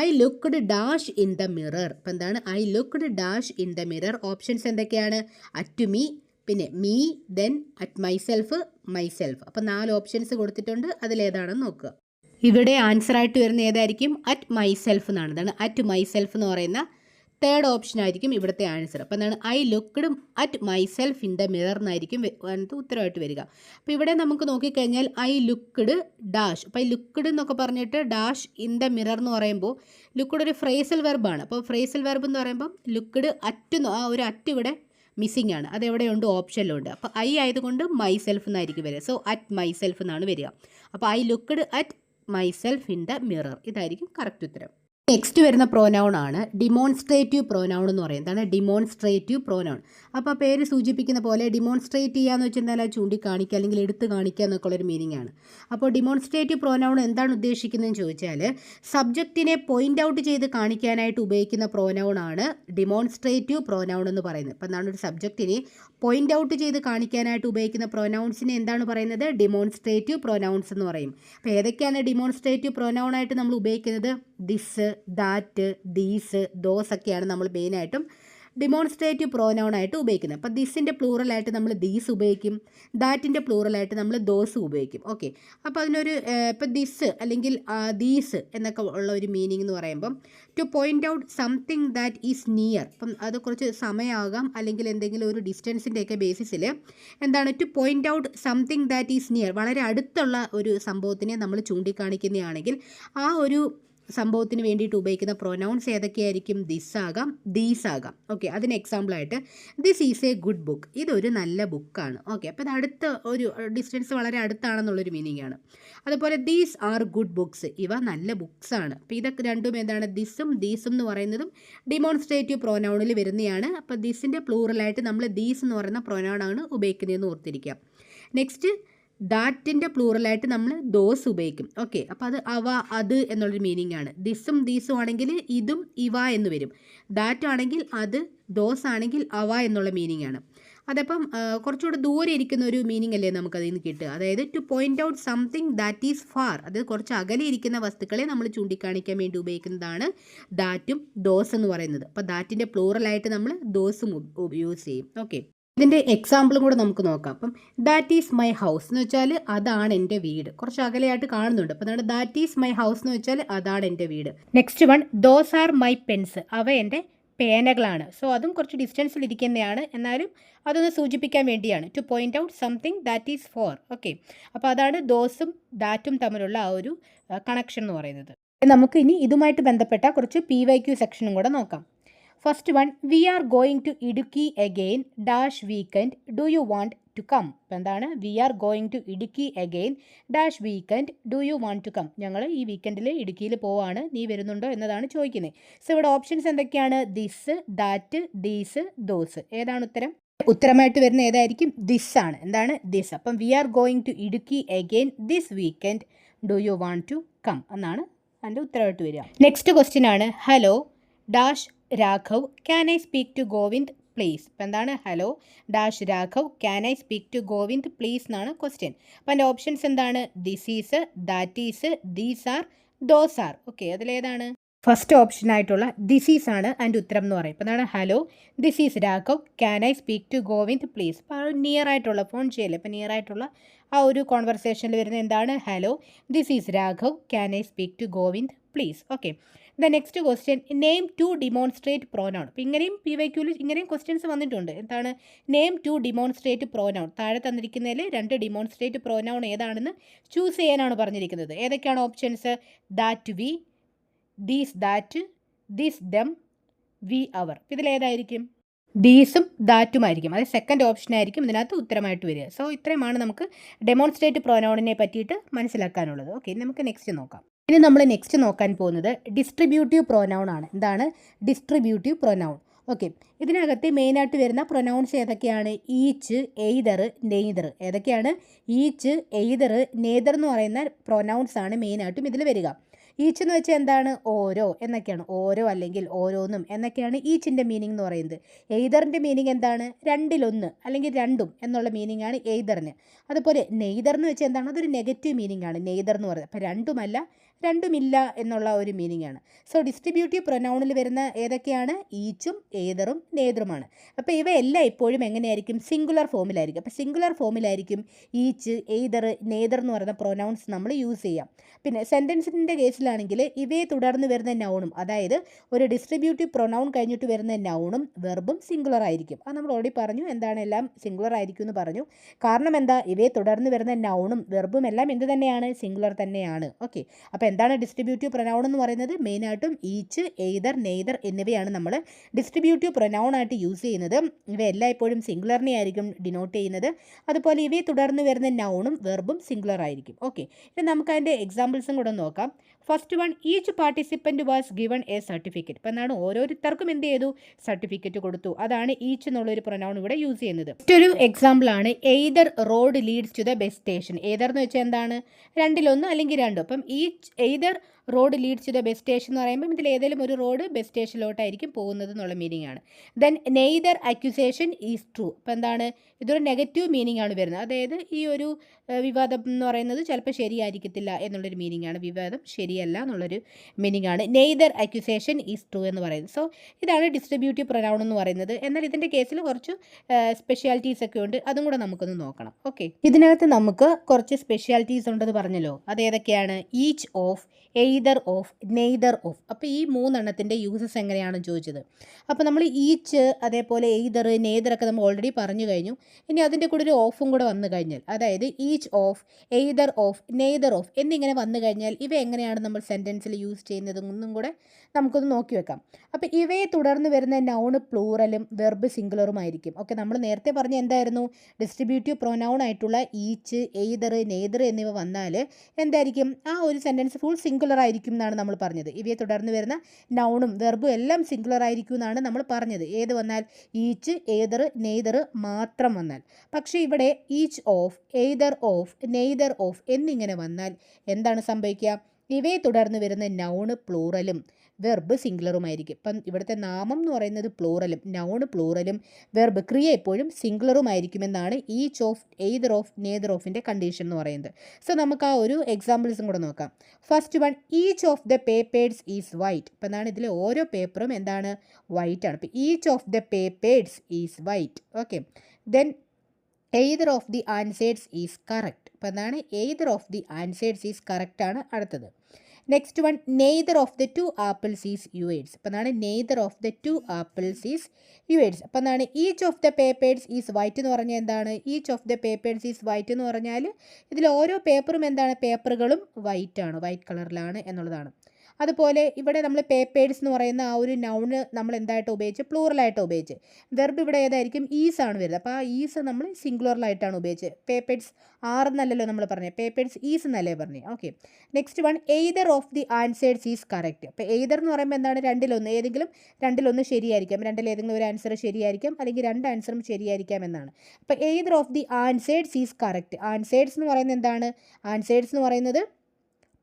I looked dash in the mirror. അപ്പം എന്താണ്? I looked dash in the mirror. Options എന്തൊക്കെയാണ്? അറ്റ് മീ, പിന്നെ me, then at myself, myself. അപ്പോൾ 4 ഓപ്ഷൻസ് കൊടുത്തിട്ടുണ്ട്, അതിലേതാണെന്ന് നോക്കുക. ഇവിടെ ആൻസർ ആയിട്ട് വരുന്ന ഏതായിരിക്കും? അറ്റ് മൈസെൽഫ് എന്നാണ്. അതാണ് അറ്റ് മൈസെൽഫ് എന്ന് പറയുന്ന തേർഡ് ഓപ്ഷൻ ആയിരിക്കും ഇവിടുത്തെ ആൻസർ. അപ്പോൾ എന്താണ്? I looked at myself in the mirror എന്നായിരിക്കും ഉത്തരമായിട്ട് വരിക. അപ്പോൾ ഇവിടെ നമുക്ക് നോക്കിക്കഴിഞ്ഞാൽ ഐ ലുക്ക്ഡ് ഡാഷ്. അപ്പോൾ ഈ ലുക്ക്ഡ് എന്നൊക്കെ പറഞ്ഞിട്ട് ഡാഷ് ഇൻ ദ മിറർ എന്ന് പറയുമ്പോൾ ലുക്ക്ഡ് ഒരു ഫ്രേസൽ വെർബാണ്. അപ്പോൾ ഫ്രേസൽ വെർബ് എന്ന് പറയുമ്പോൾ ലുക്ക്ഡ് അറ്റ്, ആ ഒരു അറ്റ് ഇവിടെ മിസ്സിംഗ് ആണ്. അതെവിടെയുണ്ട്? ഓപ്ഷനിലുണ്ട്. അപ്പോൾ ഐ ആയതുകൊണ്ട് മൈസെൽഫ് എന്നായിരിക്കും വരിക. സോ അറ്റ് മൈസെൽഫ് എന്നാണ് വരിക. അപ്പോൾ I looked at myself in the mirror. ഇതായിരിക്കും കറക്റ്റ് ഉത്തരം. നെക്സ്റ്റ് വരുന്ന പ്രോനൗൺ ആണ് ഡിമോൺസ്ട്രേറ്റീവ് പ്രോനൗൺ എന്ന് പറയുന്നത്. എന്താണ് ഡിമോൺസ്ട്രേറ്റീവ് പ്രോനൗൺ? അപ്പോൾ ആ പേര് സൂചിപ്പിക്കുന്ന പോലെ ഡിമോൺസ്ട്രേറ്റ് ചെയ്യുകയെന്ന് വെച്ചാൽ ചൂണ്ടിക്കാണിക്കുക അല്ലെങ്കിൽ എടുത്ത് കാണിക്കുക എന്നൊക്കെയുള്ളൊരു മീനിങ് ആണ്. അപ്പോൾ ഡിമോൺസ്ട്രേറ്റീവ് പ്രോനൗൺ എന്താണ് ഉദ്ദേശിക്കുന്നതെന്ന് ചോദിച്ചാൽ സബ്ജക്റ്റിനെ പോയിൻ്റ് ഔട്ട് ചെയ്ത് കാണിക്കാനായിട്ട് ഉപയോഗിക്കുന്ന പ്രോനൗൺ ആണ് ഡിമോൺസ്ട്രേറ്റീവ് പ്രോനൗൺ എന്ന് പറയുന്നത്. അപ്പോൾ എന്താണ്? ഒരു സബ്ജക്റ്റിനെ പോയിൻ്റ് ഔട്ട് ചെയ്ത് കാണിക്കാനായിട്ട് ഉപയോഗിക്കുന്ന പ്രൊനൗൺസിനെ എന്താണ് പറയുന്നത്? ഡിമോൺസ്ട്രേറ്റീവ് പ്രൊനൗൺസ് എന്ന് പറയും. അപ്പോൾ ഏതൊക്കെയാണ് ഡിമോൺസ്ട്രേറ്റീവ് പ്രൊനൗൺ ആയിട്ട് നമ്മൾ ഉപയോഗിക്കുന്നത്? ദിസ്, ദാറ്റ്, ദീസ്, ദോസ് ഒക്കെയാണ് നമ്മൾ മെയിനായിട്ടും ഡിമോൺസ്ട്രേറ്റീവ് പ്രോനൗൺ ആയിട്ട് ഉപയോഗിക്കുന്നത്. അപ്പോൾ ദിസിൻ്റെ പ്ലൂറലായിട്ട് നമ്മൾ ദീസ് ഉപയോഗിക്കും, ദാറ്റിൻ്റെ പ്ലൂറലായിട്ട് നമ്മൾ ദോസ് ഉപയോഗിക്കും. ഓക്കെ, അപ്പോൾ അതിനൊരു ഇപ്പോൾ ദിസ് അല്ലെങ്കിൽ ദീസ് എന്നൊക്കെ ഉള്ള ഒരു മീനിങ് എന്ന് പറയുമ്പം to point out something that is near. അപ്പം അത് കുറച്ച് സമയമാകാം അല്ലെങ്കിൽ എന്തെങ്കിലും ഒരു ഡിസ്റ്റൻസിൻ്റെയൊക്കെ ബേസിസിൽ എന്താണ് to point out something that is near, വളരെ അടുത്തുള്ള ഒരു സംഭവത്തിനെ നമ്മൾ ചൂണ്ടിക്കാണിക്കുന്നതാണെങ്കിൽ ആ ഒരു സംഭവത്തിന് വേണ്ടിയിട്ട് ഉപയോഗിക്കുന്ന പ്രൊനൗൺസ് ഏതൊക്കെയായിരിക്കും? ദിസ് ആകാം, ദീസ് ആകാം. ഓക്കെ, അതിന് എക്സാമ്പിളായിട്ട് this is a good book, ഇതൊരു നല്ല ബുക്കാണ്. ഓക്കെ, അപ്പോൾ ഇത് അടുത്ത ഒരു ഡിസ്റ്റൻസ് വളരെ അടുത്താണെന്നുള്ളൊരു മീനിങ് ആണ്. അതുപോലെ ദീസ് ആർ ഗുഡ് ബുക്സ്, ഇവ നല്ല ബുക്സ് ആണ്. അപ്പോൾ ഇതൊക്കെ രണ്ടും എന്താണ്? ദിസും ദീസും എന്ന് പറയുന്നതും ഡിമോൺസ്ട്രേറ്റീവ് പ്രൊനൗണിൽ വരുന്നതാണ്. അപ്പോൾ ദിസിൻ്റെ പ്ലൂറലായിട്ട് നമ്മൾ ദീസ് എന്ന് പറയുന്ന പ്രൊനൗണാണ് ഉപയോഗിക്കുന്നതെന്ന് ഓർത്തിരിക്കുക. നെക്സ്റ്റ് ദാറ്റിൻ്റെ പ്ലൂറലായിട്ട് നമ്മൾ ദോസ് ഉപയോഗിക്കും. ഓക്കെ, അപ്പോൾ അത് അവ, അത് എന്നുള്ളൊരു മീനിങ് ആണ്. ദിസും ദീസും ആണെങ്കിൽ ഇതും ഇവ എന്ന് വരും. ദാറ്റ് ആണെങ്കിൽ അത്, ദോസ് ആണെങ്കിൽ അവ എന്നുള്ള മീനിങ് ആണ്. അതപ്പം കുറച്ചുകൂടെ ദൂരെ ഇരിക്കുന്ന ഒരു മീനിങ് അല്ലേ നമുക്കതിൽ നിന്ന് കിട്ടുക. അതായത് to point out something that is far, അത് കുറച്ച് അകലെ ഇരിക്കുന്ന വസ്തുക്കളെ നമ്മൾ ചൂണ്ടിക്കാണിക്കാൻ വേണ്ടി ഉപയോഗിക്കുന്നതാണ് ദാറ്റും ദോസ് എന്ന് പറയുന്നത്. അപ്പോൾ ദാറ്റിൻ്റെ പ്ലൂറലായിട്ട് നമ്മൾ ദോസും യൂസ് ചെയ്യും. ഓക്കെ, ഇതിൻ്റെ എക്സാമ്പിളും കൂടെ നമുക്ക് നോക്കാം. അപ്പം ദാറ്റ് ഈസ് മൈ ഹൗസ് എന്ന് വെച്ചാൽ അതാണ് എൻ്റെ വീട്, കുറച്ച് അകലെയായിട്ട് കാണുന്നുണ്ട്. അപ്പോൾ അതാണ് ദാറ്റ് ഈസ് മൈ ഹൗസ് എന്ന് വെച്ചാൽ അതാണ് എൻ്റെ വീട്. Next one, those are my pens, അവ എൻ്റെ പേനകളാണ്. സോ അതും കുറച്ച് ഡിസ്റ്റൻസിൽ ഇരിക്കുന്നതാണ്, എന്നാലും അതൊന്ന് സൂചിപ്പിക്കാൻ വേണ്ടിയാണ്. To point out something that is for. Okay, അപ്പോൾ അതാണ് ദോസും ദാറ്റും തമ്മിലുള്ള ആ ഒരു കണക്ഷൻ എന്ന് പറയുന്നത്. നമുക്ക് ഇനി ഇതുമായിട്ട് ബന്ധപ്പെട്ട കുറച്ച് PYQ സെക്ഷനും കൂടെ നോക്കാം. First one, we are going to Idukki again dash weekend, do you want to come. അപ്പോൾ എന്താണ്? We are going to Idukki again dash weekend, do you want to come. ഞങ്ങൾ ഈ വീക്കെൻഡിൽ ഇടുക്കിയിൽ പോവാണ്, നീ വരുന്നുണ്ടോ എന്നതാണ് ചോദിക്കുന്നത്. സോ ഇവിടെ ഓപ്ഷൻസ് എന്തൊക്കെയാണ്? This, that, these, those. ഏതാണ് ഉത്തരം? ഉത്തരമായിട്ട് വരുന്ന ഏതായിരിക്കും? ദിസ് ആണ്. എന്താണ്? ദിസ്. അപ്പം we are going to Idukki again this weekend, do you want to come എന്നാണ് അതിൻ്റെ ഉത്തരമായിട്ട് വരിക. നെക്സ്റ്റ് ക്വസ്റ്റ്യൻ ആണ്, hello dash Raghav can I speak to Govind please. അപ്പം എന്താണ് hello dash Raghav can I speak to Govind please എന്നാണ് ക്വസ്റ്റ്യൻ. അപ്പം എൻ്റെ ഓപ്ഷൻസ് എന്താണ്? This is, that is, these are, those are. Okay, അതിലേതാണ്? ഫസ്റ്റ് ഓപ്ഷൻ ആയിട്ടുള്ള ദിസ് ഈസ് ആണ് അതിൻ്റെ ഉത്തരം എന്ന് പറയും. അപ്പം എന്താണ് hello this is Raghav can I speak to Govind please. അപ്പോൾ നിയർ ആയിട്ടുള്ള ഫോൺ ചെയ്യല്ലേ, അപ്പം നിയർ ആയിട്ടുള്ള ആ ഒരു കോൺവെർസേഷനിൽ വരുന്നത് എന്താണ്? Hello this is Raghav can I speak to Govind please. Okay, the next question name to demonstrate pronoun. അപ്പോൾ ഇങ്ങനെയും PYQയിൽ ഇങ്ങനെയും ക്വസ്റ്റ്യൻസ് വന്നിട്ടുണ്ട്. എന്താണ്? Name to demonstrate pronoun. താഴെ തന്നിരിക്കുന്നതിൽ 2 ഡിമോൺസ്ട്രേറ്റ് പ്രോനൗൺ ഏതാണെന്ന് ചൂസ് ചെയ്യാനാണ് പറഞ്ഞിരിക്കുന്നത്. ഏതൊക്കെയാണ് options? That, we, these, that, this, dum, V, അവർ. ഇതിലേതായിരിക്കും? ദീസും ദാറ്റുമായിരിക്കും. അത് സെക്കൻഡ് ഓപ്ഷൻ ആയിരിക്കും ഇതിനകത്ത് ഉത്തരമായിട്ട് വരിക. സോ ഇത്രയുമാണ് നമുക്ക് ഡെമോൺസ്ട്രേറ്റ് പ്രോനൗണിനെ പറ്റിയിട്ട് മനസ്സിലാക്കാനുള്ളത്. ഓക്കെ, നമുക്ക് നെക്സ്റ്റ് നോക്കാം. ഇനി നമ്മൾ നെക്സ്റ്റ് നോക്കാൻ പോകുന്നത് ഡിസ്ട്രിബ്യൂട്ടീവ് പ്രോനൗൺ ആണ്. എന്താണ് ഡിസ്ട്രിബ്യൂട്ടീവ് പ്രോനൗൺ? ഓക്കെ, ഇതിനകത്ത് മെയിനായിട്ട് വരുന്ന പ്രൊനൗൺസ് ഏതൊക്കെയാണ്? Each, either, neither. ഏതൊക്കെയാണ്? ഈച്ച്, എയ്തർ, നെയ്തർ എന്ന് പറയുന്ന പ്രൊനൗൺസ് ആണ് മെയിനായിട്ടും ഇതിൽ വരിക. ഈച്ച് എന്ന് വെച്ചാൽ എന്താണ്? ഓരോ എന്നൊക്കെയാണ്. ഓരോ അല്ലെങ്കിൽ ഓരോന്നും എന്നൊക്കെയാണ് ഈച്ചിൻ്റെ മീനിങ് എന്ന് പറയുന്നത്. എയ്തറിൻ്റെ മീനിങ് എന്താണ്? രണ്ടിലൊന്ന് അല്ലെങ്കിൽ രണ്ടും എന്നുള്ള മീനിങ് ആണ് എയ്തറിന്. അതുപോലെ നെയ്തർ എന്ന് വെച്ചാൽ എന്താണ്? അതൊരു നെഗറ്റീവ് മീനിങ് ആണ് നെയ്തർ എന്ന് പറയുന്നത്. അപ്പോൾ രണ്ടുമല്ല രണ്ടുമില്ല എന്നുള്ള ഒരു മീനിങ് ആണ്. സോ ഡിസ്ട്രിബ്യൂട്ടീവ് പ്രൊനൗണിൽ വരുന്ന ഏതൊക്കെയാണ്? ഈച്ചും, ഏതറും, നേതറുമാണ്. അപ്പോൾ ഇവയെല്ലാം എപ്പോഴും എങ്ങനെയായിരിക്കും? സിംഗുലർ ഫോമിലായിരിക്കും. അപ്പോൾ സിംഗുലർ ഫോമിലായിരിക്കും ഈച്ച്, എയ്തർ, നേതർ എന്ന് പറയുന്ന പ്രൊനൗൺസ് നമ്മൾ യൂസ് ചെയ്യാം. പിന്നെ സെൻറ്റൻസിൻ്റെ കേസിലാണെങ്കിൽ ഇവയെ തുടർന്ന് വരുന്ന നൗണും, അതായത് ഒരു ഡിസ്ട്രിബ്യൂട്ടീവ് പ്രൊനൗൺ കഴിഞ്ഞിട്ട് വരുന്ന നൗണും വെർബും സിംഗുലർ ആയിരിക്കും. അത് നമ്മൾ ഓൾറെഡി പറഞ്ഞു, എന്താണ് എല്ലാം സിംഗുലർ ആയിരിക്കും എന്ന് പറഞ്ഞു. കാരണം എന്താ? ഇവയെ തുടർന്ന് വരുന്ന നൗണും വെർബും എല്ലാം എന്ത് തന്നെയാണ്? സിംഗുലർ തന്നെയാണ്. ഓക്കെ, അപ്പോൾ എന്താണ് ഡിസ്ട്രിബ്യൂട്ടീവ് പ്രൊനൗൺ എന്ന് പറയുന്നത്? മെയിനായിട്ടും ഈച്ച്, എയ്തർ, നെയ്തർ എന്നിവയാണ് നമ്മൾ ഡിസ്ട്രിബ്യൂട്ടീവ് പ്രൊനൗൺ ആയിട്ട് യൂസ് ചെയ്യുന്നത്. ഇവയെല്ലാം എപ്പോഴും സിംഗുലറിനെ ആയിരിക്കും ഡിനോട്ട് ചെയ്യുന്നത്. അതുപോലെ ഇവയെ തുടർന്ന് വരുന്ന നൗണും വെർബും സിംഗുലർ ആയിരിക്കും. ഓക്കെ, ഇനി നമുക്ക് അതിൻ്റെ എക്സാമ്പിൾസും കൂടെ നോക്കാം. First one, each participant was given A certificate. അപ്പോൾ എന്താണ്? ഓരോരുത്തർക്കും എന്ത് ചെയ്തു? സർട്ടിഫിക്കറ്റ് കൊടുത്തു. അതാണ് ഈച്ച് എന്നുള്ളൊരു പ്രൊനൗൺ ഇവിടെ യൂസ് ചെയ്യുന്നത്. മറ്റൊരു എക്സാമ്പിളാണ് either road leads to the best station. Either എന്ന് വെച്ചാൽ എന്താണ്? രണ്ടിലൊന്ന് അല്ലെങ്കിൽ രണ്ടും. അപ്പം each, either road leads to the best station എന്ന് പറയുമ്പോൾ ഇതിൽ ഏതെങ്കിലും ഒരു റോഡ് ബെസ്റ്റ് സ്റ്റേഷനിലോട്ടായിരിക്കും പോകുന്നത് എന്നുള്ള മീനിങ് ആണ്. Then neither accusation is true. അപ്പോൾ എന്താണ്? ഇതൊരു നെഗറ്റീവ് മീനിങ് ആണ് വരുന്നത്. അതായത് ഈ ഒരു വിവാദം എന്ന് പറയുന്നത് ചിലപ്പോൾ ശരിയായിരിക്കത്തില്ല എന്നുള്ളൊരു മീനിങ് ആണ്. വിവാദം ശരിയല്ല എന്നുള്ളൊരു മീനിങ് ആണ് നെയ്തർ അക്യൂസേഷൻ ഈസ് ട്രൂ എന്ന് പറയുന്നത്. സോ ഇതാണ് ഡിസ്ട്രിബ്യൂട്ടീവ് പ്രൊനൗൺ എന്ന് പറയുന്നത്. എന്നാൽ ഇതിൻ്റെ കേസിൽ കുറച്ച് സ്പെഷ്യാലിറ്റീസ് ഒക്കെ ഉണ്ട്. അതും കൂടെ നമുക്കൊന്ന് നോക്കണം. ഓക്കെ, ഇതിനകത്ത് നമുക്ക് കുറച്ച് സ്പെഷ്യാലിറ്റീസ് ഉണ്ടെന്ന് പറഞ്ഞല്ലോ. അതേതൊക്കെയാണ്? Each of, either of, neither of. അപ്പോൾ ഈ 3 എണ്ണത്തിൻ്റെ യൂസസ് എങ്ങനെയാണെന്ന് ചോദിച്ചത്. അപ്പോൾ നമ്മൾ ഈച്ച്, അതേപോലെ എയ്തർ, നെയ്തർ ഒക്കെ നമ്മൾ ഓൾറെഡി പറഞ്ഞു കഴിഞ്ഞു. ഇനി അതിൻ്റെ കൂടെ ഒരു ഓഫും കൂടെ വന്നു കഴിഞ്ഞാൽ, അതായത് each of, either of, neither of എന്നിങ്ങനെ വന്നു കഴിഞ്ഞാൽ ഇവ എങ്ങനെയാണ് നമ്മൾ സെൻറ്റൻസിൽ യൂസ് ചെയ്യുന്നതെന്നും കൂടെ നമുക്കൊന്ന് നോക്കി വെക്കാം. അപ്പോൾ ഇവയെ തുടർന്ന് വരുന്ന നൗണ് പ്ലൂറലും വെർബ് സിംഗുലറുമായിരിക്കും. ഓക്കെ, നമ്മൾ നേരത്തെ പറഞ്ഞ എന്തായിരുന്നു? ഡിസ്ട്രിബ്യൂട്ടീവ് പ്രൊനൗൺ ആയിട്ടുള്ള ഈച്ച്, എയ്തർ, നെയ്തർ എന്നിവ വന്നാൽ എന്തായിരിക്കും? ആ ഒരു സെൻറ്റൻസ് ഫുൾ സിംഗുലർ ആയിരിക്കും എന്നാണ് നമ്മൾ പറഞ്ഞത്. ഇവയെ തുടർന്ന് വരുന്ന നൗണും വെർബും എല്ലാം സിംഗുലർ ആയിരിക്കും എന്നാണ് നമ്മൾ പറഞ്ഞത്. ഏത് വന്നാൽ? ഈച്ച്, എയ്തർ, നെയ്തർ മാത്രം വന്നാൽ. പക്ഷേ ഇവിടെ each of, either of, neither of എന്നിങ്ങനെ വന്നാൽ എന്താണ് സംഭവിക്കുക? ഇവയെ തുടർന്ന് വരുന്ന നൗണ് പ്ലൂറലും വെർബ് സിംഗുലറുമായിരിക്കും. ഇപ്പം ഇവിടുത്തെ നാമം എന്ന് പറയുന്നത് പ്ലൂറലും, നൗണ് പ്ലൂറലും, വെർബ് ക്രിയ എപ്പോഴും സിംഗുലറുമായിരിക്കുമെന്നാണ് each of, either of, neither ഓഫിൻ്റെ കണ്ടീഷൻ എന്ന് പറയുന്നത്. സോ നമുക്ക് ആ ഒരു എക്സാമ്പിൾസും കൂടെ നോക്കാം. First one, each of the papers is white. അപ്പം എന്താണ്? ഇതിലെ ഓരോ പേപ്പറും എന്താണ്? വൈറ്റ് ആണ്. അപ്പോൾ each of the papers is white. Okay, then either of the answers is correct. അപ്പോൾ എന്താണ്? Either of the answers is correct ആണ് അടുത്തത്. Next one, neither of the 2 apples is yours. അപ്പോൾ എന്താണ്? Neither of the 2 apples is yours. അപ്പോൾ എന്താണ്? Each of the papers is white എന്ന് പറഞ്ഞാൽ എന്താണ്? Each of the papers is white എന്ന് പറഞ്ഞാൽ ഇതിൽ ഓരോ പേപ്പറും എന്താണ്? പേപ്പറുകളും വൈറ്റ് ആണ്, വൈറ്റ് കളറിലാണ് എന്നുള്ളതാണ്. അതുപോലെ ഇവിടെ നമ്മൾ പേപ്പേഴ്സ് എന്ന് പറയുന്ന ആ ഒരു നൗണ് നമ്മൾ എന്തായിട്ട് ഉപയോഗിച്ച്? പ്ലൂറലായിട്ട് ഉപയോഗിച്ച്. വെർബ് ഇവിടെ ഏതായിരിക്കും? ഈസ് ആണ് വരുന്നത്. അപ്പോൾ ആ ഈസ് നമ്മൾ സിംഗുലറിലായിട്ടാണ് ഉപയോഗിച്ചത്. പേപ്പേഴ്സ് ആറെന്നല്ലല്ലോ നമ്മൾ പറഞ്ഞത്, പേപ്പേഴ്സ് ഈസ് എന്നല്ലേ പറഞ്ഞത്. Okay, next one, either of the answers is correct. അപ്പോൾ എയ്തർ എന്ന് പറയുമ്പോൾ എന്താണ്? രണ്ടിലൊന്ന്, ഏതെങ്കിലും രണ്ടിലൊന്ന് ശരിയായിരിക്കാം. രണ്ടിൽ ഏതെങ്കിലും ഒരു ആൻസർ ശരിയായിരിക്കാം, അല്ലെങ്കിൽ 2 ആൻസറും ശരിയായിരിക്കാം എന്നാണ്. അപ്പോൾ either of the answers is correct. Answers എന്ന് പറയുന്നത് എന്താണ്? ആൻസേഴ്സ് എന്ന് പറയുന്നത്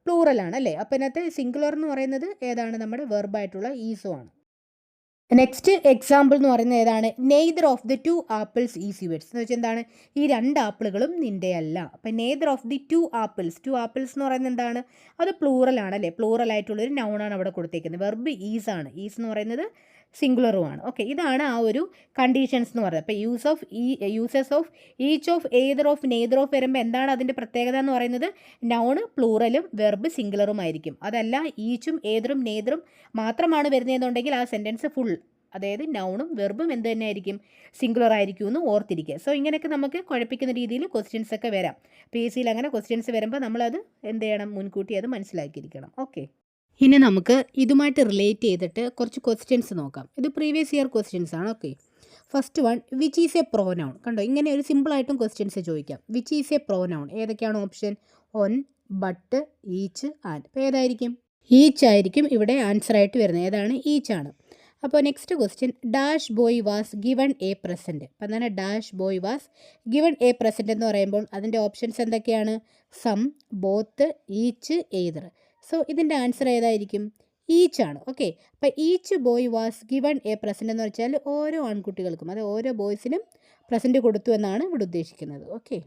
പ്ലൂറലാണ് അല്ലേ. അപ്പോൾ ഇതിനകത്ത് സിംഗുലർ എന്ന് പറയുന്നത് ഏതാണ്? നമ്മുടെ വെർബായിട്ടുള്ള ഈസോ ആണ്. നെക്സ്റ്റ് എക്സാമ്പിൾ എന്ന് പറയുന്നത് ഏതാണ്? Neither of the two apples is yours എന്ന് വെച്ചാൽ എന്താണ്? ഈ രണ്ട് ആപ്പിളുകളും നിൻ്റെ അല്ല. അപ്പം neither of the two apples എന്ന് പറയുന്നത് എന്താണ്? അത് പ്ലൂറൽ ആണ് അല്ലേ? പ്ലൂറൽ ആയിട്ടുള്ളൊരു നൗണാണ് അവിടെ കൊടുത്തേക്കുന്നത്. വെർബ് ഈസ് ആണ്. ഈസ് എന്ന് പറയുന്നത് സിംഗുലറുമാണ്. ഓക്കെ, ഇതാണ് ആ ഒരു കണ്ടീഷൻസ് എന്ന് പറയുന്നത്. അപ്പോൾ uses of each of either of neither of വരുമ്പോൾ എന്താണ് അതിൻ്റെ പ്രത്യേകത എന്ന് പറയുന്നത്? നൗണ് പ്ലൂറലും വെർബ് സിംഗുലറും ആയിരിക്കും. അതല്ല ഈച്ചും ഏതറും നെയ്തറും മാത്രമാണ് വരുന്നതെന്നുണ്ടെങ്കിൽ ആ സെൻറ്റൻസ് ഫുൾ, അതായത് നൗണും വെർബും എന്ത് തന്നെ ആയിരിക്കും? സിംഗുലർ ആയിരിക്കും എന്ന് ഓർത്തിരിക്കുക. സോ ഇങ്ങനെയൊക്കെ നമുക്ക് കുഴപ്പിക്കുന്ന രീതിയിൽ ക്വസ്റ്റ്യൻസ് ഒക്കെ വരാം. പി എസ് സിയിൽ അങ്ങനെ ക്വസ്റ്റ്യൻസ് വരുമ്പോൾ നമ്മളത് എന്ത് ചെയ്യണം? മുൻകൂട്ടി അത് മനസ്സിലാക്കിയിരിക്കണം. ഓക്കെ, ഇനി നമുക്ക് ഇതുമായിട്ട് റിലേറ്റ് ചെയ്തിട്ട് കുറച്ച് ക്വസ്റ്റ്യൻസ് നോക്കാം. ഇത് പ്രീവിയസ് ഇയർ ക്വസ്റ്റ്യൻസ് ആണ്. Okay, first one, which is a pronoun. കണ്ടോ, ഇങ്ങനെ ഒരു സിമ്പിളായിട്ടും ക്വസ്റ്റ്യൻസ് ചോദിക്കാം. Which is a pronoun? ഏതൊക്കെയാണ് option? On, but, each, and. അപ്പോൾ ഏതായിരിക്കും? ഈച്ച് ആയിരിക്കും ഇവിടെ ആൻസർ ആയിട്ട് വരുന്നത്. ഏതാണ്? ഈച്ച് ആണ്. അപ്പോൾ next question, dash boy was given a present. അപ്പം എന്താണ് dash boy was given a present എന്ന് പറയുമ്പോൾ അതിൻ്റെ ഓപ്ഷൻസ് എന്തൊക്കെയാണ്? Some, both, each, either. So ഇതിൻ്റെ ആൻസർ ഏതായിരിക്കും? ഈച്ച് ആണ്. ഓക്കെ, അപ്പോൾ each boy was given a present എന്ന് വെച്ചാൽ ഓരോ ആൺകുട്ടികൾക്കും, അത് ഓരോ ബോയ്സിനും പ്രസൻറ്റ് കൊടുത്തു എന്നാണ് ഇവിടെ ഉദ്ദേശിക്കുന്നത്. ഓക്കെ,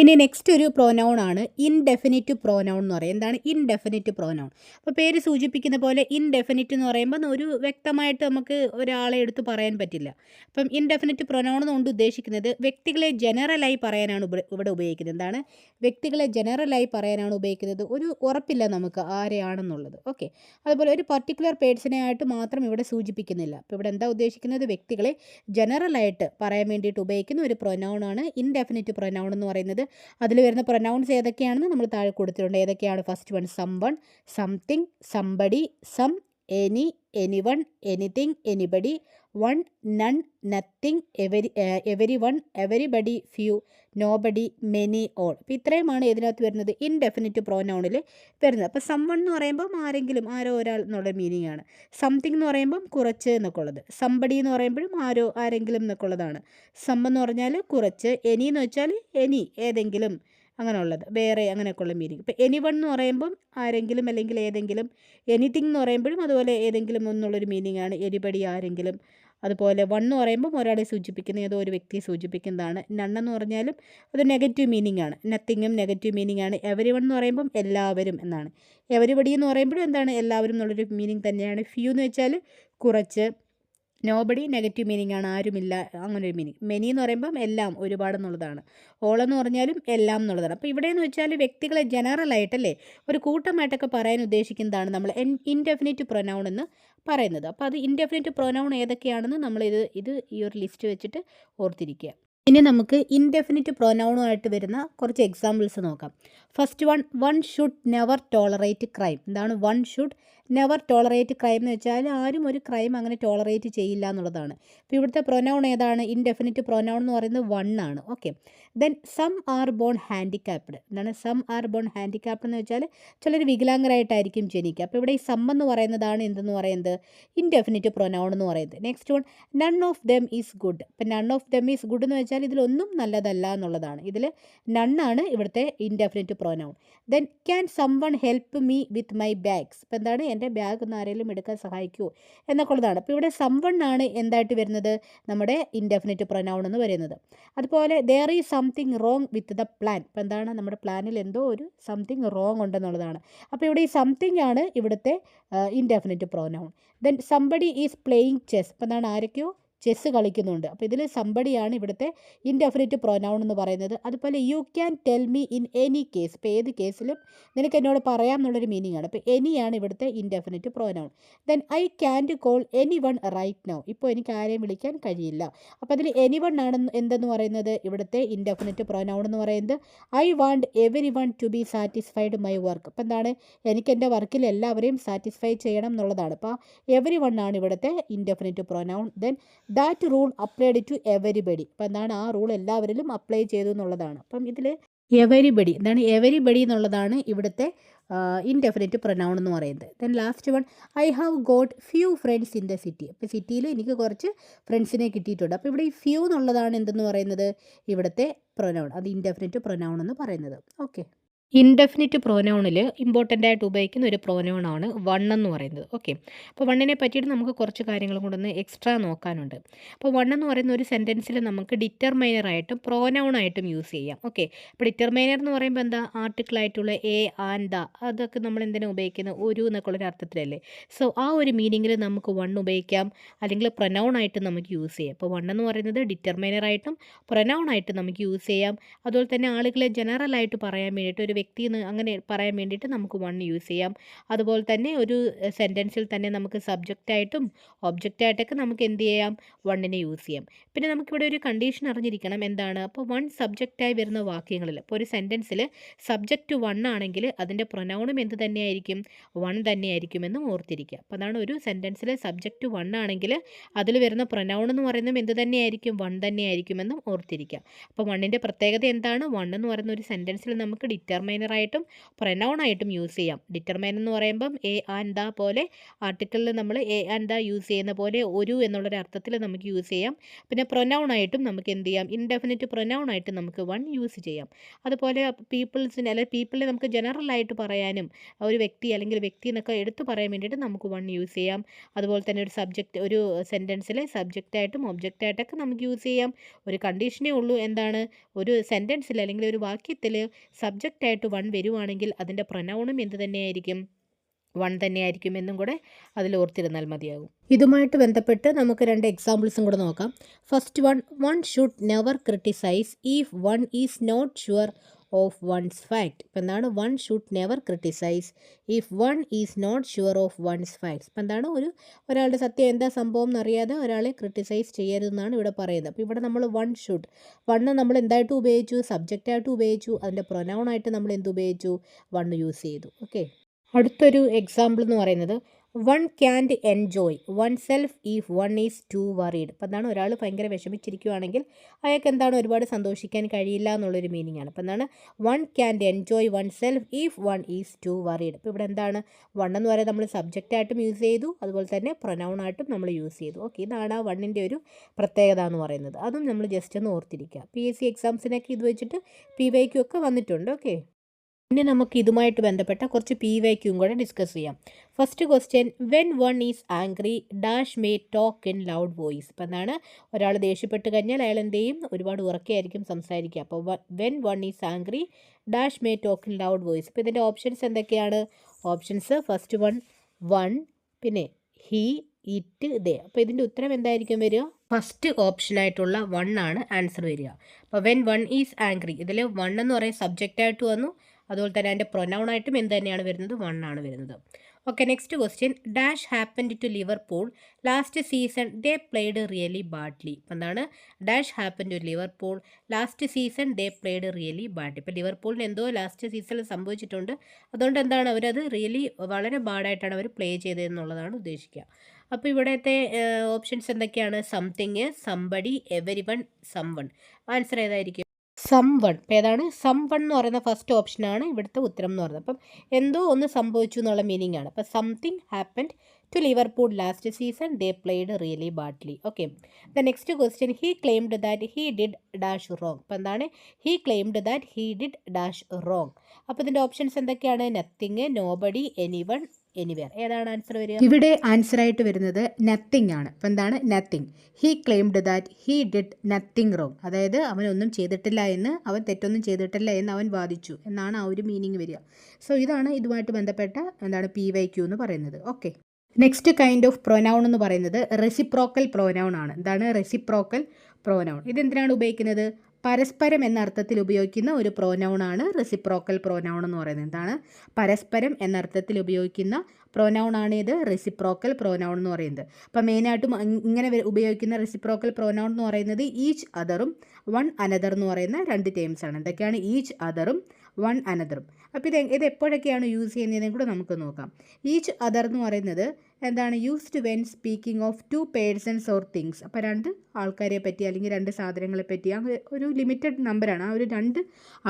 ഇനി നെക്സ്റ്റ് ഒരു പ്രോനൗൺ ആണ് ഇൻഡെഫിനിറ്റ് പ്രോനൗൺ എന്ന് പറയും. എന്താണ് ഇൻഡെഫിനിറ്റ് പ്രോനൗൺ? അപ്പോൾ പേര് സൂചിപ്പിക്കുന്ന പോലെ ഇൻഡെഫിനിറ്റ് എന്ന് പറയുമ്പോൾ ഒരു വ്യക്തമായിട്ട് നമുക്ക് ഒരാളെ എടുത്ത് പറയാൻ പറ്റില്ല. അപ്പം ഇൻഡെഫിനിറ്റ് പ്രോനൗൺ എന്നുകൊണ്ട് ഉദ്ദേശിക്കുന്നത് വ്യക്തികളെ ജനറലായി പറയാനാണ് ഇവിടെ ഉപയോഗിക്കുന്നത്. എന്താണ്? വ്യക്തികളെ ജനറലായി പറയാനാണ് ഉപയോഗിക്കുന്നത്. ഒരു ഉറപ്പില്ല നമുക്ക് ആരെയാണെന്നുള്ളത്. ഓക്കെ, അതുപോലെ ഒരു പർട്ടിക്കുലർ പേഴ്സണെ ആയിട്ട് മാത്രം ഇവിടെ സൂചിപ്പിക്കുന്നില്ല. അപ്പോൾ ഇവിടെ എന്താ ഉദ്ദേശിക്കുന്നത്? വ്യക്തികളെ ജനറലായിട്ട് പറയാൻ വേണ്ടിയിട്ട് ഉപയോഗിക്കുന്ന ഒരു പ്രൊനൗൺ ആണ് ഇൻഡെഫിനിറ്റ് പ്രൊനൗൺ എന്ന് പറയുന്നത്. അതിൽ വരുന്ന പ്രൊനൗൺസ് ഏതൊക്കെയാണെന്ന് നമ്മൾ താഴെ കൊടുത്തിട്ടുണ്ട്. ഏതൊക്കെയാണ്? First one some one, something, somebody, some, any, anyone, anything, anybody, one, none, nothing, every one, everybody, few, nobody, many, all. അപ്പോൾ ഇത്രയുമാണ് ഇതിനകത്ത് വരുന്നത് ഇൻഡെഫിനിറ്റ് പ്രോനൗണിൽ വരുന്നത്. അപ്പോൾ സം വൺ എന്ന് പറയുമ്പം ആരെങ്കിലും, ആരോ ഒരാൾ എന്നുള്ള മീനിങ് ആണ്. സംതിങ് എന്ന് പറയുമ്പം കുറച്ച് എന്നൊക്കെ ഉള്ളത്. സംബഡി എന്ന് പറയുമ്പോഴും ആരെങ്കിലും എന്നൊക്കെ ഉള്ളതാണ്. സം എന്ന് പറഞ്ഞാൽ കുറച്ച്, എനി എന്ന് വെച്ചാൽ എനി, ഏതെങ്കിലും, അങ്ങനെയുള്ളത്, വേറെ, അങ്ങനെയൊക്കെയുള്ള മീനിങ്. ഇപ്പോൾ എനിവൺ എന്ന് പറയുമ്പം ആരെങ്കിലും അല്ലെങ്കിൽ ഏതെങ്കിലും. എനിത്തിങ് എന്ന് പറയുമ്പോഴും അതുപോലെ ഏതെങ്കിലും എന്നുള്ളൊരു മീനിങ് ആണ്. എരിബടി, ആരെങ്കിലും. അതുപോലെ വൺ എന്ന് പറയുമ്പം ഒരാളെ സൂചിപ്പിക്കുന്ന ഏതോ ഒരു വ്യക്തിയെ സൂചിപ്പിക്കുന്നതാണ്. നണ്ണെന്ന് പറഞ്ഞാലും അത് നെഗറ്റീവ് മീനിങ് ആണ്. നത്തിങ്ങും നെഗറ്റീവ് മീനിങ് ആണ്. എവരി വൺ എന്ന് പറയുമ്പം എല്ലാവരും എന്നാണ്. എവരിബഡി എന്ന് പറയുമ്പോഴും എന്താണ്? എല്ലാവരും എന്നുള്ളൊരു മീനിങ് തന്നെയാണ്. ഫ്യൂ എന്ന് വെച്ചാൽ കുറച്ച്. നോബഡി നെഗറ്റീവ് മീനിങ് ആണ്, ആരുമില്ല, അങ്ങനൊരു മീനിങ്. മെനി എന്ന് പറയുമ്പം എല്ലാം, ഒരുപാടെന്നുള്ളതാണ്. ഓൾ എന്ന് പറഞ്ഞാലും എല്ലാം എന്നുള്ളതാണ്. അപ്പോൾ ഇവിടെയെന്ന് വെച്ചാൽ വ്യക്തികളെ ജനറലായിട്ടല്ലേ ഒരു കൂട്ടമായിട്ടൊക്കെ പറയാൻ ഉദ്ദേശിക്കുന്നതാണ് നമ്മൾ ഇൻഡെഫിനിറ്റ് പ്രൊനൗൺ എന്ന് പറയുന്നത്. അപ്പോൾ അത് ഇൻഡെഫിനിറ്റ് പ്രൊനൗൺ ഏതൊക്കെയാണെന്ന് നമ്മൾ ഈ ഒരു ലിസ്റ്റ് വെച്ചിട്ട് ഓർത്തിരിക്കുക. ഇനി നമുക്ക് ഇൻഡെഫിനിറ്റ് പ്രൊനൗണുമായിട്ട് വരുന്ന കുറച്ച് എക്സാമ്പിൾസ് നോക്കാം. First one should never tolerate crime. എന്താണ് one should never tolerate crime എന്ന് വെച്ചാൽ ആരും ഒരു ക്രൈം അങ്ങനെ ടോളറേറ്റ് ചെയ്യില്ല എന്നുള്ളതാണ്. അപ്പോൾ ഇവിടുത്തെ പ്രൊനൗൺ ഏതാണ്? ഇൻഡെഫിനിറ്റ് പ്രൊനൗൺ എന്ന് പറയുന്നത് വൺ ആണ്. Okay, then some are born handicapped. എന്താണ് സം ആർ ബോൺ ഹാൻഡിക്യാപ്ഡ് എന്ന് വെച്ചാൽ ചിലർ വികലാംഗരായിട്ടായിരിക്കും ജനിക്കുക. അപ്പോൾ ഇവിടെ ഈ സം എന്ന് പറയുന്നതാണ് എന്തെന്ന് പറയുന്നത്? ഇൻഡെഫിനിറ്റ് പ്രൊനൗൺ എന്ന് പറയുന്നത്. Next one, none of them is good. ഇപ്പം none of them is good എന്ന് വെച്ചാൽ ഇതിലൊന്നും നല്ലതല്ല എന്നുള്ളതാണ്. ഇതിൽ നണ്ണാണ് ഇവിടുത്തെ indefinite pronoun. Then can someone help me with my bags. ഇപ്പം എന്താണ്? എൻ്റെ ബാഗ് ഒന്ന് ആരെങ്കിലും എടുക്കാൻ സഹായിക്കുമോ എന്നൊക്കെ ഉള്ളതാണ്. അപ്പോൾ ഇവിടെ സം വൺ ആണ് എന്തായിട്ട് വരുന്നത്? നമ്മുടെ ഇൻഡെഫിനിറ്റ് പ്രൊനൗൺ എന്ന് പറയുന്നത്. അതുപോലെ there is something wrong with the plan. അപ്പോൾ എന്താണ്? നമ്മുടെ പ്ലാനിൽ എന്തോ ഒരു സംതിങ് റോങ് ഉണ്ടെന്നുള്ളതാണ്. അപ്പോൾ ഇവിടെ ഈ സംതിങ് ആണ് ഇവിടുത്തെ indefinite pronoun. Then somebody is playing chess. അപ്പോൾ എന്താണ്? ആരൊക്കെയോ ചെസ്സ് കളിക്കുന്നുണ്ട്. അപ്പോൾ ഇതിൽ സംബഡിയാണ് ഇവിടുത്തെ ഇൻഡെഫിനിറ്റ് പ്രൊനൗൺ എന്ന് പറയുന്നത്. അതുപോലെ you can tell me in any case. ഇപ്പോൾ ഏത് കേസിലും നിനക്ക് എന്നോട് പറയാം എന്നുള്ളൊരു മീനിങ് ആണ്. അപ്പോൾ എനിയാണ് ഇവിടുത്തെ indefinite pronoun. Then I can't call any one right now. ഇപ്പോൾ എനിക്ക് ആരെയും വിളിക്കാൻ കഴിയില്ല. അപ്പോൾ അതിൽ എനി വൺ ആണ് എന്തെന്ന് പറയുന്നത്? ഇവിടുത്തെ ഇൻഡെഫിനിറ്റ് പ്രൊനൗൺ എന്ന് പറയുന്നത്. I want every one two B satisfied my work. അപ്പോൾ എന്താണ്? എനിക്ക് എൻ്റെ വർക്കിൽ എല്ലാവരെയും സാറ്റിസ്ഫൈ ചെയ്യണം എന്നുള്ളതാണ്. അപ്പോൾ എവരി വൺ ആണ് ഇവിടുത്തെ indefinite pronoun. Then that rule applied to everybody. അപ്പോൾ എന്താണ്? ആ റൂൾ എല്ലാവരിലും അപ്ലൈ ചെയ്തു എന്നുള്ളതാണ്. അപ്പം ഇതിൽ എവരിബഡി എന്താണ്? എവരിബഡി എന്നുള്ളതാണ് ഇവിടുത്തെ ഇൻഡെഫിനിറ്റ് പ്രൊനൗൺ എന്ന് പറയുന്നത്. Then last one, I have got few friends in the city. അപ്പോൾ സിറ്റിയിൽ എനിക്ക് കുറച്ച് ഫ്രണ്ട്സിനെ കിട്ടിയിട്ടുണ്ട്. അപ്പോൾ ഇവിടെ ഈ ഫ്യൂ എന്നുള്ളതാണ് എന്തെന്ന് പറയുന്നത്? ഇവിടുത്തെ പ്രൊനൗൺ, അത് ഇൻഡെഫിനിറ്റ് പ്രൊനൗൺ എന്ന് പറയുന്നത്. ഓക്കെ. ഇൻഡെഫിനിറ്റ് പ്രോനൗണിൽ ഇമ്പോർട്ടൻ്റ് ആയിട്ട് ഉപയോഗിക്കുന്ന ഒരു പ്രോനൗണാണ് വൺ എന്ന് പറയുന്നത്. ഓക്കെ, അപ്പോൾ വണ്ണിനെ പറ്റിയിട്ട് നമുക്ക് കുറച്ച് കാര്യങ്ങളും കൂടെ ഒന്ന് എക്സ്ട്രാ നോക്കാനുണ്ട്. അപ്പോൾ വൺ എന്ന് പറയുന്ന ഒരു സെൻറ്റൻസിൽ നമുക്ക് ഡിറ്റർമൈനറായിട്ടും പ്രോനൗണായിട്ടും യൂസ് ചെയ്യാം. ഓക്കെ, അപ്പോൾ ഡിറ്റർമൈനർ എന്ന് പറയുമ്പോൾ എന്താ, ആർട്ടിക്കിളായിട്ടുള്ള എ ആൻഡ് ദ, അതൊക്കെ നമ്മൾ എന്തിനാണ് ഉപയോഗിക്കുന്നത്, ഒരു എന്നൊക്കെ ഉള്ളൊരു അർത്ഥത്തിലല്ലേ. സോ ആ ഒരു മീനിങ്ങിൽ നമുക്ക് വൺ ഉപയോഗിക്കാം, അല്ലെങ്കിൽ പ്രൊനൗണായിട്ട് നമുക്ക് യൂസ് ചെയ്യാം. അപ്പോൾ വൺ എന്ന് പറയുന്നത് ഡിറ്റർമൈനറായിട്ടും പ്രൊനൗണായിട്ടും നമുക്ക് യൂസ് ചെയ്യാം. അതുപോലെ തന്നെ ആളുകളെ ജനറലായിട്ട് പറയാൻ വേണ്ടിയിട്ട്, ഒരു വ്യക്തി എന്ന് അങ്ങനെ പറയാൻ വേണ്ടിയിട്ട് നമുക്ക് വൺ യൂസ് ചെയ്യാം. അതുപോലെ തന്നെ ഒരു സെൻറ്റൻസിൽ തന്നെ നമുക്ക് സബ്ജക്റ്റായിട്ടും ഒബ്ജക്റ്റായിട്ടൊക്കെ നമുക്ക് എന്ത് ചെയ്യാം, വണ്ണിനെ യൂസ് ചെയ്യാം. പിന്നെ നമുക്കിവിടെ ഒരു കണ്ടീഷൻ അറിഞ്ഞിരിക്കണം. എന്താണ്, അപ്പോൾ വൺ സബ്ജക്റ്റായി വരുന്ന വാക്യങ്ങളിൽ, ഇപ്പോൾ ഒരു സെൻറ്റൻസിൽ സബ്ജക്റ്റ് വൺ ആണെങ്കിൽ അതിൻ്റെ പ്രൊനൗണും എന്ത് തന്നെയായിരിക്കും, വൺ തന്നെയായിരിക്കുമെന്നും ഓർത്തിരിക്കുക. അപ്പോൾ അതാണ്, ഒരു സെൻറ്റൻസിൽ സബ്ജക്റ്റ് വൺ ആണെങ്കിൽ അതിൽ വരുന്ന പ്രൊനൗൺ എന്ന് പറയുന്നത് എന്ത് തന്നെയായിരിക്കും, വൺ തന്നെയായിരിക്കുമെന്നും ഓർത്തിരിക്കുക. അപ്പോൾ വണ്ണിൻ്റെ പ്രത്യേകത എന്താണ്, വൺ എന്ന് പറയുന്ന ഒരു സെൻറ്റൻസിൽ നമുക്ക് ഡിറ്റർമൈനറായിട്ടും പ്രൊനൗണായിട്ടും യൂസ് ചെയ്യാം. ഡിറ്റർമൈനർ എന്ന് പറയുമ്പം എ ആൻഡ് ദ പോലെ, ആർട്ടിക്കിളിൽ നമ്മൾ എ ആൻഡ് ദ യൂസ് ചെയ്യുന്ന പോലെ ഒരു എന്നുള്ളൊരു അർത്ഥത്തിൽ നമുക്ക് യൂസ് ചെയ്യാം. പിന്നെ പ്രൊനൗണായിട്ടും നമുക്ക് എന്ത് ചെയ്യാം, ഇൻഡെഫിനിറ്റ് പ്രൊനൗണായിട്ട് നമുക്ക് വൺ യൂസ് ചെയ്യാം. അതുപോലെ പീപ്പിൾസിന്, അല്ലെങ്കിൽ പീപ്പിളിനെ നമുക്ക് ജനറലായിട്ട് പറയാനും, ഒരു വ്യക്തി അല്ലെങ്കിൽ വ്യക്തി എന്നൊക്കെ എടുത്തു പറയാൻ വേണ്ടിയിട്ട് നമുക്ക് വൺ യൂസ് ചെയ്യാം. അതുപോലെ തന്നെ ഒരു സബ്ജക്റ്റ്, ഒരു സെൻറ്റൻസിലെ സബ്ജക്റ്റായിട്ടും ഒബ്ജക്റ്റായിട്ടൊക്കെ നമുക്ക് യൂസ് ചെയ്യാം. ഒരു കണ്ടീഷനേ ഉള്ളൂ, എന്താണ്, ഒരു സെൻറ്റൻസിൽ അല്ലെങ്കിൽ ഒരു വാക്യത്തിൽ സബ്ജക്റ്റായിട്ട് വൺ വരുവാണെങ്കിൽ അതിൻ്റെ പ്രൊനൗണും എന്ത് തന്നെയായിരിക്കും, വൺ തന്നെയായിരിക്കും എന്നും കൂടെ അതിൽ ഓർത്തിരുന്നാൽ മതിയാകും. ഇതുമായിട്ട് ബന്ധപ്പെട്ട് നമുക്ക് രണ്ട് എക്സാമ്പിൾസും കൂടെ നോക്കാം. First one should never criticise if one is not sure of one's fact. ഇപ്പം എന്താണ്, one should never criticise if one is not sure of one's facts. ഇപ്പം എന്താണ്, ഒരാളുടെ സത്യം എന്താ സംഭവം എന്നറിയാതെ ഒരാളെ ക്രിട്ടിസൈസ് ചെയ്യരുതെന്നാണ് ഇവിടെ പറയുന്നത്. അപ്പോൾ ഇവിടെ നമ്മൾ വണ്ണ് നമ്മൾ എന്തായിട്ട് ഉപയോഗിച്ചു, സബ്ജക്റ്റായിട്ട് ഉപയോഗിച്ചു. അതിൻ്റെ പ്രൊനൗണായിട്ട് നമ്മൾ എന്ത് ഉപയോഗിച്ചു, വണ്ണ് യൂസ് ചെയ്തു. ഓക്കെ, അടുത്തൊരു എക്സാമ്പിൾ എന്ന് പറയുന്നത് one can't enjoy oneself if one is too worried. അപ്പോൾ എന്താണ്, ഒരാൾ ഭയങ്കര വിഷമിച്ചിരിക്കുകയാണെങ്കിൽ അയാൾക്ക് എന്താണ്, ഒരുപാട് സന്തോഷിക്കാൻ കഴിയില്ല എന്നുള്ളൊരു മീനിങ് ആണ്. അപ്പോൾ എന്താണ്, one can't enjoy oneself if one is too worried. അപ്പോൾ ഇവിടെ എന്താണ്, വൺ എന്ന് പറയുന്നത് നമ്മൾ സബ്ജക്റ്റായിട്ടും യൂസ് ചെയ്തു, അതുപോലെ തന്നെ പ്രൊനൗണായിട്ടും നമ്മൾ യൂസ് ചെയ്തു. ഓക്കെ, ഇതാണ് ആ വണ്ണിൻ്റെ ഒരു പ്രത്യേകത എന്ന് പറയുന്നത്. അതും നമ്മൾ ജസ്റ്റ് ഒന്ന് ഓർത്തിരിക്കുക. PSC എക്സാംസിനൊക്കെ ഇത് വെച്ചിട്ട് PYQ ഒക്കെ വന്നിട്ടുണ്ട്. ഓക്കെ, ഇനി നമുക്ക് ഇതുമായിട്ട് ബന്ധപ്പെട്ട കുറച്ച് PYQ കൂടെ ഡിസ്കസ് ചെയ്യാം. First question, when one is angry dash may talk in loud voice. ഇപ്പം എന്താണ്, ഒരാൾ ദേഷ്യപ്പെട്ട് കഴിഞ്ഞാൽ അയാൾ എന്ത് ചെയ്യും, ഒരുപാട് ഉറക്കെയായിരിക്കും സംസാരിക്കുക. അപ്പോൾ when one is angry dash may talk in loud voice. ഇപ്പോൾ ഇതിൻ്റെ ഓപ്ഷൻസ് എന്തൊക്കെയാണ്, ഓപ്ഷൻസ് ഫസ്റ്റ് വൺ, പിന്നെ ഹി, ഇറ്റ്, ദേ. അപ്പോൾ ഇതിൻ്റെ ഉത്തരം എന്തായിരിക്കും വരിക, ഫസ്റ്റ് ഓപ്ഷനായിട്ടുള്ള വൺ ആണ് ആൻസർ വരിക. അപ്പോൾ വെൻ വൺ ഈസ് ആംഗ്രി, ഇതിൽ വൺ എന്ന് പറയുന്നത് സബ്ജക്റ്റായിട്ട് വന്നു, അതുപോലെ തന്നെ അതിൻ്റെ പ്രൊനൗണായിട്ടും എന്ത് തന്നെയാണ് വരുന്നത്, വൺ ആണ് വരുന്നത്. Okay, next question, dash happened to Liverpool last season they played really badly. ഇപ്പം എന്താണ്, dash happened to Liverpool last season they played really badly. ഇപ്പോൾ ലിവർപൂളിന് എന്തോ ലാസ്റ്റ് സീസണിൽ സംഭവിച്ചിട്ടുണ്ട്, അതുകൊണ്ട് എന്താണ്, അവരത് റിയലി വളരെ ബാഡായിട്ടാണ് അവർ പ്ലേ ചെയ്തതെന്നുള്ളതാണ് ഉദ്ദേശിക്കുക. അപ്പോൾ ഇവിടുത്തെ ഓപ്ഷൻസ് എന്തൊക്കെയാണ്, something, somebody, every one, someone. Answer ഏതായിരിക്കും, സംവൺ. അപ്പോൾ ഏതാണ്, സംവൺ എന്ന് പറയുന്ന ഫസ്റ്റ് ഓപ്ഷനാണ് ഇവിടുത്തെ ഉത്തരം എന്ന് പറയുന്നത്. അപ്പം എന്തോ ഒന്ന് സംഭവിച്ചു എന്നുള്ള മീനിങ് ആണ്. അപ്പോൾ something happened to Liverpool last season they played really badly. Okay, the next question, he claimed that he did dash wrong. അപ്പോൾ എന്താണ്, he claimed that he did dash wrong. അപ്പോൾ ഇതിൻ്റെ ഓപ്ഷൻസ് എന്തൊക്കെയാണ്, നത്തിങ്, നോബഡി, എനിവൺ, എനിവെയർ. ഏതാണ് answer വരിക, ഇവിടെ answer ആയിട്ട് വരുന്നത് നത്തിങ് ആണ്. അപ്പോൾ എന്താണ്, nothing. He claimed that he did nothing wrong, അതായത് അവനൊന്നും ചെയ്തിട്ടില്ല എന്ന്, അവൻ തെറ്റൊന്നും ചെയ്തിട്ടില്ല എന്ന് അവൻ വാദിച്ചു എന്നാണ് ആ ഒരു മീനിങ് വരിക. സോ ഇതാണ് ഇതുമായിട്ട് ബന്ധപ്പെട്ട എന്താണ് PYQ എന്ന് പറയുന്നത്. Okay, next kind of pronoun എന്ന് പറയുന്നത് റെസിപ്രോക്കൽ പ്രൊനൗൺ ആണ്. എന്താണ് റെസിപ്രോക്കൽ പ്രൊനൗൺ, ഇതെന്തിനാണ് ഉപയോഗിക്കുന്നത്, പരസ്പരം എന്ന അർത്ഥത്തിൽ ഉപയോഗിക്കുന്ന ഒരു പ്രോനൗൺ ആണ് റെസിപ്രോക്കൽ പ്രോനൗൺ എന്ന് പറയുന്നത്. എന്താണ്, പരസ്പരം എന്ന അർത്ഥത്തിൽ ഉപയോഗിക്കുന്ന പ്രോനൗൺ ആണ് ഇത് റെസിപ്രോക്കൽ പ്രോനൗൺ എന്ന് പറയുന്നത്. അപ്പോൾ മെയിനായിട്ടും ഇങ്ങനെ ഉപയോഗിക്കുന്ന റെസിപ്രോക്കൽ പ്രോനൗൺ എന്ന് പറയുന്നത് ഈച്ച് അതറും വൺ അനദർ എന്ന് പറയുന്ന രണ്ട് ടേംസ് ആണ്. എന്തൊക്കെയാണ്, ഈച്ച് അതറും വൺ അനദറും. അപ്പോൾ ഇത് എപ്പോഴൊക്കെയാണ് യൂസ് ചെയ്യുന്നതെന്ന് കൂടെ നമുക്ക് നോക്കാം. ഈച്ച് അതർ എന്ന് പറയുന്നത് എന്താണ്, used when speaking of two persons or things. അപ്പോൾ രണ്ട് ആൾക്കാരെ പറ്റി അല്ലെങ്കിൽ രണ്ട് സാധനങ്ങളെ പറ്റി, ഒരു ലിമിറ്റഡ് നമ്പറാണ്, ആ ഒരു രണ്ട്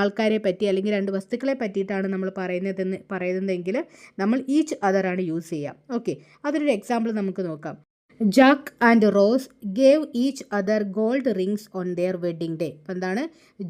ആൾക്കാരെ പറ്റി അല്ലെങ്കിൽ രണ്ട് വസ്തുക്കളെ പറ്റിയിട്ടാണ് നമ്മൾ പറയുന്നതെങ്കിൽ നമ്മൾ ഈച്ച് അതറാണ് യൂസ് ചെയ്യുക. ഓക്കെ, അതിനൊരു എക്സാമ്പിൾ നമുക്ക് നോക്കാം. Jack and rose gave each other gold rings on their wedding day. അപ്പോൾ എന്താണ്?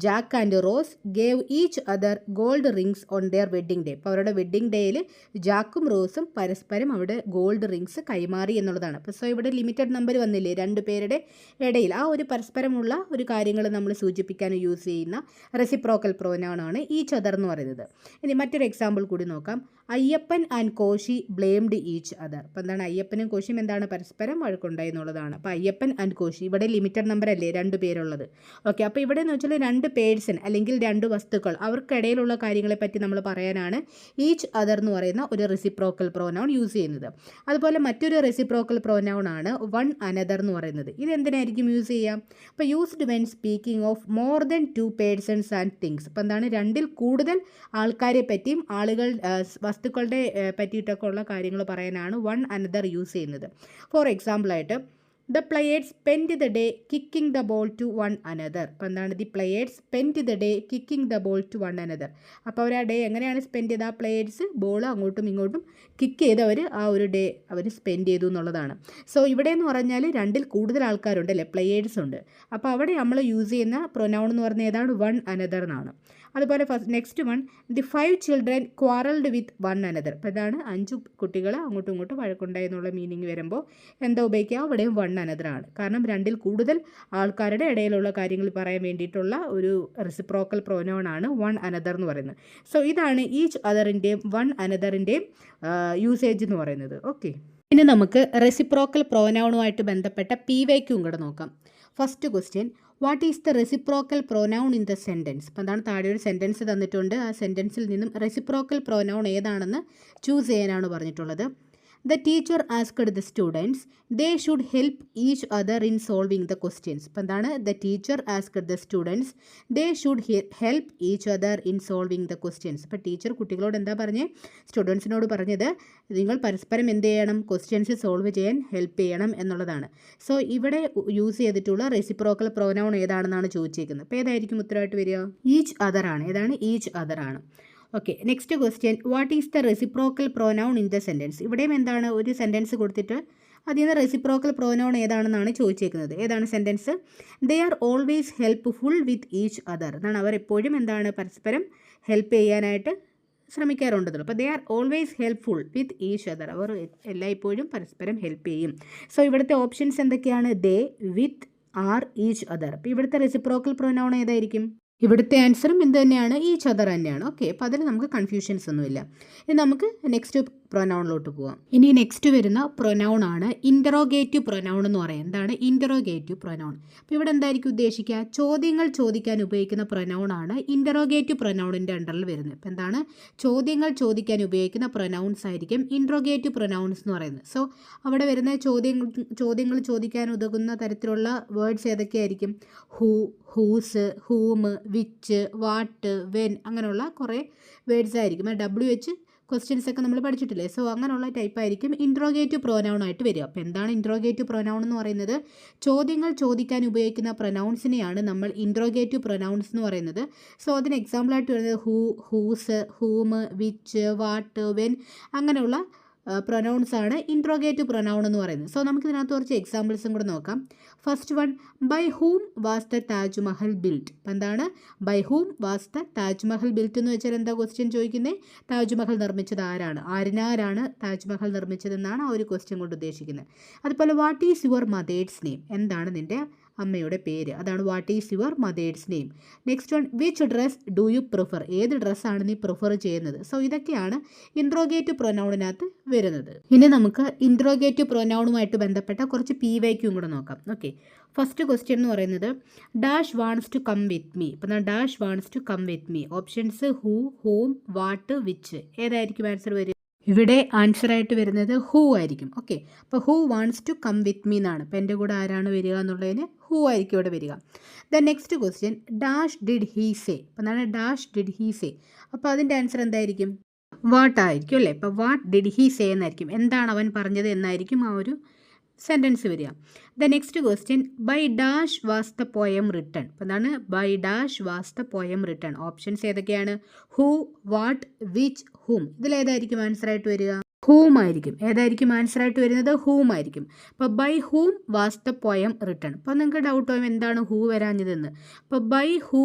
Jack and rose gave each other gold rings on their wedding day. അപ്പോൾ അവരുടെ വെഡ്ഡിംഗ് ഡേയിൽ ജാക്കും റോസും പരസ്പരം അവിടെ ഗോൾഡ് റിങ്സ് കൈമാറി എന്നുള്ളതാണ്. അപ്പോൾ സോ ഇവിടെ ലിമിറ്റഡ് നമ്പർ വന്നില്ലേ രണ്ട് പേരുടെ ഇടയിൽ, ആ ഒരു പരസ്പരമുള്ള ഒരു കാര്യങ്ങൾ നമ്മൾ സൂചിപ്പിക്കാൻ യൂസ് ചെയ്യുന്ന റെസിപ്രോക്കൽ പ്രോനൗൺ ആണ് ഈച്ച് അതർ എന്ന് പറയുന്നത്. ഇനി മറ്റൊരു എക്സാമ്പിൾ കൂടി നോക്കാം. Ayyappan and Koshy blamed each other. അപ്പോൾ എന്താണ്? അയ്യപ്പനും കോശിയും എന്താണ്? പരസ്പരം വഴക്കുണ്ടായി എന്നുള്ളതാണ്. അപ്പോൾ അയ്യപ്പൻ ആൻഡ് കോശി ഇവിടെ ലിമിറ്റഡ് നമ്പർ അല്ലേ രണ്ട് പേരുള്ളത്. ഓക്കെ, അപ്പോൾ ഇവിടെ എന്ന് വെച്ചാൽ രണ്ട് പേഴ്സൺ അല്ലെങ്കിൽ രണ്ട് വസ്തുക്കൾ അവർക്കിടയിലുള്ള കാര്യങ്ങളെ പറ്റി നമ്മൾ പറയാനാണ് ഈച്ച് അതർ എന്ന് പറയുന്ന ഒരു റെസിപ്രോക്കൽ പ്രോനൗൺ യൂസ് ചെയ്യുന്നത്. അതുപോലെ മറ്റൊരു റെസിപ്രോക്കൽ പ്രോനൗൺ ആണ് വൺ അനദർ എന്ന് പറയുന്നത്. ഇത് എന്തിനായിരിക്കും യൂസ് ചെയ്യാം? അപ്പോൾ used when speaking of more than two persons and things. അപ്പോൾ എന്താണ്? രണ്ടിൽ കൂടുതൽ ആൾക്കാരെ പറ്റിയും വസ്തുക്കളുടെ പറ്റിയിട്ടൊക്കെ ഉള്ള കാര്യങ്ങൾ പറയാനാണ് വൺ അനദർ യൂസ് ചെയ്യുന്നത്. ഫോർ എക്സാമ്പിളായിട്ട് the players spend the day kicking the ball to one another. അപ്പോൾ എന്താണ്? The players spend the day kicking the ball to one another. അപ്പോൾ അവർ ആ ഡേ എങ്ങനെയാണ് സ്പെൻഡ് ചെയ്ത്? ആ പ്ലെയേഴ്സ് ബോൾ അങ്ങോട്ടും ഇങ്ങോട്ടും കിക്ക് ചെയ്ത് അവർ ആ ഒരു ഡേ അവർ സ്പെൻഡ് ചെയ്തു എന്നുള്ളതാണ്. സോ ഇവിടെ എന്ന് പറഞ്ഞാൽ രണ്ടിൽ കൂടുതൽ ആൾക്കാരുണ്ട് അല്ലേ, പ്ലെയേഴ്സ് ഉണ്ട്. അപ്പോൾ അവിടെ നമ്മൾ യൂസ് ചെയ്യുന്ന പ്രൊനൗൺ എന്ന് പറഞ്ഞാൽ ഏതാണ്? വൺ അനദർ എന്നാണ്. അതുപോലെ next one the 5 children quarrelled with one another. അപ്പോൾ ഇതാണ് 5 കുട്ടികൾ അങ്ങോട്ടും ഇങ്ങോട്ടും വഴക്കുണ്ടായി എന്നുള്ള മീനിങ് വരുമ്പോൾ എന്താ ഉപയോഗിക്കുക? അവിടെയും വൺ അനദർ ആണ്. കാരണം രണ്ടിൽ കൂടുതൽ ആൾക്കാരുടെ ഇടയിലുള്ള കാര്യങ്ങൾ പറയാൻ വേണ്ടിയിട്ടുള്ള ഒരു റെസിപ്രോക്കൽ പ്രോനൗൺ ആണ് വൺ അനദർ എന്ന് പറയുന്നത്. സോ ഇതാണ് ഈച്ച് അതറിൻ്റെയും വൺ അനദറിൻ്റെയും യൂസേജ് എന്ന് പറയുന്നത്. ഓക്കെ, ഇനി നമുക്ക് റെസിപ്രോക്കൽ പ്രോനൗണുമായിട്ട് ബന്ധപ്പെട്ട PYQ കൂടെ നോക്കാം. First question, what is the reciprocal pronoun in the sentence? അപ്പോൾ എന്താണ്? താഴെ ഒരു സെൻറ്റൻസ് തന്നിട്ടുണ്ട്. ആ സെൻറ്റൻസിൽ നിന്നും റെസിപ്രോക്കൽ പ്രോനൗൺ ഏതാണെന്ന് ചൂസ് ചെയ്യാനാണ് പറഞ്ഞിട്ടുള്ളത്. The teacher asked the students they should help each other in solving the questions. അപ്പോൾ എന്താണ്? The teacher asked the students they should help each other in solving the questions. അപ്പോൾ teacher കുട്ടികളോട് എന്താ പറഞ്ഞത്? സ്റ്റുഡൻസിനോട് പറഞ്ഞത് നിങ്ങൾ പരസ്പരം എന്ത് ചെയ്യണം? ക്വസ്റ്റ്യൻസ് സോൾവ് ചെയ്യാൻ ഹെൽപ്പ് ചെയ്യണം എന്നുള്ളതാണ്. സോ ഇവിടെ യൂസ് ചെയ്തിട്ടുള്ള റെസിപ്രോക്കൽ പ്രോനൗൺ ഏതാണെന്നാണ് ചോദിച്ചിരിക്കുന്നത്. അപ്പോൾ ഏതായിരിക്കും ഉത്തരമായിട്ട് വരിക? ഈച്ച് അതർ ആണ്. ഏതാണ്? ഈച്ച് അതർ ആണ്. Okay, next question, what is the reciprocal pronoun in the sentence? ഇവിടെയും എന്താണ്? ഒരു സെൻറ്റൻസ് കൊടുത്തിട്ട് അതിൽ നിന്ന് റെസിപ്രോക്കൽ പ്രോനൗൺ ഏതാണെന്നാണ് ചോദിച്ചേക്കുന്നത്. ഏതാണ് sentence? They are always helpful with each other എന്നാണ്. അവർ എപ്പോഴും എന്താണ്? പരസ്പരം ഹെൽപ്പ് ചെയ്യാനായിട്ട് ശ്രമിക്കാറുണ്ടല്ലോ. അപ്പോൾ they are always helpful with each other. അവർ എല്ലായ്പ്പോഴും പരസ്പരം ഹെൽപ്പ് ചെയ്യും. സോ ഇവിടുത്തെ ഓപ്ഷൻസ് എന്തൊക്കെയാണ്? They, with, are, each other. അപ്പോൾ ഇവിടുത്തെ റെസിപ്രോക്കൽ പ്രോനൗൺ ഏതായിരിക്കും? ഇവിടുത്തെ ആൻസറും എന്ത് തന്നെയാണ്? ഈച്ച് അതർ തന്നെയാണ്. ഓക്കെ, അപ്പോൾ അതിൽ നമുക്ക് കൺഫ്യൂഷൻസ് ഒന്നുമില്ല. ഇനി നമുക്ക് നെക്സ്റ്റ് പ്രൊനൗണിലോട്ട് പോവാം. ഇനി നെക്സ്റ്റ് വരുന്ന പ്രൊനൗൺ ആണ് ഇൻ്ററോഗേറ്റീവ് പ്രൊനൗൺ എന്ന് പറയും. എന്താണ് ഇൻ്ററോഗേറ്റീവ് പ്രൊനൗൺ? അപ്പോൾ ഇവിടെ എന്തായിരിക്കും ഉദ്ദേശിക്കുക? ചോദ്യങ്ങൾ ചോദിക്കാൻ ഉപയോഗിക്കുന്ന പ്രൊനൗൺ ആണ് ഇൻ്ററോഗേറ്റീവ് പ്രൊനൗണിൻ്റെ അണ്ടറിൽ വരുന്നത്. അപ്പോൾ എന്താണ്? ചോദ്യങ്ങൾ ചോദിക്കാൻ ഉപയോഗിക്കുന്ന പ്രൊനൗൺസ് ആയിരിക്കും ഇൻ്ററോഗേറ്റീവ് പ്രൊനൗൺസ് എന്ന് പറയുന്നത്. സോ അവിടെ വരുന്ന ചോദ്യങ്ങൾ ചോദിക്കാൻ ഉതകുന്ന തരത്തിലുള്ള വേർഡ്സ് ഏതൊക്കെയായിരിക്കും? Who, whose, whom, which, what, when, അങ്ങനെയുള്ള കുറേ വേർഡ്സ് ആയിരിക്കും. WH ക്വസ്റ്റ്യൻസ് ഒക്കെ നമ്മൾ പഠിച്ചിട്ടില്ലേ? സോ അങ്ങനെയുള്ള ടൈപ്പ് ആയിരിക്കും ഇൻട്രോഗേറ്റീവ് പ്രോനൗൺ ആയിട്ട് വരിക. അപ്പോൾ എന്താണ് ഇൻട്രോഗേറ്റീവ് പ്രോനൗൺ എന്ന് പറയുന്നത്? ചോദ്യങ്ങൾ ചോദിക്കാൻ ഉപയോഗിക്കുന്ന പ്രൊനൗൺസിനെയാണ് നമ്മൾ ഇൻട്രോഗേറ്റീവ് പ്രൊനൗൺസ് എന്ന് പറയുന്നത്. സോ അതിന് എക്സാമ്പിളായിട്ട് വരുന്നത് who, whose, whom, which, what, when, അങ്ങനെയുള്ള പ്രൊനൗൺസ് ആണ് ഇൻട്രോഗേറ്റീവ് പ്രൊനൗൺ എന്ന് പറയുന്നത്. സോ നമുക്ക് ഇതിനകത്ത് കുറച്ച് എക്സാമ്പിൾസും കൂടെ നോക്കാം. First one, by whom was the Taj Mahal built. അപ്പം എന്താണ്? By whom was the Taj Mahal built എന്ന് വെച്ചാൽ എന്താ ക്വസ്റ്റ്യൻ ചോദിക്കുന്നത്? താജ്മഹൽ നിർമ്മിച്ചത് ആരാണ്? ആരിനാരാണ് താജ്മഹൽ നിർമ്മിച്ചതെന്നാണ് ആ ഒരു ക്വസ്റ്റ്യൻ കൊണ്ട് ഉദ്ദേശിക്കുന്നത്. അതുപോലെ what is your mother's name? എന്താണ് നിൻ്റെ അമ്മയുടെ പേര്? അതാണ് what is your mother's name. Next one, which dress do you prefer? ഏത് ഡ്രസ്സാണ് നീ പ്രിഫർ ചെയ്യുന്നത്? സോ ഇതൊക്കെയാണ് ഇൻട്രോഗേറ്റീവ് പ്രൊനൗണിനകത്ത് വരുന്നത്. ഇനി നമുക്ക് ഇൻട്രോഗേറ്റീവ് പ്രൊനൗണുമായിട്ട് ബന്ധപ്പെട്ട കുറച്ച് PYQ കൂടെ നോക്കാം. ഓക്കെ, ഫസ്റ്റ് ക്വസ്റ്റ്യൻ എന്ന് പറയുന്നത് dash wants to come with me. അപ്പം dash wants to come with me. Options who, whom, what, which. ഏതായിരിക്കും ആൻസർ വരിക? ഇവിടെ ആൻസറായിട്ട് വരുന്നത് ഹൂ ആയിരിക്കും. ഓക്കെ, അപ്പോൾ who wants to come with me എന്നാണ്. അപ്പോൾ എൻ്റെ കൂടെ ആരാണ് വരിക എന്നുള്ളതിന് ഹൂ ആയിരിക്കും ഇവിടെ വരിക. The next question, dash did he say. അപ്പോൾ എന്താണ് ഡാഷ് ഡിഡ് ഹീ സേ? അപ്പോൾ അതിൻ്റെ ആൻസർ എന്തായിരിക്കും? വാട്ട് ആയിരിക്കും അല്ലേ? അപ്പോൾ വാട്ട് ഡിഡ് ഹീ സേ എന്നായിരിക്കും. എന്താണ് അവൻ പറഞ്ഞത് എന്നായിരിക്കും ആ ഒരു സെൻറ്റൻസ് വരിക. The next question, by dash was the poem written. അപ്പോൾ എന്താണ്? By dash was the poem written. Options ഏതൊക്കെയാണ്? Who, what, which, whom. ഇതിലേതായിരിക്കും ആൻസറായിട്ട് വരിക? ഹൂം ആയിരിക്കും. ഏതായിരിക്കും ആൻസർ ആയിട്ട് വരുന്നത്? ഹൂം ആയിരിക്കും. അപ്പോൾ by whom was the poem written. അപ്പോൾ നിങ്ങൾക്ക് ഡൗട്ട് ആവും എന്താണ് ഹൂ വരാഞ്ഞതെന്ന്. അപ്പോൾ ബൈ ഹൂ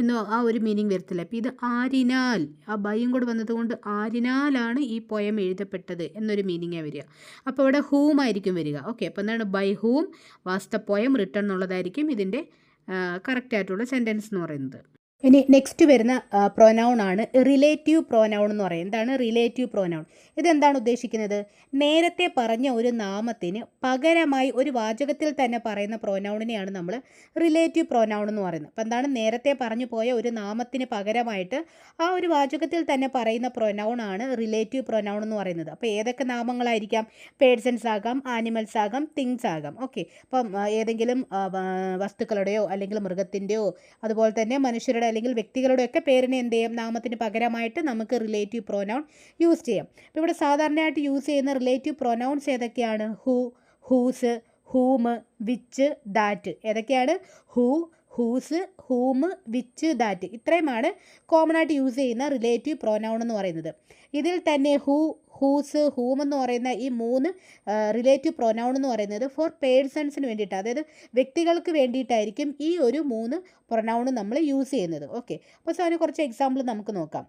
എന്ന് ആ ഒരു മീനിങ് വരത്തില്ല. അപ്പോൾ ഇത് ആരിനാൽ, ആ ബൈയും കൂടെ വന്നതുകൊണ്ട് ആരിനാലാണ് ഈ പോയം എഴുതപ്പെട്ടത് എന്നൊരു മീനിങ്ങാണ് വരിക. അപ്പോൾ ഇവിടെ ഹൂം ആയിരിക്കും വരിക. ഓക്കെ, അപ്പോൾ എന്താണ് by whom was the poem written എന്നുള്ളതായിരിക്കും ഇതിൻ്റെ കറക്റ്റ് ആയിട്ടുള്ള സെൻറ്റൻസ് എന്ന് പറയുന്നത്. ഇനി നെക്സ്റ്റ് വരുന്ന പ്രൊനൗൺ ആണ് റിലേറ്റീവ് പ്രൊനൗൺ എന്ന് പറയും. എന്താണ് റിലേറ്റീവ് പ്രൊനൗൺ? ഇതെന്താണ് ഉദ്ദേശിക്കുന്നത്? നേരത്തെ പറഞ്ഞ ഒരു നാമത്തിന് പകരമായി ഒരു വാചകത്തിൽ തന്നെ പറയുന്ന പ്രൊനൗണിനെയാണ് നമ്മൾ റിലേറ്റീവ് പ്രൊനൗൺ എന്ന് പറയുന്നത്. അപ്പോൾ എന്താണ്, നേരത്തെ പറഞ്ഞു പോയ ഒരു നാമത്തിന് പകരമായിട്ട് ആ ഒരു വാചകത്തിൽ തന്നെ പറയുന്ന പ്രൊനൗൺ ആണ് റിലേറ്റീവ് പ്രൊനൗൺ എന്ന് പറയുന്നത്. അപ്പോൾ ഏതൊക്കെ നാമങ്ങളായിരിക്കാം? പേഴ്സൺസ് ആകാം, ആനിമൽസ് ആകാം, തിങ്സ് ആകാം. ഓക്കെ, അപ്പം ഏതെങ്കിലും വസ്തുക്കളുടെയോ അല്ലെങ്കിൽ മൃഗത്തിൻ്റെയോ അതുപോലെ തന്നെ മനുഷ്യരുടെ അല്ലെങ്കിൽ വ്യക്തികളുടെയൊക്കെ പേരിനെ എന്ത് ചെയ്യും? നാമത്തിന് പകരമായിട്ട് നമുക്ക് റിലേറ്റീവ് പ്രൊനൗൺ യൂസ് ചെയ്യാം. അപ്പോൾ ഇവിടെ സാധാരണയായിട്ട് യൂസ് ചെയ്യുന്ന റിലേറ്റീവ് പ്രൊനൗൺസ് ഏതൊക്കെയാണ്? Who, whose, whom, which, that. ഏതൊക്കെയാണ്? Who, whose, whom, which, that. ഇത്രയുമാണ് കോമൺ ആയിട്ട് യൂസ് ചെയ്യുന്ന റിലേറ്റീവ് പ്രൊനൗൺ എന്ന് പറയുന്നത്. ഇതിൽ തന്നെ ഹൂ, ഹൂസ്, ഹൂം എന്ന് പറയുന്ന ഈ 3 റിലേറ്റീവ് പ്രൊനൗൺ എന്ന് പറയുന്നത് ഫോർ പേഴ്സൺസിന് വേണ്ടിയിട്ട്, അതായത് വ്യക്തികൾക്ക് വേണ്ടിയിട്ടായിരിക്കും ഈ ഒരു 3 പ്രൊനൗൺ നമ്മൾ യൂസ് ചെയ്യുന്നത്. ഓക്കെ, അപ്പോൾ അതിന് കുറച്ച് എക്സാമ്പിൾ നമുക്ക് നോക്കാം.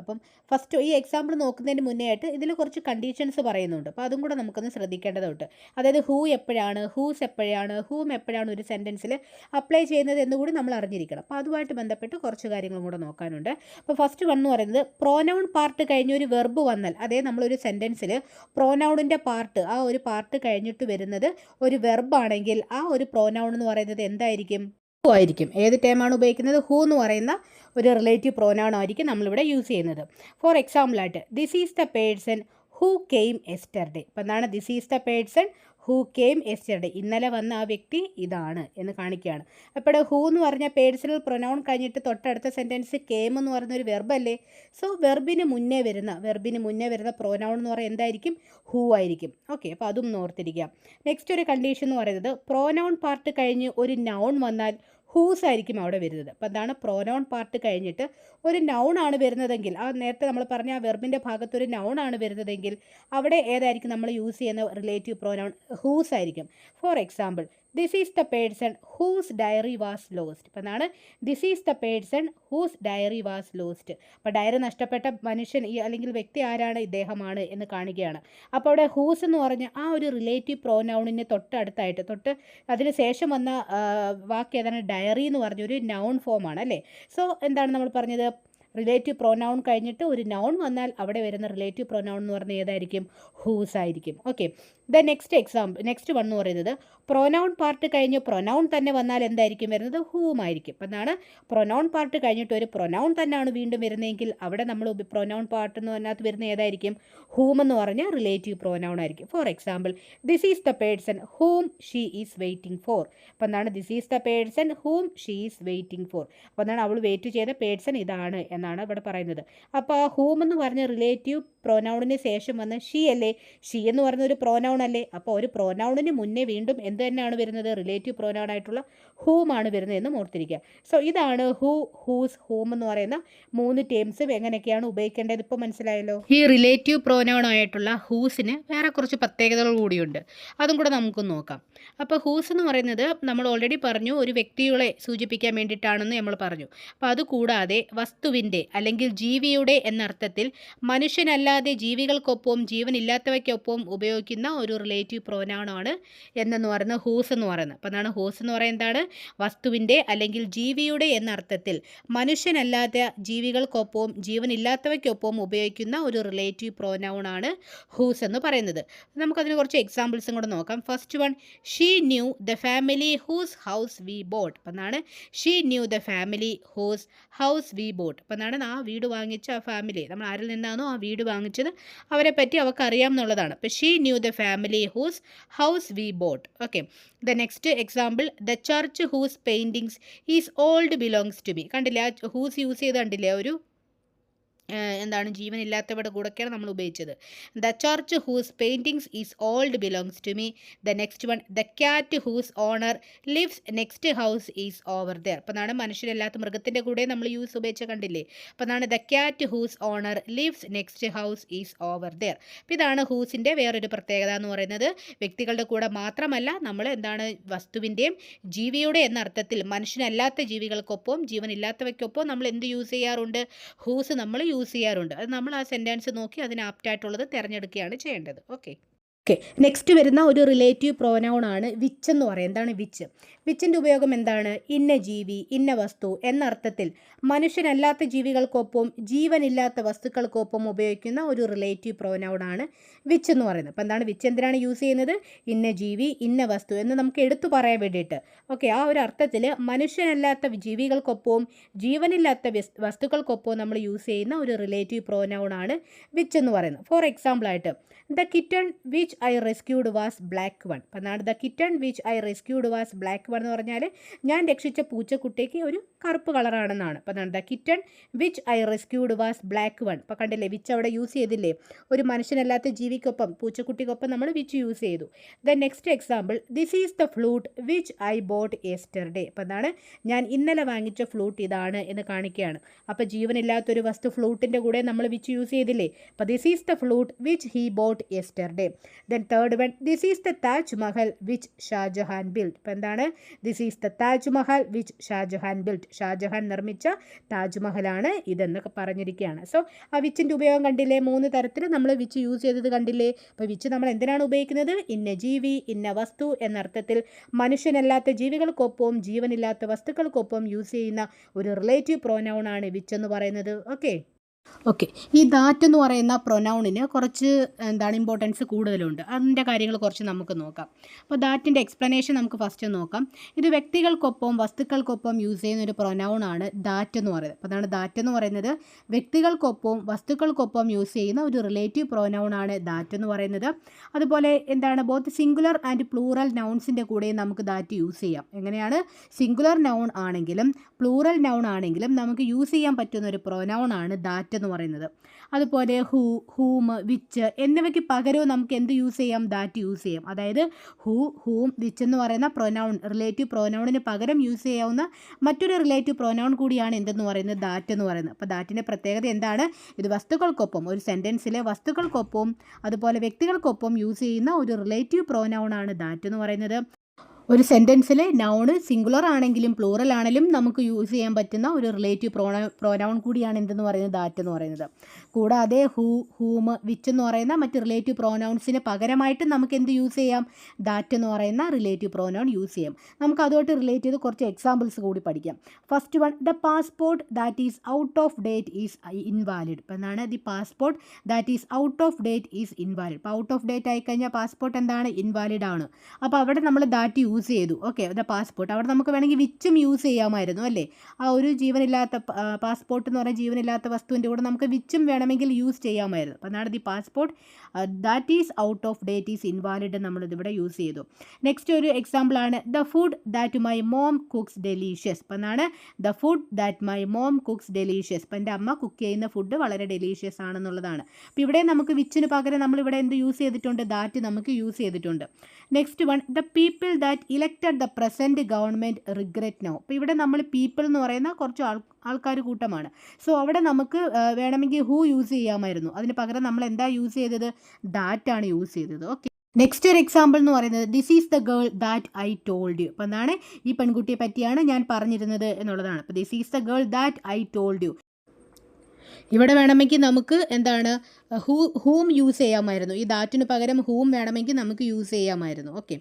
അപ്പം ഫസ്റ്റ് ഈ എക്സാമ്പിൾ നോക്കുന്നതിന് മുന്നേ ആയിട്ട് ഇതിൽ കുറച്ച് കണ്ടീഷൻസ് പറയുന്നുണ്ട്. അപ്പോൾ അതും കൂടെ നമുക്കൊന്ന് ശ്രദ്ധിക്കേണ്ടതുണ്ട്. അതായത് ഹൂ എപ്പോഴാണ്, ഹൂസ് എപ്പോഴാണ്, ഹൂം എപ്പോഴാണ് ഒരു സെൻറ്റൻസിൽ അപ്ലൈ ചെയ്യുന്നത് എന്നുകൂടി നമ്മൾ അറിഞ്ഞിരിക്കണം. അപ്പോൾ അതുമായിട്ട് ബന്ധപ്പെട്ട് കുറച്ച് കാര്യങ്ങളും കൂടെ നോക്കാനുണ്ട്. അപ്പോൾ ഫസ്റ്റ് വൺ എന്ന് പറയുന്നത് പ്രോനൗൺ പാർട്ട് കഴിഞ്ഞ് ഒരു വെർബ് വന്നാൽ, അതായത് നമ്മളൊരു സെൻറ്റൻസിൽ പ്രോനൗണിൻ്റെ പാർട്ട്, ആ ഒരു പാർട്ട് കഴിഞ്ഞിട്ട് വരുന്നത് ഒരു വെർബ് ആണെങ്കിൽ ആ ഒരു പ്രോനൗൺ എന്ന് പറയുന്നത് എന്തായിരിക്കും? ഹൂ ആയിരിക്കും. ഏത് ടൈമാണ് ഉപയോഗിക്കുന്നത്? ഹൂ എന്ന് പറയുന്ന ഒരു റിലേറ്റീവ് പ്രോനൗൺ ആയിരിക്കും നമ്മളിവിടെ യൂസ് ചെയ്യുന്നത്. ഫോർ എക്സാമ്പിളായിട്ട് this is the person who came yesterday. അപ്പോൾ എന്താണ്? This is the person who came yesterday. ഇന്നലെ വന്ന ആ വ്യക്തി ഇതാണ് എന്ന് കാണിക്കുകയാണ്. അപ്പോൾ ഹൂ എന്ന് പറഞ്ഞ പേഴ്സണൽ പ്രൊനൗൺ കഴിഞ്ഞിട്ട് തൊട്ടടുത്ത സെൻറ്റൻസ് കെയിം എന്ന് പറയുന്ന ഒരു വെർബല്ലേ. സോ വെർബിന് മുന്നേ വരുന്ന പ്രൊനൗൺ എന്ന് പറയുന്നത് എന്തായിരിക്കും? ഹൂ ആയിരിക്കും. ഓക്കെ, അപ്പോൾ അതും ഓർത്തിരിക്കാം. നെക്സ്റ്റ് ഒരു കണ്ടീഷൻ എന്ന് പറയുന്നത് പ്രോനൗൺ പാർട്ട് കഴിഞ്ഞ് ഒരു നൗൺ വന്നാൽ ഹൂസ് ആയിരിക്കും അവിടെ വരുന്നത്. അപ്പോൾ എന്താണ്? പ്രോനൗൺ പാർട്ട് കഴിഞ്ഞിട്ട് ഒരു നൗൺ ആണ് വരുന്നതെങ്കിൽ, ആ നേരത്തെ നമ്മൾ പറഞ്ഞ ആ വെർബിൻ്റെ ഭാഗത്ത് ഒരു നൗൺ ആണ് വരുന്നതെങ്കിൽ അവിടെ ഏതായിരിക്കും നമ്മൾ യൂസ് ചെയ്യുന്ന റിലേറ്റീവ് പ്രോനൗൺ? ഹൂസ് ആയിരിക്കും. For example this is the person whose diary was lost. അപ്പോൾ എന്താണ്? This is the person whose diary was lost. അപ്പോൾ ഡയറി നഷ്ടപ്പെട്ട മനുഷ്യൻ അല്ലെങ്കിൽ വ്യക്തി ആരാണ്? ഇദ്ദേഹമാണ് എന്ന് കാണുകയാണ്. അപ്പോൾ അവിടെ ഹൂസ് എന്ന് പറഞ്ഞ ആ ഒരു റിലേറ്റീവ് പ്രോനൗണിന് തൊട്ട് അതിന് ശേഷം വന്ന വാക്ക് ഏതാണ്? ഡയറി എന്ന് പറഞ്ഞൊരു നൗൺ ഫോമാണ് അല്ലേ. സോ എന്താണ് നമ്മൾ പറഞ്ഞത്? റിലേറ്റീവ് പ്രൊനൗൺ കഴിഞ്ഞിട്ട് ഒരു നൗൺ വന്നാൽ അവിടെ വരുന്ന റിലേറ്റീവ് പ്രൊനൗൺ എന്ന് പറഞ്ഞാൽ ഏതായിരിക്കും? ഹൂസ് ആയിരിക്കും. ഓക്കെ, നെക്സ്റ്റ് വൺ എന്ന് പറയുന്നത് പ്രൊനൗൺ പാർട്ട് കഴിഞ്ഞ് പ്രൊനൗൺ തന്നെ വന്നാൽ എന്തായിരിക്കും വരുന്നത്? ഹൂം ആയിരിക്കും. അപ്പം എന്താണ്? പ്രൊനൗൺ പാർട്ട് കഴിഞ്ഞിട്ട് ഒരു പ്രൊനൗൺ തന്നെയാണ് വീണ്ടും വരുന്നതെങ്കിൽ അവിടെ നമ്മൾ പ്രൊനൗൺ പാർട്ട് എന്ന് പറഞ്ഞാൽ വരുന്ന ഏതായിരിക്കും? ഹൂം എന്ന് പറഞ്ഞാൽ റിലേറ്റീവ് പ്രൊനൗൺ ആയിരിക്കും. For example this is the person whom she is waiting for. അപ്പം എന്താണ്? This is the person whom she is waiting for. അപ്പോൾ എന്താണ്? അവൾ വെയിറ്റ് ചെയ്ത പേഴ്സൺ ഇതാണ് എന്നാണ് ഇവിടെ പറയുന്നത്. അപ്പോൾ ആ ഹൂം എന്ന് പറഞ്ഞ റിലേറ്റീവ് പ്രൊനൗണിന് ശേഷം വന്ന ഷീ അല്ലേ. ഷീ എന്ന് പറയുന്ന ഒരു പ്രൊനൗൺ അല്ലേ. അപ്പോൾ ഒരു പ്രൊനൗണിന് മുന്നേ വീണ്ടും എന്ത് തന്നെയാണ് വരുന്നത്? റിലേറ്റീവ് പ്രൊനൗൺ ആയിട്ടുള്ള ഹൂം ആണ് വരുന്നത് എന്ന് ഓർത്തിരിക്കുക. സോ ഇതാണ് ഹൂ, ഹൂസ്, ഹൂം എന്ന് പറയുന്ന 3 ടേംസ് എങ്ങനെയൊക്കെയാണ് ഉപയോഗിക്കേണ്ടത് ഇപ്പോൾ മനസ്സിലായല്ലോ. ഈ റിലേറ്റീവ് പ്രൊനൗൺ ആയിട്ടുള്ള ഹൂസിന് വേറെ കുറച്ച് പ്രത്യേകതകൾ കൂടിയുണ്ട്. അതും കൂടെ നമുക്ക് നോക്കാം. അപ്പോൾ ഹൂസ് എന്ന് പറയുന്നത് നമ്മൾ ഓൾറെഡി പറഞ്ഞു ഒരു വ്യക്തികളെ സൂചിപ്പിക്കാൻ വേണ്ടിയിട്ടാണെന്ന് നമ്മൾ പറഞ്ഞു. അപ്പോൾ അതുകൂടാതെ വസ്തുവിൻ്റെ അല്ലെങ്കിൽ ജീവിയുടെ എന്നർത്ഥത്തിൽ മനുഷ്യനല്ലാതെ ജീവികൾക്കൊപ്പവും ജീവനില്ലാത്തവയ്ക്കൊപ്പവും ഉപയോഗിക്കുന്ന ഒരു റിലേറ്റീവ് പ്രോനൗണാണ് എന്നെന്ന് പറയുന്നത് ഹൂസ് എന്ന് പറയുന്നത്. അപ്പോൾ എന്താണ് ഹൂസ് എന്ന് പറയുന്നത്? എന്താണ്? വസ്തുവിൻ്റെ അല്ലെങ്കിൽ ജീവിയുടെ എന്നർത്ഥത്തിൽ മനുഷ്യനല്ലാത്ത ജീവികൾക്കൊപ്പവും ജീവനില്ലാത്തവയ്ക്കൊപ്പവും ഉപയോഗിക്കുന്ന ഒരു റിലേറ്റീവ് പ്രോനൗണാണ് ഹൂസ് എന്ന് പറയുന്നത്. നമുക്കതിന് കുറച്ച് എക്സാമ്പിൾസും കൂടെ നോക്കാം. First one she knew the family whose house we bought. അപ്പം എന്താണ്? She knew the family whose house we bought. അപ്പം എന്താണ്? ആ വീട് വാങ്ങിച്ച ആ ഫാമിലി, നമ്മൾ ആരിൽ നിന്നാണോ ആ വീട് വാങ്ങിച്ചത് അവരെ പറ്റി അവർക്ക് അറിയാം എന്നുള്ളതാണ്. അപ്പോൾ she knew the family whose house we bought. Okay, the next example the church whose paintings is old belongs to me. കണ്ടില്ലേ? ആ ഹൂസ് യൂസ് ചെയ്ത് കണ്ടില്ലേ? ഒരു എന്താണ് ജീവനില്ലാത്തവരുടെ കൂടെയൊക്കെയാണ് നമ്മൾ ഉപയോഗിച്ചത്. The church whose paintings is old belongs to me. The next one, the cat whose owner lives next house is over there. അപ്പോൾ അതാണ് മനുഷ്യരല്ലാത്ത മൃഗത്തിൻ്റെ കൂടെ നമ്മൾ യൂസ് ഉപയോഗിച്ച കണ്ടില്ലേ. അപ്പോൾ അതാണ് the cat whose owner lives next house is over there. അപ്പോൾ ഇതാണ് ഹൂസിൻ്റെ വേറൊരു പ്രത്യേകത എന്ന് പറയുന്നത്. വ്യക്തികളുടെ കൂടെ മാത്രമല്ല, നമ്മൾ എന്താണ് വസ്തുവിൻ്റെയും ജീവിയുടെ എന്ന അർത്ഥത്തിൽ മനുഷ്യനല്ലാത്ത ജീവികൾക്കൊപ്പം ജീവനില്ലാത്തവയ്ക്കൊപ്പം നമ്മൾ എന്ത് യൂസ് ചെയ്യാറുണ്ട്? ഹൂസ് നമ്മൾ യൂസ് ചെയ്യാറുണ്ട്. അത് നമ്മൾ ആ സെൻറ്റൻസ് നോക്കി അതിന് ആപ്റ്റായിട്ടുള്ളത് തിരഞ്ഞെടുക്കുകയാണ് ചെയ്യേണ്ടത്. ഓക്കെ. നെക്സ്റ്റ് വരുന്ന ഒരു റിലേറ്റീവ് പ്രോനൗൺ ആണ് വിച്ച് എന്ന് പറയുന്നത്. എന്താണ് വിച്ച്? വിച്ചിൻ്റെ ഉപയോഗം എന്താണ്? ഇന്ന ജീവി, ഇന്ന വസ്തു എന്ന അർത്ഥത്തിൽ മനുഷ്യനല്ലാത്ത ജീവികൾക്കൊപ്പം ജീവനില്ലാത്ത വസ്തുക്കൾക്കൊപ്പം ഉപയോഗിക്കുന്ന ഒരു റിലേറ്റീവ് പ്രോനൗൺ ആണ് വിച്ച് എന്ന് പറയുന്നത്. അപ്പോൾ എന്താണ് വിച്ച് എന്തിനാണ് യൂസ് ചെയ്യുന്നത്? ഇന്ന ജീവി, ഇന്ന വസ്തു എന്ന് നമുക്ക് എടുത്തു പറയാൻ വേണ്ടിയിട്ട്. ഓക്കെ, ആ ഒരു അർത്ഥത്തിൽ മനുഷ്യനല്ലാത്ത ജീവികൾക്കൊപ്പവും ജീവനില്ലാത്ത വസ്തുക്കൾക്കൊപ്പവും നമ്മൾ യൂസ് ചെയ്യുന്ന ഒരു റിലേറ്റീവ് പ്രോനൗൺ ആണ് വിച്ച് എന്ന് പറയുന്നത്. ഫോർ എക്സാമ്പിൾ ആയിട്ട്, the kitten which I rescued was black one. അപ്പം എന്താണ് the kitten which I rescued was black one എന്ന് പറഞ്ഞാൽ ഞാൻ രക്ഷിച്ച പൂച്ചക്കുട്ടിക്ക് ഒരു കറുപ്പ് കളറാണെന്നാണ്. അപ്പം എന്താണ് the kitten which I rescued was black one. അപ്പോൾ കണ്ടില്ലേ, വിച്ച് അവിടെ യൂസ് ചെയ്തില്ലേ? ഒരു മനുഷ്യനല്ലാത്ത ജീവിക്കൊപ്പം പൂച്ചക്കുട്ടിക്കൊപ്പം നമ്മൾ വിച്ച് യൂസ് ചെയ്തു. The next example, this is the flute which I boat yesterday. അപ്പം എന്താണ് ഞാൻ ഇന്നലെ വാങ്ങിച്ച ഫ്ലൂട്ട് ഇതാണ് എന്ന് കാണിക്കുകയാണ്. അപ്പോൾ ജീവനില്ലാത്തൊരു വസ്തു ഫ്ലൂട്ടിൻ്റെ കൂടെ നമ്മൾ വിച്ച് യൂസ് ചെയ്തില്ലേ. അപ്പോൾ this is the flute which he boat yesterday. Then third one, this is the Taj Mahal which Shahjahan built. അപ്പോൾ എന്താണ്? This is the Taj Mahal which Shahjahan built. Shahjahan നിർമ്മിച്ച താജ്മഹലാണ് ഇതെന്നൊക്കെ പറഞ്ഞിരിക്കുകയാണ്. സോ ആ വിച്ചിൻ്റെ ഉപയോഗം കണ്ടില്ലേ? 3 തരത്തിൽ നമ്മൾ വിച്ച് യൂസ് ചെയ്തത് കണ്ടില്ലേ? അപ്പോൾ വിച്ച് നമ്മൾ എന്തിനാണ് ഉപയോഗിക്കുന്നത്? ഇന്ന ജീവി, ഇന്ന വസ്തു എന്നർത്ഥത്തിൽ മനുഷ്യനല്ലാത്ത ജീവികൾക്കൊപ്പം ജീവനില്ലാത്ത വസ്തുക്കൾക്കൊപ്പം യൂസ് ചെയ്യുന്ന ഒരു റിലേറ്റീവ് പ്രോനൗൺ ആണ് വിച്ച് എന്ന് പറയുന്നത്. ഓക്കെ, ഈ ദാറ്റ് എന്ന് പറയുന്ന പ്രൊനൗണിന് കുറച്ച് ഇമ്പോർട്ടൻസ് കൂടുതലുണ്ട്. അതിൻ്റെ കാര്യങ്ങൾ കുറച്ച് നമുക്ക് നോക്കാം. അപ്പോൾ ദാറ്റിൻ്റെ എക്സ്പ്ലനേഷൻ നമുക്ക് ഫസ്റ്റ് നോക്കാം. ഇത് വ്യക്തികൾക്കൊപ്പം വസ്തുക്കൾക്കൊപ്പം യൂസ് ചെയ്യുന്ന ഒരു പ്രൊനൗൺ ആണ് ദാറ്റ് എന്ന് പറയുന്നത്. അപ്പോൾ അതാണ് ദാറ്റ് എന്ന് പറയുന്നത്. വ്യക്തികൾക്കൊപ്പം വസ്തുക്കൾക്കൊപ്പം യൂസ് ചെയ്യുന്ന ഒരു റിലേറ്റീവ് പ്രൊനൗൺ ആണ് ദാറ്റ് എന്ന് പറയുന്നത്. അതുപോലെ ബോത്ത് സിംഗുലർ ആൻഡ് പ്ലൂറൽ നൗൺസിൻ്റെ കൂടെ നമുക്ക് ദാറ്റ് യൂസ് ചെയ്യാം. എങ്ങനെയാണ്? സിംഗുലർ നൗൺ ആണെങ്കിലും പ്ലൂറൽ നൗൺ ആണെങ്കിലും നമുക്ക് യൂസ് ചെയ്യാൻ പറ്റുന്ന ഒരു പ്രൊനൗൺ ആണ് ദാറ്റ് എന്ന് പറയുന്നത്. അതുപോലെ ഹൂ, ഹൂം, വിച്ച് എന്നിവയ്ക്ക് പകരവും നമുക്ക് എന്ത് യൂസ് ചെയ്യാം? ദാറ്റ് യൂസ് ചെയ്യാം. അതായത് ഹൂ, ഹൂം, വിച്ച് എന്ന് പറയുന്ന പ്രൊനൗൺ റിലേറ്റീവ് പ്രൊനൗണിന് പകരം യൂസ് ചെയ്യാവുന്ന മറ്റൊരു റിലേറ്റീവ് പ്രൊനൗൺ കൂടിയാണ് എന്തെന്ന് പറയുന്നത്? ദാറ്റ് എന്ന് പറയുന്നത്. അപ്പോൾ ദാറ്റിൻ്റെ പ്രത്യേകത എന്താണ്? ഇത് വസ്തുക്കൾക്കൊപ്പം, ഒരു സെൻറ്റൻസിലെ വസ്തുക്കൾക്കൊപ്പം അതുപോലെ വ്യക്തികൾക്കൊപ്പം യൂസ് ചെയ്യുന്ന ഒരു റിലേറ്റീവ് പ്രൊനൗൺ ആണ് ദാറ്റ് എന്ന് പറയുന്നത്. ഒരു സെൻറ്റൻസിലെ നൗണ് സിംഗുലർ ആണെങ്കിലും പ്ലൂറൽ ആണെങ്കിലും നമുക്ക് യൂസ് ചെയ്യാൻ പറ്റുന്ന ഒരു റിലേറ്റീവ് പ്രോനൗൺ കൂടിയാണ് എന്തെന്ന് പറയുന്നത്? ദാറ്റ് എന്ന് പറയുന്നത്. കൂടാതെ ഹൂ, ഹൂം, വിച്ച് എന്ന് പറയുന്ന മറ്റ് റിലേറ്റീവ് പ്രോനൗൺസിന് പകരമായിട്ട് നമുക്ക് എന്ത് യൂസ് ചെയ്യാം? ദാറ്റ് എന്ന് പറയുന്ന റിലേറ്റീവ് പ്രോനൗൺ യൂസ് ചെയ്യാം. നമുക്ക് അതുമായിട്ട് റിലേറ്റ് ചെയ്ത് കുറച്ച് എക്സാമ്പിൾസ് കൂടി പഠിക്കാം. First one, the passport that is out of date is invalid. അപ്പോൾ എന്താണ്? The passport that is out of date is invalid. അപ്പോൾ ഔട്ട് ഓഫ് ഡേറ്റ് ആയിക്കഴിഞ്ഞാൽ പാസ്പോർട്ട് എന്താണ്? ഇൻവാലിഡ് ആണ്. അപ്പോൾ അവിടെ നമ്മൾ ദാറ്റ് യൂസ് ചെയ്തു. ഓക്കെ, ദ പാസ്പോർട്ട് അവിടെ നമുക്ക് വേണമെങ്കിൽ വിച്ചും യൂസ് ചെയ്യാമായിരുന്നു അല്ലേ? ആ ഒരു ജീവനില്ലാത്ത പാസ്പോർട്ട് എന്ന് പറയുന്ന ജീവനില്ലാത്ത വസ്തുവിൻ്റെ കൂടെ നമുക്ക് വിച്ചും വേണമെങ്കിൽ യൂസ് ചെയ്യാമായിരുന്നു. അപ്പോൾ അതാണ് the passport that is out of date is invalid നമ്മളിതിവിടെ യൂസ് ചെയ്തു. നെക്സ്റ്റ് ഒരു എക്സാമ്പിളാണ് the food that my mom cooks delicious. അപ്പോൾ എന്താണ്? The food that my mom cooks delicious. അപ്പോൾ എൻ്റെ അമ്മ കുക്ക് ചെയ്യുന്ന ഫുഡ് വളരെ ഡെലീഷ്യസ് ആണെന്നുള്ളതാണ്. അപ്പോൾ ഇവിടെ നമുക്ക് വിച്ചിന് പകരം നമ്മളിവിടെ എന്ത് യൂസ് ചെയ്തിട്ടുണ്ട്? ദാറ്റ് നമുക്ക് യൂസ് ചെയ്തിട്ടുണ്ട്. Next one, the people that elected the present government regret now. അപ്പോൾ ഇവിടെ നമ്മൾ പീപ്പിൾ എന്ന് പറയുന്ന കുറച്ച് ആൾക്കാർ കൂട്ടമാണ്. സോ അവിടെ നമുക്ക് വേണമെങ്കിൽ ഹൂ യൂസ് ചെയ്യാമായിരുന്നു. അതിന് പകരം നമ്മൾ എന്താ യൂസ് ചെയ്തത്? ദാറ്റാണ് യൂസ് ചെയ്തത്. ഓക്കെ, നെക്സ്റ്റ് ഒരു എക്സാമ്പിൾ എന്ന് പറയുന്നത് this is the girl that I told you. അപ്പോൾ എന്താണ്? ഈ പെൺകുട്ടിയെ പറ്റിയാണ് ഞാൻ പറഞ്ഞിരുന്നത് എന്നുള്ളതാണ്. അപ്പോൾ this is the girl that I told you. ഇവിടെ വേണമെങ്കിൽ നമുക്ക് ഹൂം യൂസ് ചെയ്യാമായിരുന്നു. ഈ ദാറ്റിന് പകരം ഹൂം വേണമെങ്കിൽ നമുക്ക് യൂസ് ചെയ്യാമായിരുന്നു. ഓക്കെ,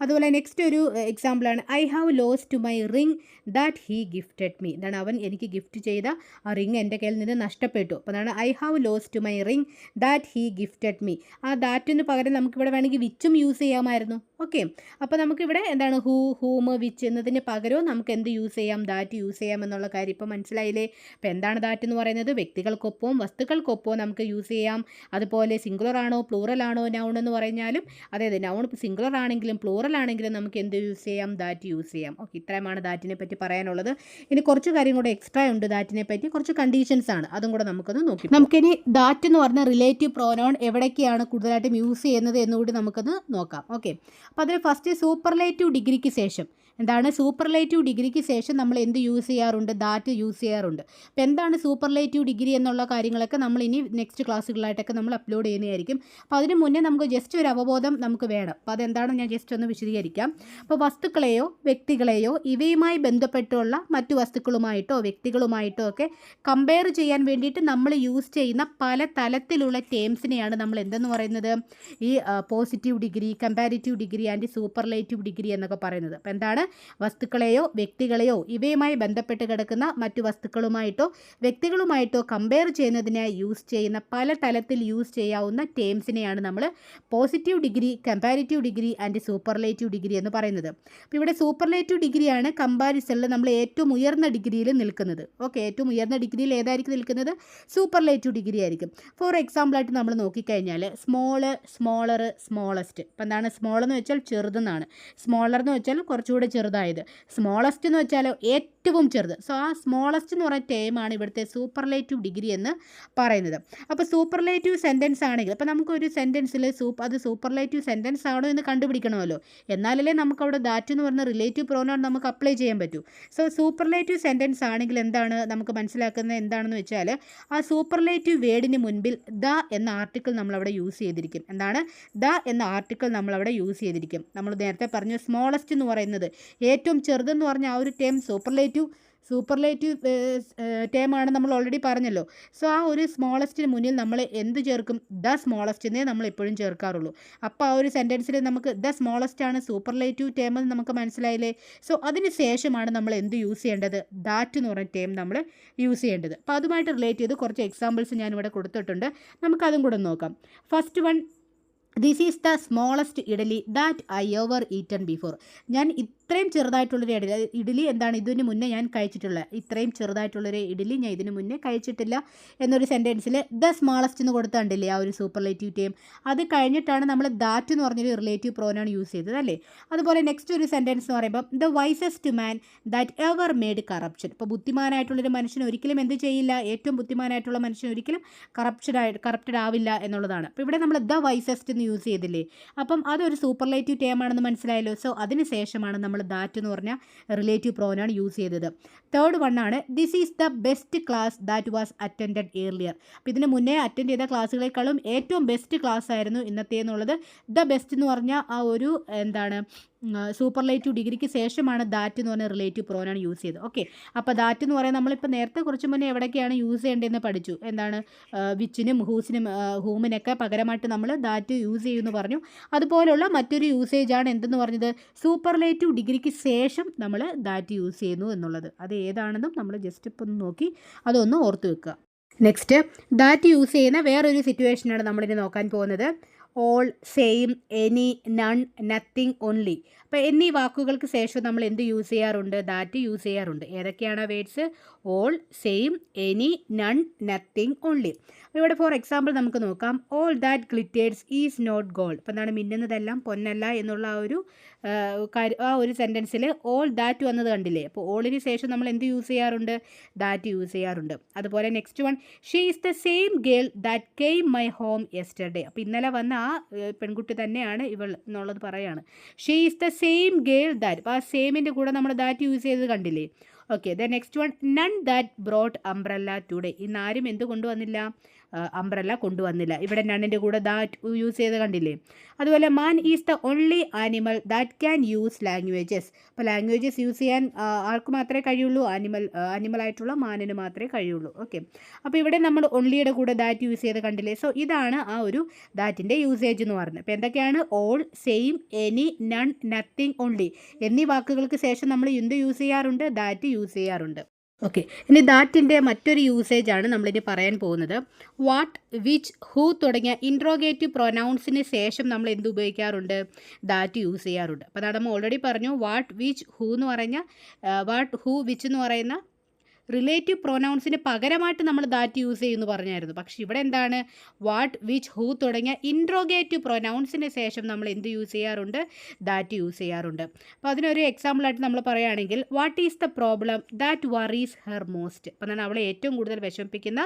അതുപോലെ നെക്സ്റ്റ് ഒരു എക്സാമ്പിളാണ് I have lost my ring that he gifted me. എന്താണ്? അവൻ എനിക്ക് ഗിഫ്റ്റ് ചെയ്ത ആ റിംഗ് എൻ്റെ കയ്യിൽ നിന്ന് നഷ്ടപ്പെട്ടു. അപ്പോൾ അതാണ് I have lost my ring that he gifted me. ആ ദാറ്റിന് പകരം നമുക്കിവിടെ വേണമെങ്കിൽ വിച്ചും യൂസ് ചെയ്യാമായിരുന്നു. ഓക്കെ, അപ്പോൾ നമുക്കിവിടെ എന്താണ്? ഹൂം, വിച്ച് എന്നതിന് പകരവും നമുക്ക് എന്ത് യൂസ് ചെയ്യാം? ദാറ്റ് യൂസ് ചെയ്യാം എന്നുള്ള കാര്യം ഇപ്പോൾ മനസ്സിലായില്ലേ? അപ്പോൾ എന്താണ് ദാറ്റ് എന്ന് പറയുന്നത്? വ്യക്തികൾക്കൊപ്പവും വസ്തുക്കൾക്കൊപ്പവും നമുക്ക് യൂസ് ചെയ്യാം ചെയ്യാം. അതുപോലെ സിംഗുലർ ആണോ പ്ലൂറൽ ആണോ നൗൺ എന്ന് പറഞ്ഞാലും അതായത് നൗൺ സിംഗുലർ ആണെങ്കിലും പ്ലൂറൽ ആണെങ്കിലും നമുക്ക് എന്ത് യൂസ് ചെയ്യാം, ദാറ്റ് യൂസ് ചെയ്യാം. ഓക്കെ, ഇത്രയുമാണ് ദാറ്റിനെ പറ്റി പറയാനുള്ളത്. ഇനി കുറച്ച് കാര്യം കൂടെ എക്സ്ട്രാ ഉണ്ട് ദാറ്റിനെ പറ്റി, കുറച്ച് കണ്ടീഷൻസ് ആണ്, അതും കൂടെ നമുക്കൊന്ന് നോക്കി. നമുക്കിനി ദാറ്റ് എന്ന് പറഞ്ഞ റിലേറ്റീവ് പ്രോനൗൺ എവിടേക്കാണ് കൂടുതലായിട്ടും യൂസ് ചെയ്യുന്നത് എന്നുകൂടി നമുക്കൊന്ന് നോക്കാം. ഓക്കെ, അപ്പോൾ അതിൽ ഫസ്റ്റ് സൂപ്പർലേറ്റീവ് ഡിഗ്രിക്ക് ശേഷം എന്താണ്, സൂപ്പർലേറ്റീവ് ഡിഗ്രിക്ക് ശേഷം നമ്മൾ എന്ത് യൂസ് ചെയ്യാറുണ്ട്, ദാറ്റ് യൂസ് ചെയ്യാറുണ്ട്. അപ്പോൾ എന്താണ് സൂപ്പർലേറ്റീവ് ഡിഗ്രി എന്നുള്ള കാര്യങ്ങളൊക്കെ നമ്മൾ ഇനി നെക്സ്റ്റ് ക്ലാസ്സുകളായിട്ടൊക്കെ നമ്മൾ അപ്ലോഡ് ചെയ്യുന്നതായിരിക്കും. അപ്പോൾ അതിന് മുന്നേ നമുക്ക് ജസ്റ്റ് ഒരു അവബോധം നമുക്ക് വേണം. അപ്പോൾ അതെന്താണെന്ന് ഞാൻ ജസ്റ്റ് ഒന്ന് വിശദീകരിക്കാം. അപ്പോൾ വസ്തുക്കളെയോ വ്യക്തികളെയോ ഇവയുമായി ബന്ധപ്പെട്ടുള്ള മറ്റു വസ്തുക്കളുമായിട്ടോ വ്യക്തികളുമായിട്ടോ ഒക്കെ കമ്പയർ ചെയ്യാൻ വേണ്ടിയിട്ട് നമ്മൾ യൂസ് ചെയ്യുന്ന പല തലത്തിലുള്ള ടേംസിനെയാണ് നമ്മൾ എന്തെന്ന് പറയുന്നത്, ഈ positive degree, comparative degree and superlative degree എന്നൊക്കെ പറയുന്നത്. അപ്പോൾ എന്താണ്, വസ്തുക്കളെയോ വ്യക്തികളെയോ ഇവയുമായി ബന്ധപ്പെട്ട് കിടക്കുന്ന മറ്റു വസ്തുക്കളുമായിട്ടോ വ്യക്തികളുമായിട്ടോ കമ്പയർ ചെയ്യുന്നതിനായി യൂസ് ചെയ്യുന്ന പല തലത്തിൽ യൂസ് ചെയ്യാവുന്ന ടേംസിനെയാണ് നമ്മൾ positive degree, comparative degree and superlative degree എന്ന് പറയുന്നത്. അപ്പോൾ ഇവിടെ സൂപ്പർലേറ്റീവ് ഡിഗ്രിയാണ് കമ്പാരിസണിൽ നമ്മൾ ഏറ്റവും ഉയർന്ന ഡിഗ്രിയിൽ നിൽക്കുന്നത്. ഓക്കെ, ഏറ്റവും ഉയർന്ന ഡിഗ്രിയിൽ ഏതായിരിക്കും നിൽക്കുന്നത്, സൂപ്പർലേറ്റീവ് ഡിഗ്രി ആയിരിക്കും. ഫോർ എക്സാമ്പിളായിട്ട് നമ്മൾ നോക്കിക്കഴിഞ്ഞാൽ സ്മോള്, സ്മോളർ, സ്മോളസ്റ്റ്. അപ്പോൾ എന്താണ്, സ്മോൾ എന്ന് വെച്ചാൽ ചെറുതെന്നാണ്, സ്മോളർ എന്ന് വെച്ചാൽ കുറച്ചുകൂടെ ചെറുതായത്, സ്മോളസ്റ്റ് എന്ന് വെച്ചാൽ ഏറ്റവും ചെറുത്. സോ ആ സ്മോളസ്റ്റ് എന്ന് പറയുന്ന ടേമാണ് ഇവിടുത്തെ സൂപ്പർലേറ്റീവ് ഡിഗ്രി എന്ന് പറയുന്നത്. അപ്പോൾ സൂപ്പർലേറ്റീവ് സെൻറ്റൻസ് ആണെങ്കിൽ അപ്പോൾ നമുക്കൊരു സെൻറ്റൻസിൽ അത് സൂപ്പർലേറ്റീവ് സെൻറ്റൻസ് ആണോ എന്ന് കണ്ടുപിടിക്കണമല്ലോ, എന്നാലല്ലേ നമുക്കവിടെ ദാറ്റ് എന്ന് പറഞ്ഞ റിലേറ്റീവ് പ്രോനൗൺ നമുക്ക് അപ്ലൈ ചെയ്യാൻ പറ്റൂ. സോ സൂപ്പർലേറ്റീവ് സെൻറ്റൻസ് ആണെങ്കിൽ എന്താണ് നമുക്ക് മനസ്സിലാക്കുന്നത് എന്താണെന്ന് വെച്ചാൽ, ആ സൂപ്പർലേറ്റീവ് വേർഡിന് മുൻപിൽ ദ എന്ന ആർട്ടിക്കിൾ നമ്മളവിടെ യൂസ് ചെയ്തിരിക്കും. എന്താണ്, ദ എന്ന ആർട്ടിക്കിൾ നമ്മളവിടെ യൂസ് ചെയ്തിരിക്കും. നമ്മൾ നേരത്തെ പറഞ്ഞു സ്മോളസ്റ്റ് എന്ന് പറയുന്നത് ഏറ്റവും ചെറുതെന്ന് പറഞ്ഞ ആ ഒരു ടേം സൂപ്പർലേറ്റീവ് ടേമാണ് നമ്മൾ ഓൾറെഡി പറഞ്ഞല്ലോ. സോ ആ ഒരു സ്മോളസ്റ്റിന് മുന്നിൽ നമ്മൾ എന്ത് ചേർക്കും, ദ സ്മോളസ്റ്റ് എന്നേ നമ്മൾ എപ്പോഴും ചേർക്കാറുള്ളൂ. അപ്പോൾ ആ ഒരു സെൻറ്റൻസിൽ നമുക്ക് ദ സ്മോളസ്റ്റ് ആണ് സൂപ്പർലേറ്റീവ് ടേം എന്ന് നമുക്ക് മനസ്സിലായില്ലേ. സോ അതിന് ശേഷമാണ് നമ്മൾ എന്ത് യൂസ് ചെയ്യേണ്ടത്, ദാറ്റ് എന്ന് പറയുന്ന ടേം നമ്മൾ യൂസ് ചെയ്യേണ്ടത്. അപ്പോൾ അതുമായിട്ട് റിലേറ്റ് ചെയ്ത് കുറച്ച് എക്സാമ്പിൾസ് ഞാനിവിടെ കൊടുത്തിട്ടുണ്ട്, നമുക്കതും കൂടെ നോക്കാം. First one, this is the smallest idli that I ever eaten before. ഞാൻ ഇത്രയും ചെറുതായിട്ടുള്ളൊരു ഇഡലി എന്താണ് ഇതിന് മുന്നേ ഞാൻ കഴിച്ചിട്ടുള്ള, ഇത്രയും ചെറുതായിട്ടുള്ളൊരു ഇഡലി ഞാൻ ഇതിന് മുന്നേ കഴിച്ചിട്ടില്ല എന്നൊരു സെൻറ്റൻസിൽ ദ സ്മോളസ്റ്റ് എന്ന് കൊടുത്താണ്ടില്ലേ ആ ഒരു സൂപ്പർലേറ്റീവ് ടേം. അത് കഴിഞ്ഞിട്ടാണ് നമ്മൾ ദാറ്റ് എന്ന് പറഞ്ഞൊരു റിലേറ്റീവ് പ്രോനൗൺ യൂസ് ചെയ്തത് അല്ലേ. അതുപോലെ നെക്സ്റ്റ് ഒരു സെൻറ്റൻസ് എന്ന് പറയുമ്പോൾ the wisest man that ever made corruption. ഇപ്പോൾ ബുദ്ധിമാനായിട്ടുള്ളൊരു മനുഷ്യൻ ഒരിക്കലും എന്ത് ചെയ്യില്ല, ഏറ്റവും ബുദ്ധിമാനായിട്ടുള്ള മനുഷ്യൻ ഒരിക്കലും കറപ്റ്റഡ് ആവില്ല എന്നുള്ളതാണ്. അപ്പോൾ ഇവിടെ നമ്മൾ ദ വൈസസ്റ്റ് എന്ന് യൂസ് ചെയ്തില്ലേ, അപ്പം അതൊരു സൂപ്പർലേറ്റീവ് ടേം ആണെന്ന് മനസ്സിലായല്ലോ. സോ അതിന് ശേഷമാണ് നമ്മൾ ദാറ്റ് എന്ന് പറഞ്ഞ റിലേറ്റീവ് പ്രോനൗൺ യൂസ് ചെയ്തത്. തേർഡ് വൺ ആണ്, this is the best class that was attended earlier. അപ്പോൾ ഇതിന് മുന്നേ അറ്റൻഡ് ചെയ്ത ക്ലാസ്സുകളെക്കാളും ഏറ്റവും ബെസ്റ്റ് ക്ലാസ് ആയിരുന്നു ഇന്നത്തെ എന്നുള്ളത്. ദ ബെസ്റ്റ് എന്ന് പറഞ്ഞ ആ ഒരു എന്താണ് സൂപ്പർലേറ്റീവ് ഡിഗ്രിക്ക് ശേഷമാണ് ദാറ്റ് എന്ന് പറഞ്ഞ റിലേറ്റീവ് പ്രോനൗൺ യൂസ് ചെയ്തത്. ഓക്കെ, അപ്പോൾ ദാറ്റ് എന്ന് പറയുന്നത് നമ്മളിപ്പോൾ നേരത്തെ കുറച്ച് മുന്നേ എവിടേക്കാണ് യൂസ് ചെയ്യേണ്ടതെന്ന് പഠിച്ചു. എന്താണ്, വിച്ചിനും ഹൂസിനും ഹൂമിനൊക്കെ പകരമായിട്ട് നമ്മൾ ദാറ്റ് യൂസ് ചെയ്യുമെന്ന് പറഞ്ഞു. അതുപോലുള്ള മറ്റൊരു യൂസേജാണ് എന്തെന്ന് പറഞ്ഞത്, സൂപ്പർലേറ്റീവ് ഡിഗ്രിക്ക് ശേഷം നമ്മൾ ദാറ്റ് യൂസ് ചെയ്യുന്നു എന്നുള്ളത്. അത് ഏതാണെന്നും നമ്മൾ ജസ്റ്റ് ഇപ്പം ഒന്ന് നോക്കി അതൊന്ന് ഓർത്ത് വെക്കുക. നെക്സ്റ്റ്, ദാറ്റ് യൂസ് ചെയ്യുന്ന വേറൊരു സിറ്റുവേഷനാണ് നമ്മളിനി നോക്കാൻ പോകുന്നത്. All, same, any, none, nothing, only. അപ്പോൾ എന്നീ വാക്കുകൾക്ക് ശേഷം നമ്മൾ എന്ത് യൂസ് ചെയ്യാറുണ്ട്, ദാറ്റ് യൂസ് ചെയ്യാറുണ്ട്. ഏതൊക്കെയാണ് words, all, same, any, none, nothing, only. ഇവിടെ ഫോർ എക്സാമ്പിൾ നമുക്ക് നോക്കാം. All that glitters is not gold. അപ്പോൾ എന്താണ്, മിന്നുന്നതെല്ലാം പൊന്നല്ല എന്നുള്ള ആ ഒരു സെൻറ്റൻസിൽ ഓൾ ദാറ്റ് വന്നത് കണ്ടില്ലേ. അപ്പോൾ ഓളിന് ശേഷം നമ്മൾ എന്ത് യൂസ് ചെയ്യാറുണ്ട്, ദാറ്റ് യൂസ് ചെയ്യാറുണ്ട്. അതുപോലെ next one, she is the same girl that came my home yesterday. അപ്പോൾ ഇന്നലെ വന്ന ആ പെൺകുട്ടി തന്നെയാണ് ഇവൾ എന്നുള്ളത് പറയാണ്. She is the same girl that. അപ്പോൾ ആ സെയിമിൻ്റെ കൂടെ നമ്മൾ ദാറ്റ് യൂസ് ചെയ്തത് കണ്ടില്ലേ. Okay, the next one, none that brought umbrella today. ഇന്ന് ആരും എന്ത് കൊണ്ടുവന്നില്ല, അംബ്രല്ല കൊണ്ടുവന്നില്ല. ഇവിടെ നണ്ണിൻ്റെ കൂടെ ദാറ്റ് യൂസ് ചെയ്ത് കണ്ടില്ലേ. അതുപോലെ man is the only animal that can use languages. അപ്പോൾ ലാംഗ്വേജസ് യൂസ് ചെയ്യാൻ ആർക്ക് മാത്രമേ കഴിയുള്ളൂ, ആനിമലായിട്ടുള്ള മാനിന് മാത്രമേ കഴിയുള്ളൂ. ഓക്കെ, അപ്പോൾ ഇവിടെ നമ്മൾ ഓൺലിയുടെ കൂടെ ദാറ്റ് യൂസ് ചെയ്ത് കണ്ടില്ലേ. സോ ഇതാണ് ആ ഒരു ദാറ്റിൻ്റെ യൂസേജ് എന്ന് പറയുന്നത്. അപ്പോൾ എന്തൊക്കെയാണ്, all, same, any, none, nothing, only എന്നീ വാക്കുകൾക്ക് ശേഷം നമ്മൾ എന്ത് യൂസ് ചെയ്യാറുണ്ട്, ദാറ്റ് യൂസ് ചെയ്യാറുണ്ട്. ഓക്കെ, ഇനി ദാറ്റിൻ്റെ മറ്റൊരു യൂസേജാണ് നമ്മളിനി പറയാൻ പോകുന്നത്. വാട്ട്, വിച്ച്, ഹൂ തുടങ്ങിയ ഇൻട്രോഗേറ്റീവ് പ്രൊനൗൺസിന് ശേഷം നമ്മൾ എന്ത് ഉപയോഗിക്കാറുണ്ട്, ദാറ്റ് യൂസ് ചെയ്യാറുണ്ട്. അപ്പോൾ അതാണ് നമ്മൾ ഓൾറെഡി പറഞ്ഞു. വാട്ട്, വിച്ച്, ഹൂ എന്ന് പറഞ്ഞ വാട്ട്, ഹൂ, വിച്ച് എന്ന് പറയുന്ന റിലേറ്റീവ് പ്രൊനൗൺസിന് പകരമായിട്ട് നമ്മൾ ദാറ്റ് യൂസ് ചെയ്യുമെന്ന് പറഞ്ഞായിരുന്നു. പക്ഷേ ഇവിടെ എന്താണ്, വാട്ട്, വിച്ച്, ഹൂ തുടങ്ങിയ ഇൻട്രോഗേറ്റീവ് പ്രൊനൗൺസിന് ശേഷം നമ്മൾ എന്ത് യൂസ് ചെയ്യാറുണ്ട്, ദാറ്റ് യൂസ് ചെയ്യാറുണ്ട്. അപ്പോൾ അതിനൊരു എക്സാമ്പിളായിട്ട് നമ്മൾ പറയുകയാണെങ്കിൽ, what is the problem that worries her most. അപ്പോൾ എന്താണ് അവളെ ഏറ്റവും കൂടുതൽ വിഷമിപ്പിക്കുന്ന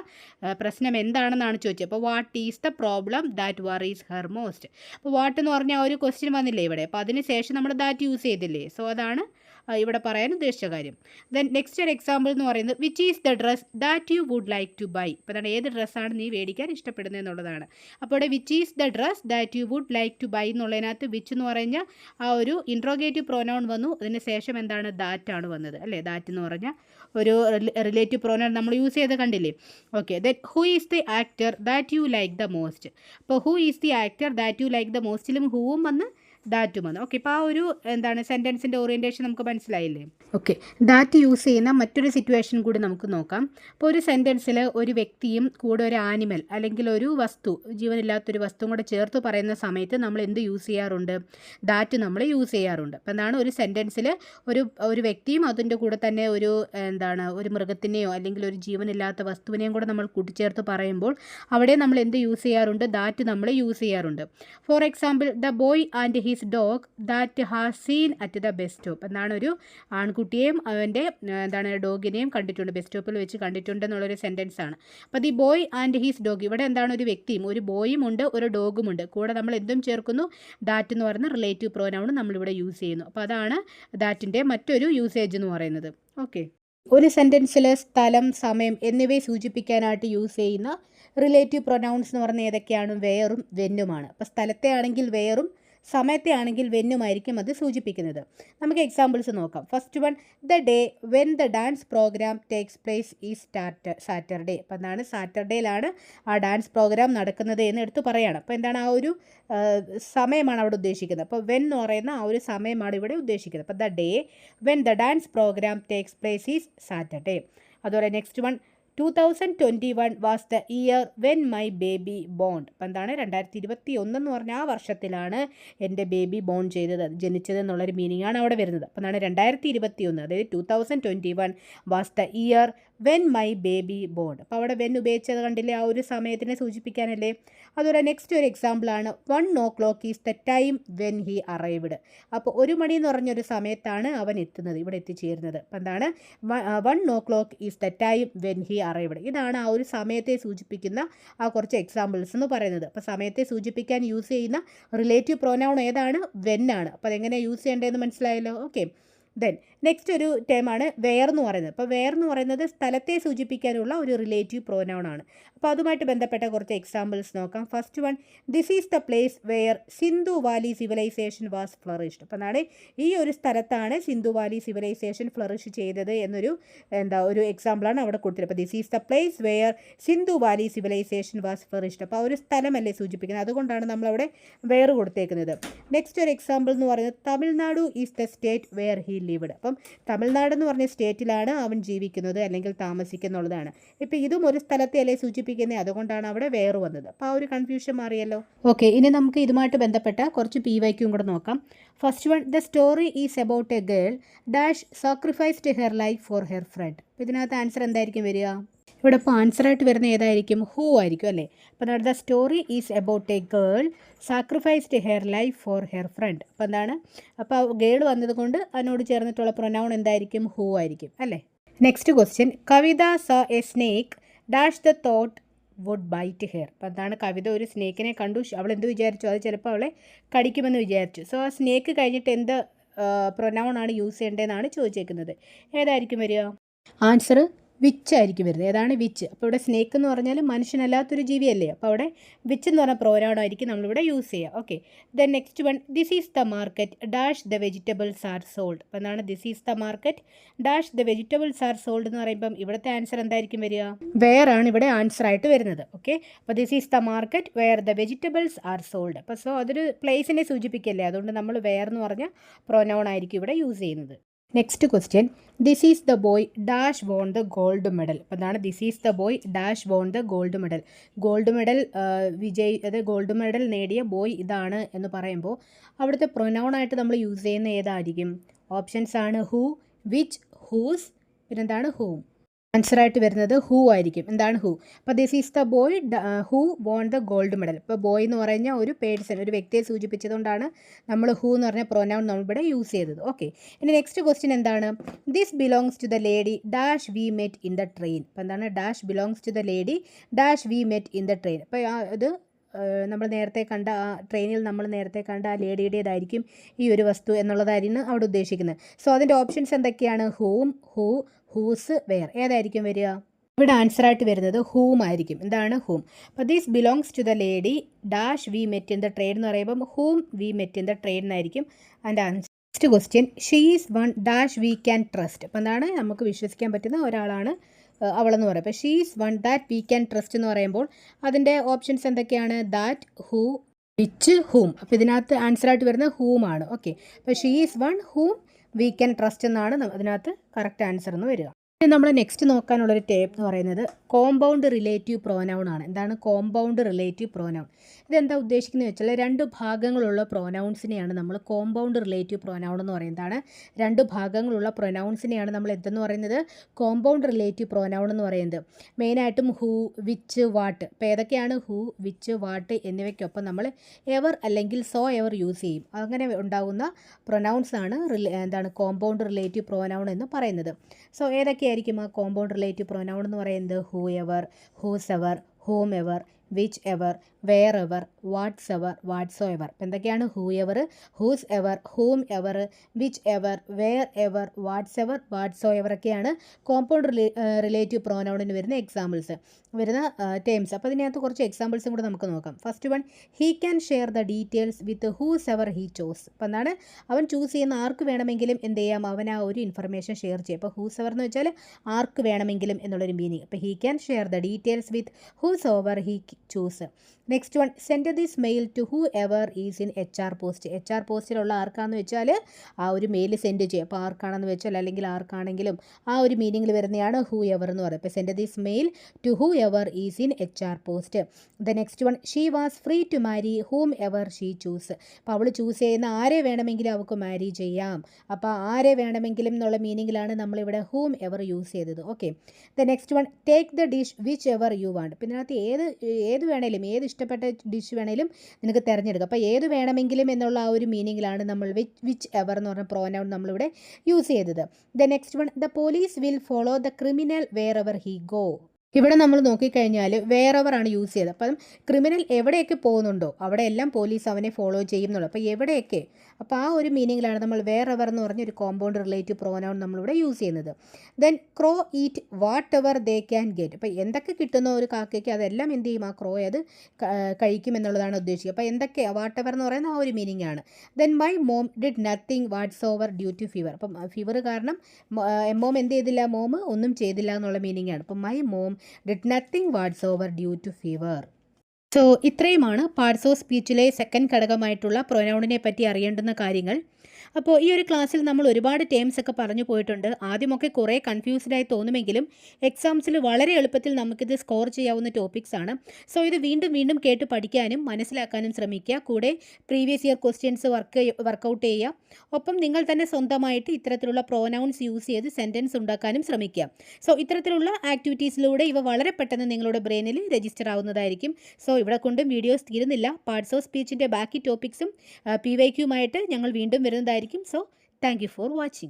പ്രശ്നം എന്താണെന്നാണ് ചോദിച്ചത്. അപ്പോൾ what is the problem that worries her most. അപ്പോൾ വാട്ട് എന്ന് പറഞ്ഞാൽ ഒരു ക്വസ്റ്റ്യൻ വന്നില്ലേ ഇവിടെ, അപ്പോൾ അതിന് ശേഷം നമ്മൾ ദാറ്റ് യൂസ് ചെയ്തില്ലേ. സോ അതാണ് ഇവിടെ പറയാൻ ഉദ്ദേശിച്ച കാര്യം. ദെൻ നെക്സ്റ്റ് ഒരു എക്സാമ്പിൾ എന്ന് പറയുന്നത്, which is the dress that you would like to buy. അപ്പോൾ അതാണ് ഏത് ഡ്രസ്സാണ് നീ മേടിക്കാൻ ഇഷ്ടപ്പെടുന്നത് എന്നുള്ളതാണ്. അപ്പോൾ ഇവിടെ which is the dress that you would like to buy എന്നുള്ളതിനകത്ത് വിച്ച് എന്ന് പറഞ്ഞാൽ ആ ഒരു ഇൻട്രോഗേറ്റീവ് പ്രൊനൗൺ വന്നു, അതിന് ശേഷം എന്താണ്, ദാറ്റാണ് വന്നത് അല്ലേ. ദാറ്റ് എന്ന് പറഞ്ഞാൽ ഒരു റിലേറ്റീവ് പ്രൊനൗൺ നമ്മൾ യൂസ് ചെയ്ത് കണ്ടില്ലേ. Okay, then who is the actor that you like the most. അപ്പോൾ who is the actor that you like the മോസ്റ്റിലും ഹൂവും വന്ന് ദാറ്റും വന്നു. ഓക്കെ, ഇപ്പോൾ ആ ഒരു എന്താണ് സെൻറ്റൻസിൻ്റെ ഓറിയൻറ്റേഷൻ നമുക്ക് മനസ്സിലായില്ലേ. ഓക്കെ, ദാറ്റ് യൂസ് ചെയ്യുന്ന മറ്റൊരു സിറ്റുവേഷൻ കൂടി നമുക്ക് നോക്കാം. അപ്പോൾ ഒരു സെൻറ്റൻസിൽ ഒരു വ്യക്തിയും കൂടെ ഒരു ആനിമൽ അല്ലെങ്കിൽ ഒരു വസ്തു, ജീവനില്ലാത്തൊരു വസ്തുവും കൂടെ ചേർത്ത് പറയുന്ന സമയത്ത് നമ്മൾ എന്ത് യൂസ് ചെയ്യാറുണ്ട്, ദാറ്റ് നമ്മൾ യൂസ് ചെയ്യാറുണ്ട്. അപ്പോൾ എന്താണ് ഒരു സെൻറ്റൻസിൽ ഒരു വ്യക്തിയും അതിൻ്റെ കൂടെ തന്നെ ഒരു മൃഗത്തിനെയോ അല്ലെങ്കിൽ ഒരു ജീവനില്ലാത്ത വസ്തുവിനെയും കൂടെ നമ്മൾ കൂട്ടിച്ചേർത്ത് പറയുമ്പോൾ അവിടെ നമ്മൾ എന്ത് യൂസ് ചെയ്യാറുണ്ട്, ദാറ്റ് നമ്മൾ യൂസ് ചെയ്യാറുണ്ട്. For example, the boy and his dog that has seen at the bus stop. എന്താണ് ഒരു ആൺകുട്ടിയെയും അവൻ്റെ ഡോഗിനെയും കണ്ടിട്ടുണ്ട്, ബസ് സ്റ്റോപ്പിൽ വെച്ച് കണ്ടിട്ടുണ്ട് എന്നുള്ളൊരു സെൻറ്റൻസ് ആണ്. അപ്പോൾ the boy and his dog, ഇവിടെ എന്താണ് ഒരു വ്യക്തിയും ഒരു ബോയും ഉണ്ട് ഒരു ഡോഗും ഉണ്ട്, കൂടെ നമ്മൾ എന്തും ചേർക്കുന്നു, ദാറ്റ് എന്ന് പറയുന്ന റിലേറ്റീവ് പ്രോനൗൺ നമ്മളിവിടെ യൂസ് ചെയ്യുന്നു. അപ്പോൾ അതാണ് ദാറ്റിൻ്റെ മറ്റൊരു യൂസേജ് എന്ന് പറയുന്നത്. ഓക്കെ, ഒരു സെൻറ്റൻസിൽ സ്ഥലം, സമയം എന്നിവയെ സൂചിപ്പിക്കാനായിട്ട് യൂസ് ചെയ്യുന്ന റിലേറ്റീവ് പ്രൊനൗൺസ് എന്ന് പറഞ്ഞാൽ ഏതൊക്കെയാണ്, വെയറും വെന്നുമാണ്. അപ്പോൾ സ്ഥലത്തെ ആണെങ്കിൽ വെയറും സമയത്തെ ആണെങ്കിൽ വെന്നുമായിരിക്കും അത് സൂചിപ്പിക്കുന്നത്. നമുക്ക് എക്സാമ്പിൾസ് നോക്കാം. First one, the day when the dance programme takes place is Saturday. അപ്പോൾ എന്താണ്, സാറ്റർഡേയിലാണ് ആ ഡാൻസ് പ്രോഗ്രാം നടക്കുന്നത് എന്ന് എടുത്ത് പറയുകയാണ്. അപ്പോൾ എന്താണ് ആ ഒരു സമയമാണ് അവിടെ ഉദ്ദേശിക്കുന്നത്. അപ്പോൾ വെൻ എന്ന് പറയുന്ന ആ ഒരു സമയമാണ് ഇവിടെ ഉദ്ദേശിക്കുന്നത്. അപ്പോൾ the day when the dance programme takes place is Saturday. അതുപോലെ next one, 2021 was the year when my baby born. അപ്പം എന്താണ് 2021 എന്ന് പറഞ്ഞ ആ വർഷത്തിലാണ് എൻ്റെ ബേബി ബോൺ ജനിച്ചത് എന്നുള്ളൊരു മീനിങ് ആണ് അവിടെ വരുന്നത്. അപ്പം എന്താണ് 2021, അതായത് 2021 was the year when my baby born. അപ്പോൾ അവിടെ വെൻ ഉപയോഗിച്ചത് കണ്ടില്ലേ, ആ ഒരു സമയത്തിനെ സൂചിപ്പിക്കാനല്ലേ. അതുപോലെ നെക്സ്റ്റ് ഒരു എക്സാമ്പിളാണ് 1 o'clock is the time when he arrived. അപ്പോൾ 1 മണി എന്ന് പറഞ്ഞൊരു സമയത്താണ് അവൻ എത്തുന്നത്, ഇവിടെ എത്തിച്ചേരുന്നത്. അപ്പോൾ എന്താണ് 1 o'clock is the time when he arrived. ഇതാണ് ആ ഒരു സമയത്തെ സൂചിപ്പിക്കുന്ന ആ കുറച്ച് എക്സാമ്പിൾസ് എന്ന് പറയുന്നത്. അപ്പോൾ സമയത്തെ സൂചിപ്പിക്കാൻ യൂസ് ചെയ്യുന്ന റിലേറ്റീവ് പ്രോനൗൺ ഏതാണ്, വെൻ ആണ്. അപ്പോൾ അതെങ്ങനെ യൂസ് ചെയ്യേണ്ടതെന്ന് മനസ്സിലായല്ലോ. ഓക്കെ, ദെൻ നെക്സ്റ്റ് ഒരു ടേമാണ് വെയർ എന്ന് പറയുന്നത്. അപ്പോൾ വെയർ എന്ന് പറയുന്നത് സ്ഥലത്തെ സൂചിപ്പിക്കാനുള്ള ഒരു റിലേറ്റീവ് പ്രോനൗൺ ആണ്. അപ്പോൾ അതുമായിട്ട് ബന്ധപ്പെട്ട കുറച്ച് എക്സാമ്പിൾസ് നോക്കാം. First one, this is the place where Sindhu valley civilisation was flourished. അപ്പോൾ എന്താണ് ഈ ഒരു സ്ഥലത്താണ് സിന്ധു വാലി സിവിലൈസേഷൻ ഫ്ലറിഷ് ചെയ്തത് എന്നൊരു ഒരു എക്സാമ്പിളാണ് അവിടെ കൊടുത്തത്. അപ്പോൾ this is the place where Sindhu valley civilisation was flourished. അപ്പോൾ ആ ഒരു സ്ഥലമല്ലേ സൂചിപ്പിക്കുന്നത്, അതുകൊണ്ടാണ് നമ്മളവിടെ വെയർ കൊടുത്തേക്കുന്നത്. നെക്സ്റ്റ് ഒരു എക്സാമ്പിൾ എന്ന് പറയുന്നത് Tamil Nadu is the state wear he lived. അപ്പം തമിഴ്നാട് എന്ന് പറഞ്ഞ സ്റ്റേറ്റിലാണ് അവൻ ജീവിക്കുന്നത് അല്ലെങ്കിൽ താമസിക്കുന്നുള്ളതാണ്. ഇപ്പോൾ ഇതും ഒരു സ്ഥലത്തെ അല്ലേ സൂചിപ്പിക്കുന്നത്, അതുകൊണ്ടാണ് അവിടെ വെയർ വന്നത്. അപ്പോൾ ആ ഒരു കൺഫ്യൂഷൻ മാറിയല്ലോ. ഓക്കെ, ഇനി നമുക്ക് ഇതുമായിട്ട് ബന്ധപ്പെട്ട കുറച്ച് PYQ കൂടെ നോക്കാം. First one, the story is about A girl dash sacrificed her life for her front. അപ്പോൾ ഇതിനകത്ത് ആൻസർ എന്തായിരിക്കും വരിക, ഇവിടെ ഇപ്പോൾ ആൻസറായിട്ട് വരുന്ന ഏതായിരിക്കും, ഹൂ ആയിരിക്കും അല്ലേ. അപ്പോൾ the story is about A girl sacrificed her life for her front. അപ്പോൾ എന്താണ്, അപ്പോൾ ഗേൾ വന്നതുകൊണ്ട് അതിനോട് ചേർന്നിട്ടുള്ള പ്രൊനൗൺ എന്തായിരിക്കും, ഹൂ ആയിരിക്കും അല്ലേ. Next question, Kavitha saw a snake dash the thought would bite her. അപ്പോൾ എന്താണ്, കവിത ഒരു സ്നേക്കിനെ കണ്ടു, അവൾ എന്ത് വിചാരിച്ചു, അത് ചിലപ്പോൾ അവളെ കടിക്കുമെന്ന് വിചാരിച്ചു. സോ ആ സ്നേക്ക് കഴിഞ്ഞിട്ട് എന്ത് പ്രൊനൗൺ ആണ് യൂസ് ചെയ്യേണ്ടതെന്നാണ് ചോദിച്ചേക്കുന്നത്. ഏതായിരിക്കും വരിക, ആൻസർ വിച്ച് ആയിരിക്കും വരുന്നത്. ഏതാണ്, വിച്ച്. അപ്പോൾ ഇവിടെ സ്നേക്ക് എന്ന് പറഞ്ഞാൽ മനുഷ്യനല്ലാത്തൊരു ജീവിയല്ലേ, അപ്പോൾ അവിടെ വിച്ച് എന്ന് പറഞ്ഞ പ്രോനൗൺ ആയിരിക്കും നമ്മളിവിടെ യൂസ് ചെയ്യുക. Okay, then next one, this is the market dash the vegetables are sold. അപ്പോൾ എന്താണ്, this is the market dash the vegetables are sold എന്ന് പറയുമ്പം ഇവിടുത്തെ ആൻസർ എന്തായിരിക്കും വരിക, വെയർ ആണ് ഇവിടെ ആൻസർ ആയിട്ട് വരുന്നത്. ഓക്കെ, അപ്പോൾ this is the market where the vegetables are sold. അപ്പോൾ സോ അതൊരു പ്ലേസിനെ സൂചിപ്പിക്കല്ലേ, അതുകൊണ്ട് നമ്മൾ വെയർ എന്ന് പറഞ്ഞ പ്രോനൗൺ ആയിരിക്കും ഇവിടെ യൂസ് ചെയ്യുന്നത്. Next question, this is the boy dash won the gold medal. അപ്പോൾ എന്താണ്, this is the boy dash won the gold medal. Gold medal നേടിയ ബോയ് ഇതാണ് എന്ന് പറയുമ്പോൾ അവിടുത്തെ പ്രൊനൗൺ ആയിട്ട് നമ്മൾ യൂസ് ചെയ്യുന്ന ഏതായിരിക്കും, ഓപ്ഷൻസ് ആണ് ഹൂ, വിച്ച്, ഹൂസ്, പിന്നെന്താണ് ഹൂം. ആൻസറായിട്ട് വരുന്നത് ഹൂ ആയിരിക്കും. എന്താണ് ഹൂ? അപ്പോൾ this is the boy who won the gold medal. ഇപ്പോൾ ബോയ് എന്ന് പറഞ്ഞാൽ ഒരു പേഴ്സൺ, ഒരു വ്യക്തിയെ സൂചിപ്പിച്ചതുകൊണ്ടാണ് നമ്മൾ ഹൂ എന്ന് പറഞ്ഞ പ്രൊനൗൺ നമ്മളിവിടെ യൂസ് ചെയ്തത്. ഓക്കെ, ഇനി നെക്സ്റ്റ് ക്വസ്റ്റ്യൻ എന്താണ്? This belongs to the lady dash we met in the train. അപ്പോൾ എന്താണ്? Dash belongs to the lady dash we met in the train. അപ്പോൾ ഇത് നമ്മൾ നേരത്തെ കണ്ട ആ ട്രെയിനിൽ നമ്മൾ നേരത്തെ കണ്ട ആ ലേഡിയുടേതായിരിക്കും ഈ ഒരു വസ്തു എന്നുള്ളതായിരുന്നു അവിടെ ഉദ്ദേശിക്കുന്നത്. സോ അതിൻ്റെ ഓപ്ഷൻസ് എന്തൊക്കെയാണ്? ഹൂം, ഹൂ, ഹൂസ്, വെയർ. ഏതായിരിക്കും വരിക? ഇവിടെ ആൻസറായിട്ട് വരുന്നത് ഹൂം ആയിരിക്കും. എന്താണ്? ഹൂം. അപ്പോൾ this belongs to the lady dash we met in the train എന്ന് പറയുമ്പം whom we met in the train എന്നായിരിക്കും അതിൻ്റെ answer. Next question, she is one dash we can trust. അപ്പോൾ എന്താണ്? നമുക്ക് വിശ്വസിക്കാൻ പറ്റുന്ന ഒരാളാണ് അവളെന്ന് പറയും. അപ്പോൾ she is one that we can trust എന്ന് പറയുമ്പോൾ അതിൻ്റെ ഓപ്ഷൻസ് എന്തൊക്കെയാണ്? That, who, which, whom. അപ്പോൾ ഇതിനകത്ത് ആൻസറായിട്ട് വരുന്നത് ഹൂം ആണ്. ഓക്കെ, അപ്പോൾ she is one ഹൂം V can trust എന്നാണ് അതിനകത്ത് കറക്റ്റ് ആൻസർ എന്ന് വരിക. ഇനി നമ്മൾ നെക്സ്റ്റ് നോക്കാനുള്ളൊരു ടേപ്പ് എന്ന് പറയുന്നത് കോമ്പൗണ്ട് റിലേറ്റീവ് പ്രോനൗൺ ആണ്. എന്താണ് കോമ്പൗണ്ട് റിലേറ്റീവ് പ്രോനൗൺ? ഇതെന്താ ഉദ്ദേശിക്കുന്നത് വെച്ചാൽ രണ്ട് ഭാഗങ്ങളുള്ള പ്രൊനൗൺസിനെയാണ് നമ്മൾ കോമ്പൗണ്ട് റിലേറ്റീവ് പ്രൊനൗൺ എന്ന് പറയുന്നതാണ്. രണ്ട് ഭാഗങ്ങളുള്ള പ്രൊനൗൺസിനെയാണ് നമ്മൾ എന്തെന്ന് പറയുന്നത്? കോമ്പൗണ്ട് റിലേറ്റീവ് പ്രൊനൗൺ എന്ന് പറയുന്നത്. മെയിനായിട്ടും ഹൂ, വിച്ച്, വാട്ട്. അപ്പോൾ ഏതൊക്കെയാണ്? ഹൂ, വിച്ച്, വാട്ട് എന്നിവയ്ക്കൊപ്പം നമ്മൾ എവർ അല്ലെങ്കിൽ സോ എവർ യൂസ് ചെയ്യും. അങ്ങനെ ഉണ്ടാകുന്ന പ്രൊനൗൺസ് ആണ് എന്താണ് കോമ്പൗണ്ട് റിലേറ്റീവ് പ്രൊനൗൺ എന്ന് പറയുന്നത്. സോ ഏതൊക്കെയായിരിക്കും ആ കോമ്പൗണ്ട് റിലേറ്റീവ് പ്രൊനൗൺ എന്ന് പറയുന്നത്? Whoever, whosever, whomever, whichever, wherever, whatever, whatsoever. അപ്പോൾ എന്തൊക്കെയാണ്? Whoever, whosever, whomever, whichever, wherever, whatever, whatsoever ഒക്കെയാണ് compound relative പ്രോനൗണിന് വരുന്ന examples, വരുന്ന terms. അപ്പോൾ ഇതിനകത്ത് കുറച്ച് എക്സാമ്പിൾസും കൂടെ നമുക്ക് നോക്കാം. First one, he can share the details with whosever he chose. അപ്പോൾ എന്താണ്? അവൻ ചൂസ് ചെയ്യുന്ന ആർക്ക് വേണമെങ്കിലും എന്ത് ചെയ്യാം? അവൻ ആ ഒരു ഇൻഫർമേഷൻ ഷെയർ ചെയ്യും. അപ്പോൾ ഹൂസ് എവർ എന്ന് വെച്ചാൽ ആർക്ക് വേണമെങ്കിലും എന്നുള്ളൊരു മീനിങ്. അപ്പോൾ he can share the details with whosever he choose. Next one, send this mail to whoever is in HR post. HR പോസ്റ്റിലുള്ള ആർക്കാന്ന് വെച്ചാൽ ആ ഒരു മെയിൽ സെൻഡ് ചെയ്യും. അപ്പോൾ ആർക്കാണെന്ന് വെച്ചാൽ അല്ലെങ്കിൽ ആർക്കാണെങ്കിലും ആ ഒരു മീനിങ്ങിൽ വരുന്നതാണ് ഹൂ എവർ എന്ന് പറയുന്നത്. അപ്പോൾ send this mail to whoever is in HR post. The next one, she was free to marry whomever she chose. അപ്പോൾ അവൾ ചൂസ് ചെയ്യുന്ന ആരെ വേണമെങ്കിലും അവൾക്ക് മാരി ചെയ്യാം. അപ്പോൾ ആരെ വേണമെങ്കിലും എന്നുള്ള മീനിങ്ങിലാണ് നമ്മളിവിടെ ഹൂം എവർ യൂസ് ചെയ്തത്. Okay, the next one, take the dish which ever you want. പിന്നെ അതിനകത്ത് ഏത് വേണേലും, ഏത് ഇഷ്ടപ്പെട്ട ഡിഷ് വേണേലും നിനക്ക് തിരഞ്ഞെടുക്കാം. അപ്പോൾ ഏത് വേണമെങ്കിലും എന്നുള്ള ആ ഒരു മീനിങ്ങിലാണ് നമ്മൾ വിച്ച് എവർ എന്ന് പറഞ്ഞ പ്രോനൗൺ നമ്മളിവിടെ യൂസ് ചെയ്തത്. The next one, the police will follow the criminal wherever he go. ഇവിടെ നമ്മൾ നോക്കിക്കഴിഞ്ഞാൽ വെയർ എവർ ആണ് യൂസ് ചെയ്തത്. അപ്പം ക്രിമിനൽ എവിടെയൊക്കെ പോകുന്നുണ്ടോ അവിടെയെല്ലാം പോലീസ് അവനെ ഫോളോ ചെയ്യുന്നുള്ളൂ. അപ്പോൾ എവിടെയൊക്കെ, അപ്പോൾ ആ ഒരു മീനിങ്ങിലാണ് നമ്മൾ വെയർ എവർ എന്ന് പറഞ്ഞൊരു കോമ്പൗണ്ട് റിലേറ്റീവ് പ്രോനൗൺ നമ്മളിവിടെ യൂസ് ചെയ്യുന്നത്. Then crow eat whatever they can get. അപ്പോൾ എന്തൊക്കെ കിട്ടുന്ന ഒരു കാക്കയ്ക്ക് അതെല്ലാം എന്ത് ചെയ്യും? ആ ക്രോ അത് കഴിക്കും എന്നുള്ളതാണ് ഉദ്ദേശിക്കുക. അപ്പോൾ എന്തൊക്കെ വാട്ട് എവർ എന്ന് പറയുന്ന ആ ഒരു മീനിങ് ആണ്. Then my mom did nothing whatsoever due to fever. അപ്പം ഫീവർ കാരണം മോം എന്ത് ചെയ്തില്ല? മോം ഒന്നും ചെയ്തില്ല എന്നുള്ള മീനിങ് ആണ്. അപ്പം my mom did nothing whatsoever due to fever. So ഇത്രയുമാണ് പാർട്സ് ഓഫ് സ്പീച്ചിലെ സെക്കൻഡ് ഘടകമായിട്ടുള്ള പ്രൊനൗണിനെ പറ്റി അറിയേണ്ടുന്ന കാര്യങ്ങൾ. അപ്പോൾ ഈ ഒരു ക്ലാസ്സിൽ നമ്മൾ ഒരുപാട് ടേംസ് ഒക്കെ പറഞ്ഞു പോയിട്ടുണ്ട്. ആദ്യമൊക്കെ കുറേ കൺഫ്യൂസ്ഡായി തോന്നുമെങ്കിലും എക്സാംസിൽ വളരെ എളുപ്പത്തിൽ നമുക്കിത് സ്കോർ ചെയ്യാവുന്ന ടോപ്പിക്സ് ആണ്. സോ ഇത് വീണ്ടും വീണ്ടും കേട്ട് പഠിക്കാനും മനസ്സിലാക്കാനും ശ്രമിക്കുക. കൂടെ പ്രീവിയസ് ഇയർ ക്വസ്റ്റ്യൻസ് വർക്കൗട്ട് ചെയ്യുക. ഒപ്പം നിങ്ങൾ തന്നെ സ്വന്തമായിട്ട് ഇത്തരത്തിലുള്ള പ്രോനൗൺസ് യൂസ് ചെയ്ത് സെൻറ്റൻസ് ഉണ്ടാക്കാനും ശ്രമിക്കുക. സോ ഇത്തരത്തിലുള്ള ആക്ടിവിറ്റീസിലൂടെ ഇവ വളരെ പെട്ടെന്ന് നിങ്ങളുടെ ബ്രെയിനിൽ രജിസ്റ്റർ ആവുന്നതായിരിക്കും. സോ ഇവിടെ കൊണ്ടും വീഡിയോസ് തീരുന്നില്ല. പാർട്സ് ഓഫ് സ്പീച്ചിൻ്റെ ബാക്കി ടോപ്പിക്സും PYQമായിട്ട് ഞങ്ങൾ വീണ്ടും വരുന്നതായിരിക്കും. So, thank you for watching.